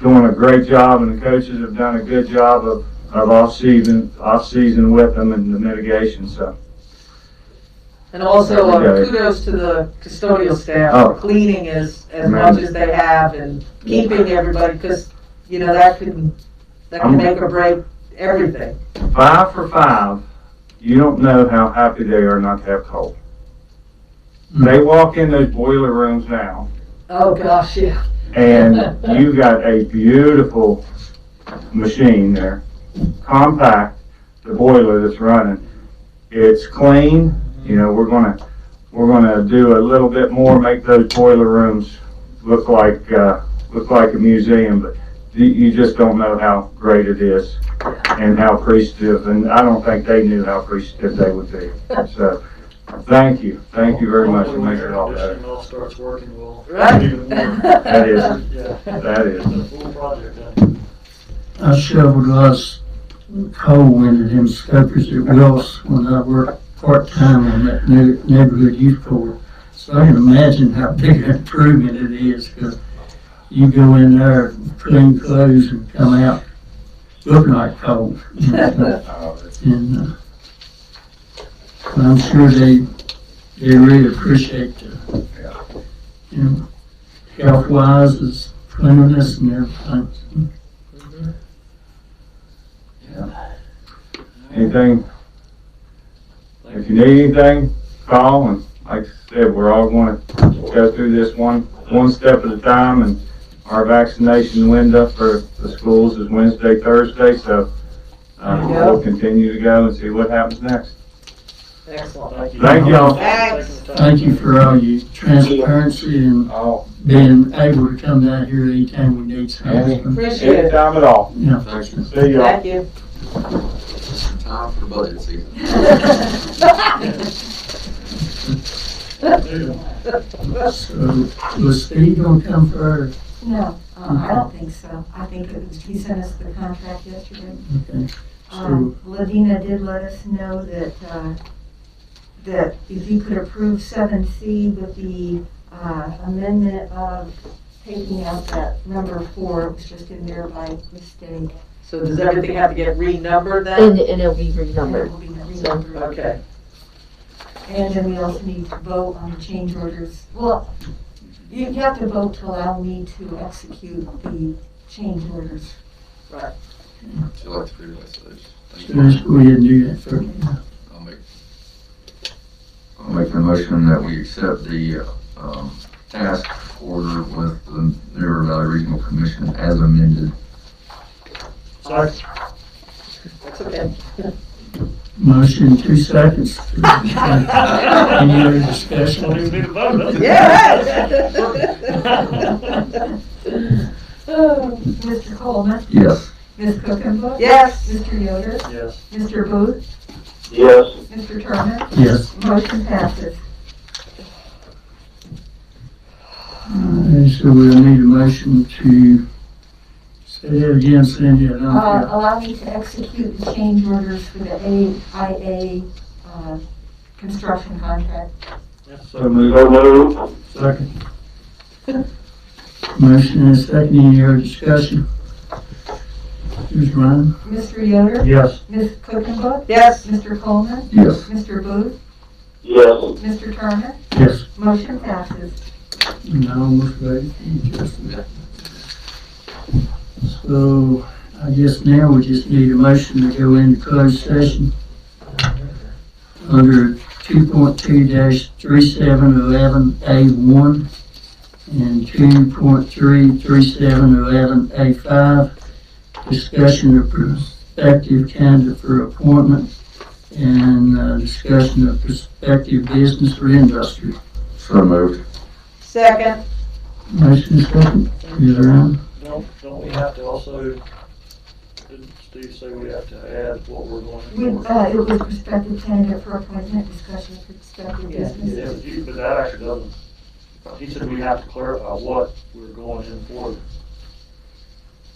Speaker 14: doing a great job, and the coaches have done a good job of off season with them and the mitigation, so.
Speaker 15: and also
Speaker 14: There we go.
Speaker 15: kudos to the custodial staff
Speaker 14: Oh.
Speaker 15: for cleaning as much
Speaker 14: Tremendous.
Speaker 15: as they have and keeping everybody, because, that can make or break everything.
Speaker 14: 5 for 5, you don't know how happy they are not to have cold. They walk in those boiler rooms now,
Speaker 15: Oh, gosh, yeah.
Speaker 14: and you got a beautiful machine there, compact, the boiler that's running. It's clean, we're gonna do a little bit more, make those boiler rooms look like a museum, but you just don't know how great it is and how appreciative, and I don't think they knew how appreciative they would be. So, thank you very much for making it all better.
Speaker 6: When all starts working, we'll.
Speaker 15: Right.
Speaker 6: even more.
Speaker 14: That is,
Speaker 6: Yeah.
Speaker 14: that is.
Speaker 6: It's a full project, yeah.
Speaker 1: I shoveled a lot of coal into them scopers at Wills when I worked part-time on that neighborhood youth corps. So I can imagine how big an improvement it is, because you go in there, clean clothes and come out looking like coal. And I'm sure they really appreciate the, health-wise, is cleanliness and everything.
Speaker 14: Anything, if you need anything, call, and like I said, we're all gonna go through this one step at a time, and our vaccination window for the schools is Wednesday, Thursday, so
Speaker 15: There you go.
Speaker 14: we'll continue to go and see what happens next.
Speaker 15: Excellent.
Speaker 14: Thank y'all.
Speaker 15: Thanks.
Speaker 1: Thank you for all your transparency and
Speaker 14: Oh,
Speaker 1: being able to come down here anytime we need something.
Speaker 15: Appreciate it.
Speaker 14: anytime at all.
Speaker 1: Yeah.
Speaker 2: Thank you.
Speaker 14: See y'all.
Speaker 15: Thank you.
Speaker 2: Time for budget season.
Speaker 1: So, was Steve gonna come for
Speaker 4: No, I don't think so. I think it was, he sent us the contract yesterday.
Speaker 1: okay. So,
Speaker 4: Ladina did let us know that, that if you could approve 7C with the amendment of taking out that number 4, it was just in there by mistake.
Speaker 15: So does everything have to get renumbered
Speaker 12: And,
Speaker 15: then?
Speaker 12: and it'll be
Speaker 4: And it
Speaker 12: renumbered.
Speaker 4: will be renumbered.
Speaker 15: Okay.
Speaker 4: And then we also need to vote on the change orders. Well, you have to vote to allow me to execute the change orders.
Speaker 15: Right.
Speaker 2: Would you like to read those?
Speaker 1: so let's go ahead and do that first.
Speaker 2: I'll make the motion that we accept the task order with the Mineral Valley Regional Commission as amended.
Speaker 15: That's okay.
Speaker 1: Motion, 2 seconds. Any other discussion?
Speaker 15: Yeah.
Speaker 4: Mr. Coleman,
Speaker 2: Yes.
Speaker 4: Ms. Cookenbook?
Speaker 15: Yes.
Speaker 4: Mr. Yoder?
Speaker 13: Yes.
Speaker 4: Mr. Booth?
Speaker 5: Yes.
Speaker 4: Mr. Turner?
Speaker 1: Yes.
Speaker 4: Motion passes.
Speaker 1: So we'll need a motion to, say that again, Cindy, I don't feel.
Speaker 4: Allow me to execute the change orders for the AIA construction contract.
Speaker 14: So move.
Speaker 5: So moved.
Speaker 1: Second. Motion and a second, any other discussion? Here's Ryan.
Speaker 4: Mr. Yoder?
Speaker 6: Yes.
Speaker 4: Ms. Cookenbook?
Speaker 15: Yes.
Speaker 4: Mr. Coleman?
Speaker 2: Yes.
Speaker 4: Mr. Booth?
Speaker 5: Yes.
Speaker 4: Mr. Turner?
Speaker 1: Yes.
Speaker 4: Motion passes.
Speaker 1: And I almost ready for you, Justin. So, I guess now we just need a motion to go into closed session under 2.2-3711A1 and 2.33711A5, discussion of prospective candidate for appointment and discussion of prospective business or industry.
Speaker 2: So moved.
Speaker 15: Second.
Speaker 1: Motion second, is around.
Speaker 6: Don't we have to also, didn't Steve say we have to add what we're going
Speaker 4: We,
Speaker 6: for?
Speaker 4: it was prospective candidate for appointment, discussion of prospective
Speaker 15: Yeah.
Speaker 4: business.
Speaker 6: But that actually doesn't, he said we have to clarify what we're going in for.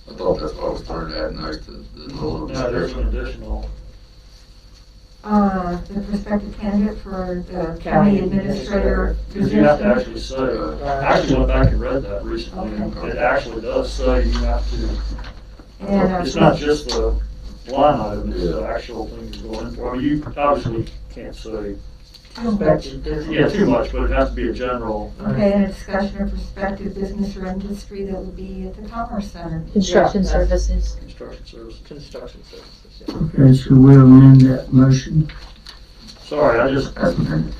Speaker 2: I thought that's what I was trying to add next to the little
Speaker 6: No, there's an
Speaker 2: description.
Speaker 6: additional,
Speaker 4: The prospective candidate for the county administrator
Speaker 6: because you have to
Speaker 4: position.
Speaker 6: actually say, I actually went back and read that recently, and it actually does say you have to,
Speaker 4: And,
Speaker 6: it's not just the line item, it's the actual thing you're going for. I mean, you obviously can't say,
Speaker 4: too much.
Speaker 6: yeah, too much, but it has to be a general.
Speaker 4: Okay, and a discussion of prospective business or industry that would be at the Commerce Center.
Speaker 12: Construction
Speaker 15: Yeah.
Speaker 12: services.
Speaker 6: Construction services.
Speaker 15: Construction services, yeah.
Speaker 1: Okay, so we'll amend that motion.
Speaker 6: Sorry, I just,
Speaker 2: As amended.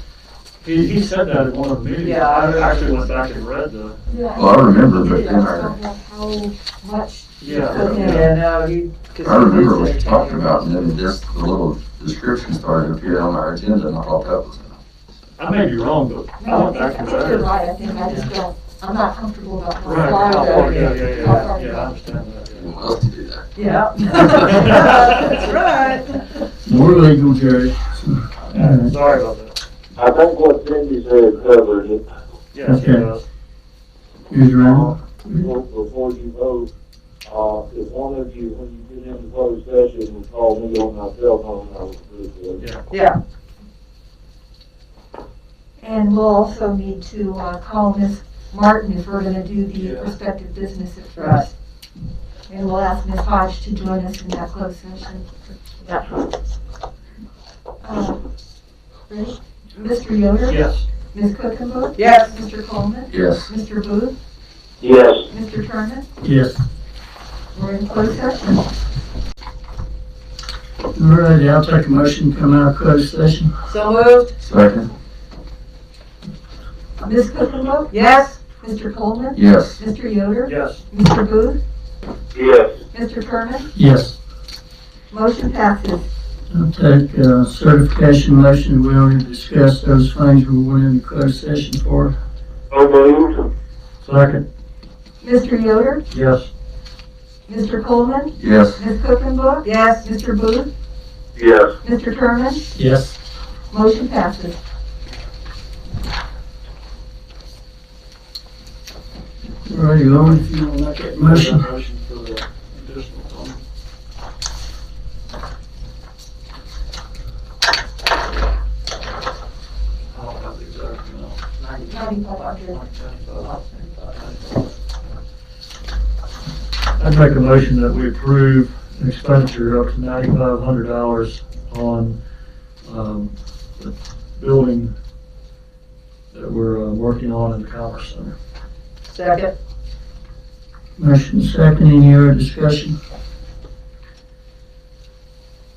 Speaker 6: he said that at one of the meetings.
Speaker 15: Yeah.
Speaker 6: I actually went back and read the,
Speaker 4: Yeah,
Speaker 2: Well, I remember, but
Speaker 4: I
Speaker 2: then
Speaker 4: don't know how much.
Speaker 6: Yeah.
Speaker 15: Yeah, no, he. 'cause
Speaker 2: I
Speaker 15: he
Speaker 2: remember
Speaker 15: did
Speaker 2: what
Speaker 15: say
Speaker 2: you talked
Speaker 15: 10 years.
Speaker 2: about, and then just the little description started appearing on our agenda, and I thought that was enough.
Speaker 6: I may be wrong, but I
Speaker 4: No,
Speaker 6: went
Speaker 4: I
Speaker 6: back and
Speaker 4: think
Speaker 6: read
Speaker 4: you're
Speaker 6: it.
Speaker 4: right, I think I just don't, I'm not comfortable about how
Speaker 6: Right,
Speaker 4: far
Speaker 6: how
Speaker 4: that
Speaker 6: far,
Speaker 4: is.
Speaker 6: yeah,
Speaker 4: How far
Speaker 6: I
Speaker 4: that
Speaker 6: understand that,
Speaker 2: You
Speaker 6: yeah.
Speaker 2: want us to do that?
Speaker 15: Yeah. That's right.
Speaker 1: More legal, Jerry.
Speaker 6: Yeah, sorry about that.
Speaker 5: I think what Cindy said covers it.
Speaker 6: Yes, it
Speaker 1: Okay.
Speaker 6: does.
Speaker 1: Here's Ryan.
Speaker 5: Before you vote, if one of you, when you get into closed session, will call me on my cell phone, I will approve it.
Speaker 6: Yeah.
Speaker 15: Yeah.
Speaker 4: And we'll also need to call Ms. Martin if we're gonna do the
Speaker 6: Yeah.
Speaker 4: prospective business at
Speaker 15: Right.
Speaker 4: first. And we'll ask Ms. Hodge to join us in that closed session.
Speaker 12: Yep.
Speaker 4: Ready? Mr. Yoder?
Speaker 6: Yes.
Speaker 4: Ms. Cookenbook?
Speaker 15: Yes.
Speaker 4: Mr. Coleman?
Speaker 2: Yes.
Speaker 4: Mr. Booth?
Speaker 5: Yes.
Speaker 4: Mr. Turner?
Speaker 1: Yes.
Speaker 4: We're in closed session.
Speaker 1: All right, I'll take a motion to come out of closed session.
Speaker 15: So moved.
Speaker 2: Second?
Speaker 4: Ms. Cookenbook?
Speaker 15: Yes.
Speaker 4: Mr. Coleman?
Speaker 2: Yes.
Speaker 4: Mr. Yoder?
Speaker 6: Yes.
Speaker 4: Mr. Booth?
Speaker 5: Yes.
Speaker 4: Mr. Turner?
Speaker 1: Yes.
Speaker 4: Motion passes.
Speaker 1: I'll take certification motion. We already discussed those things we went into closed session for.
Speaker 5: So moved.
Speaker 6: Second,
Speaker 4: Mr. Yoder?
Speaker 6: yes.
Speaker 4: Mr. Coleman?
Speaker 2: Yes.
Speaker 4: Ms. Cookenbook?
Speaker 15: Yes.
Speaker 4: Mr. Booth?
Speaker 5: Yes.
Speaker 4: Mr. Turman?
Speaker 13: Yes.
Speaker 4: Motion passes.
Speaker 1: Alrighty, Lauren, if you want to make that motion.
Speaker 6: Motion for the additional fund. I don't have the exact amount.
Speaker 4: 9,500.
Speaker 6: I'd make a motion that we approve an expenditure up to $9,500 on, the building that we're, working on in the Commerce Center.
Speaker 15: Second.
Speaker 1: Motion second, any other discussion?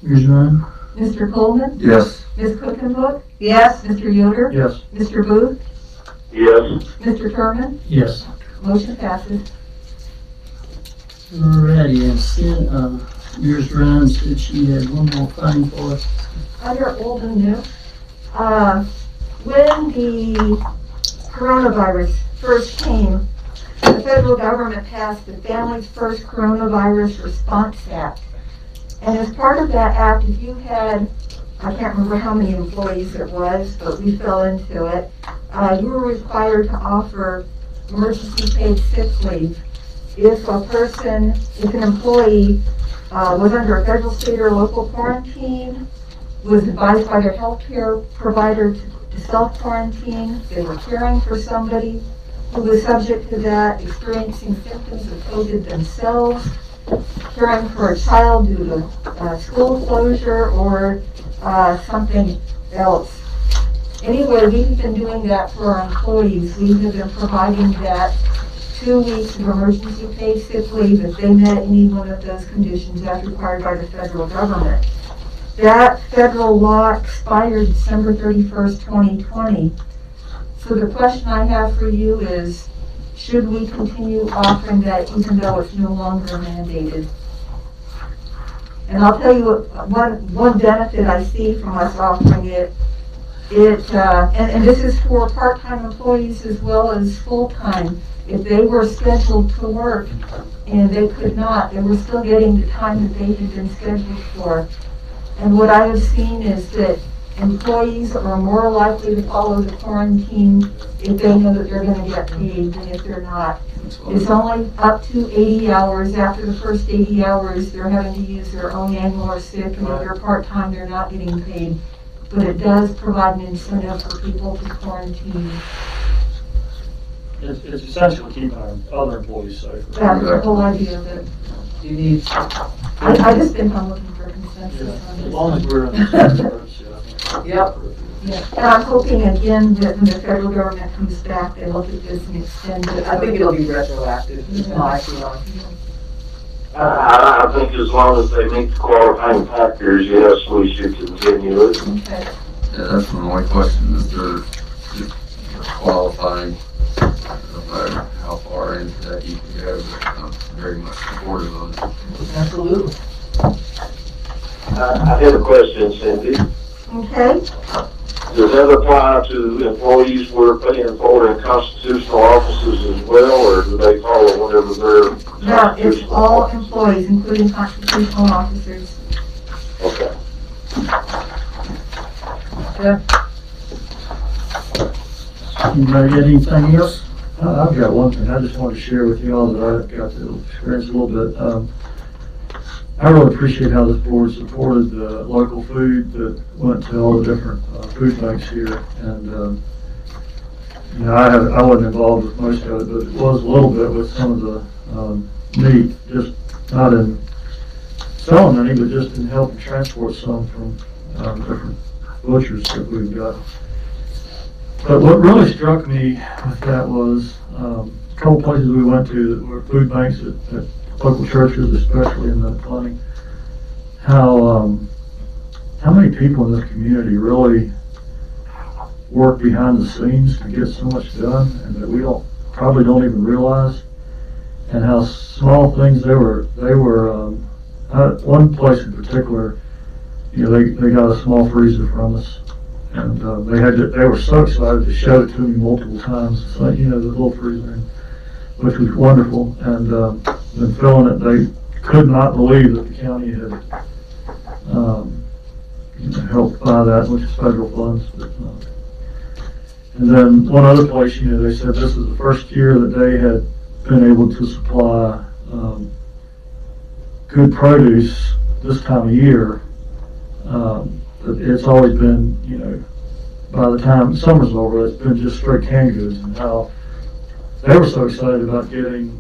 Speaker 1: Here's none.
Speaker 4: Mr. Coleman?
Speaker 2: Yes.
Speaker 4: Ms. Cookenbook?
Speaker 15: Yes.
Speaker 4: Mr. Yoder?
Speaker 6: Yes.
Speaker 4: Mr. Booth?
Speaker 5: Yes.
Speaker 4: Mr. Turman?
Speaker 1: Yes.
Speaker 4: Motion passes.
Speaker 1: Alrighty, and Sid, yours runs, said she had one more thing for us.
Speaker 4: Under old and new, when the coronavirus first came, the federal government passed the Families First Coronavirus Response Act. And as part of that act, if you had, I can't remember how many employees it was, but we fell into it, you were required to offer emergency paid sick leave. If an employee was under a federal, state, or local quarantine, was advised by their healthcare provider to self-quarantine, they were caring for somebody who was subject to that, experiencing symptoms of COVID themselves, caring for a child due to school closure or something else. Anyway, we've been doing that for our employees. We have been providing that 2 weeks of emergency paid sick leave if they met any one of those conditions as required by the federal government. That federal law expired December 31st, 2020. So the question I have for you is, should we continue offering that even though it's no longer mandated? And I'll tell you one benefit I see from us offering it. And this is for part-time employees as well as full-time. If they were scheduled to work and they could not, they were still getting the time that they had been scheduled for. And what I have seen is that employees are more likely to follow the quarantine if they know that they're going to get paid than if they're not. It's only up to 80 hours. After the first 80 hours, they're having to use their own annual or sick, and if they're part-time, they're not getting paid. But it does provide an incentive for people to quarantine.
Speaker 6: It's essentially keeping our other employees safe.
Speaker 4: That's the whole idea of it.
Speaker 15: Do you need?
Speaker 4: I just think I'm looking for consensus on
Speaker 6: As
Speaker 4: this.
Speaker 6: long as we're in the
Speaker 15: Yep.
Speaker 4: Yeah, and I'm hoping again that when the federal government comes back, they look at this and extend it.
Speaker 15: I think it'll be retroactive, is my feeling.
Speaker 5: I think as long as they meet the qualifying factors, yes, we should continue it.
Speaker 4: Okay.
Speaker 2: Yeah, that's my only question, is they're qualifying, no matter how far into that you can go, but I'm very much supportive of it.
Speaker 15: Absolutely.
Speaker 5: I have a question, Cindy.
Speaker 4: Okay,
Speaker 5: Does that apply to employees we're paying for in constitutional offices as well, or do they follow whatever their
Speaker 4: no, it's
Speaker 5: constitutional
Speaker 4: all
Speaker 5: office?
Speaker 4: employees, including constitutional officers.
Speaker 5: Okay.
Speaker 1: Anybody got anything else?
Speaker 6: I've got one thing I just wanted to share with you all that I got to experience a little bit. I really appreciate how this board supported the local food that went to all the different food banks here. And, you know, I wasn't involved with most of it, but it was a little bit with some of the meat, just not in selling any, but just in helping transport some from different butchers that we've got. But what really struck me with that was a couple places we went to that were food banks at local churches, especially in the clinic, how many people in this community really work behind the scenes to get so much done, and that we probably don't even realize, and how small things they were. One place in particular, you know, they got a small freezer from us. And, they were so excited, they showed it to me multiple times. It's like, you know, the little freezer, which was wonderful. And, then filling it, they could not believe that the county had, you know, helped buy that, which is federal funds. But, and then one other place, you know, they said this is the first year that they had been able to supply, good produce this time of year. It's always been, you know, by the time summer's over, it's been just straight canned goods, and how they were so excited about getting,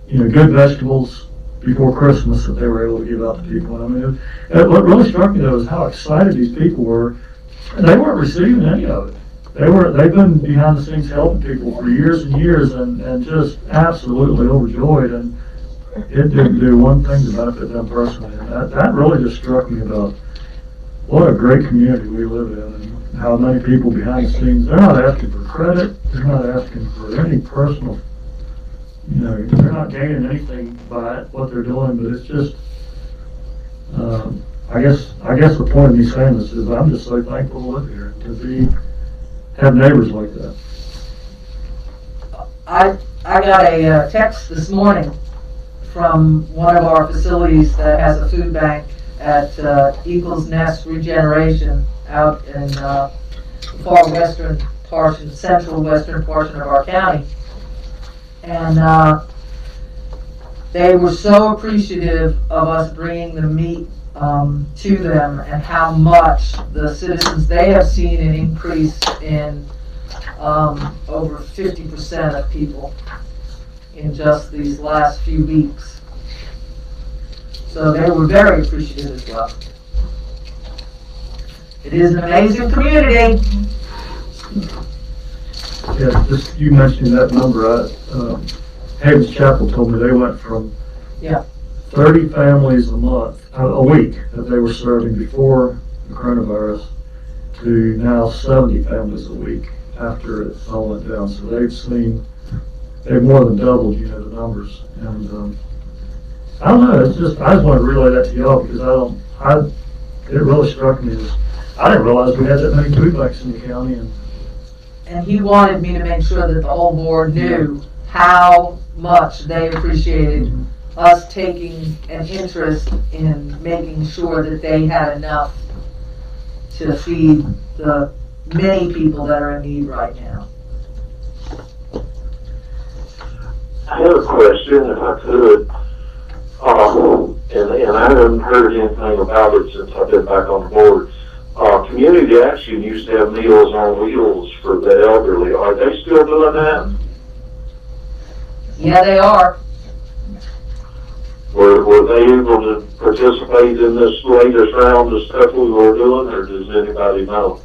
Speaker 6: you know, good vegetables before Christmas that they were able to give out to people. And I mean, what really struck me though is how excited these people were. And they weren't receiving any of it. They've been behind the scenes helping people for years and years, and just absolutely overjoyed. And it didn't do one thing to benefit them personally. And that really just struck me about what a great community we live in, and how many people behind the scenes, they're not asking for credit, they're not asking for any personal, you know, they're not gaining anything by it, what they're doing, but it's just, I guess the point of me saying this is I'm just so thankful to live here, to have neighbors like that.
Speaker 15: I got a text this morning from one of our facilities that has a food bank at Eagles Nest Regeneration out in the far western portion, central western portion of our county. And they were so appreciative of us bringing the meat to them, and how much the citizens, they have seen an increase in over 50% of people in just these last few weeks. So they were very appreciative as well. It is an amazing community.
Speaker 6: Yeah, just you mentioning that number, Havens Chapel told me they went from 30 families a week that they were serving before the coronavirus to now 70 families a week after it all went down. So they've more than doubled, you know, the numbers. And I don't know, I just want to relay that to y'all, because it really struck me as, I didn't realize we had that many food banks in the county.
Speaker 15: And he wanted me to make sure that the whole board knew how much they appreciated us taking an interest in making sure that they had enough to feed the many people that are in need right now.
Speaker 5: I have a question, if I could. And I haven't heard anything about it since I've been back on the board. Community Action used to have Meals on Wheels for the elderly. Are they still doing that?
Speaker 15: Yeah, they are.
Speaker 5: Were they able to participate in this latest round of stuff we were doing, or does anybody know?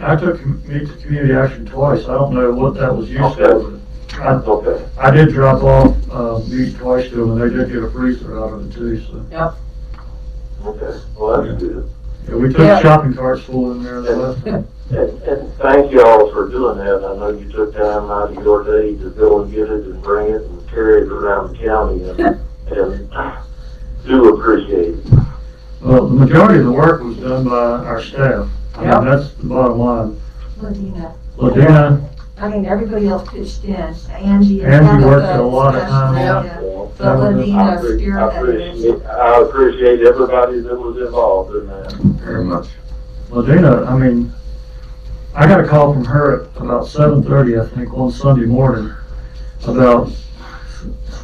Speaker 6: I took meat to Community Action twice. I don't know what that was used for. I did drop off meat twice to them, and they did get a freezer out of it too. So.
Speaker 15: Yep.
Speaker 5: Okay, well that's good.
Speaker 6: Yeah, we took shopping carts full in there the last time.
Speaker 5: And thank you all for doing that. I know you took time out of your day to go and get it and bring it and carry it around the county, and do appreciate it.
Speaker 6: Well, the majority of the work was done by our staff. I mean, that's the bottom line. Ladina.
Speaker 4: I mean, everybody else pitched in. Angie
Speaker 6: worked a lot of time.
Speaker 4: But Ladina spearheaded it.
Speaker 5: I appreciate everybody that was involved in that.
Speaker 2: Very much.
Speaker 6: Ladina, I mean, I got a call from her at about 7:30, I think, on Sunday morning about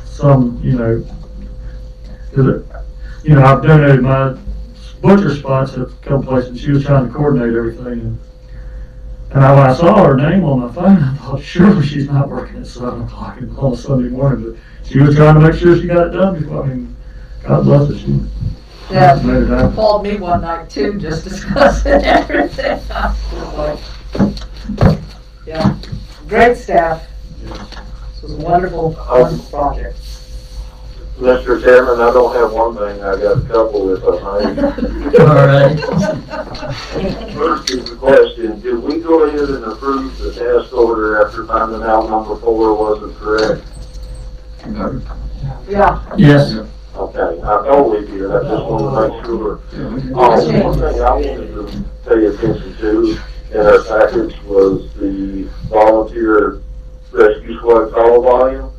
Speaker 6: some, I've donated my butcher spots at a couple places, and she was trying to coordinate everything. And when I saw her name on my phone, I thought, surely she's not working at 7 o'clock on a Sunday morning, but she was trying to make sure she got it done before. I mean, God bless her. She made it happen.
Speaker 15: Called me one night too, just discussing everything. Yeah, great staff. This was a wonderful project.
Speaker 5: Mr. Chairman, I don't have one thing, I got a couple if I may.
Speaker 1: All right.
Speaker 5: First is the question, did we go ahead and approve the task order after finding out number 4 wasn't correct?
Speaker 15: Yeah.
Speaker 1: Yes.
Speaker 5: I just wanted to make sure. One thing I wanted to pay attention to in our package was the volunteer rescue squad call volume.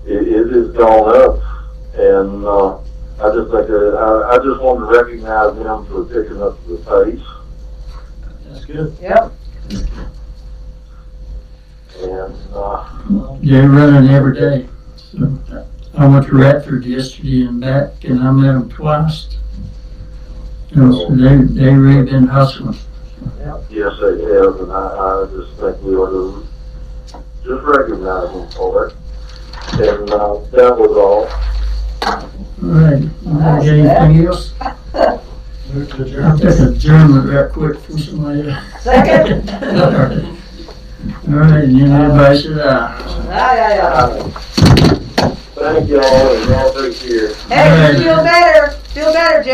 Speaker 5: It has gone up, and I just think I just wanted to recognize them for picking up the pace.
Speaker 6: That's good.
Speaker 15: Yep.
Speaker 5: And
Speaker 1: They're running every day. So I went to Radford yesterday and back, and I met them twice. And so they really been hustling.
Speaker 5: yes, they have, and I just think we ought to just recognize them for it. And that was all.
Speaker 1: All right, got anything else?
Speaker 6: Move to
Speaker 1: I'll
Speaker 6: adjourn.
Speaker 1: take a adjournment right quick for somebody.
Speaker 15: Second?
Speaker 1: All right, and then everybody said aye.
Speaker 15: Aye.
Speaker 5: Thank y'all, and y'all take care.
Speaker 15: Hey, feel better, Jim.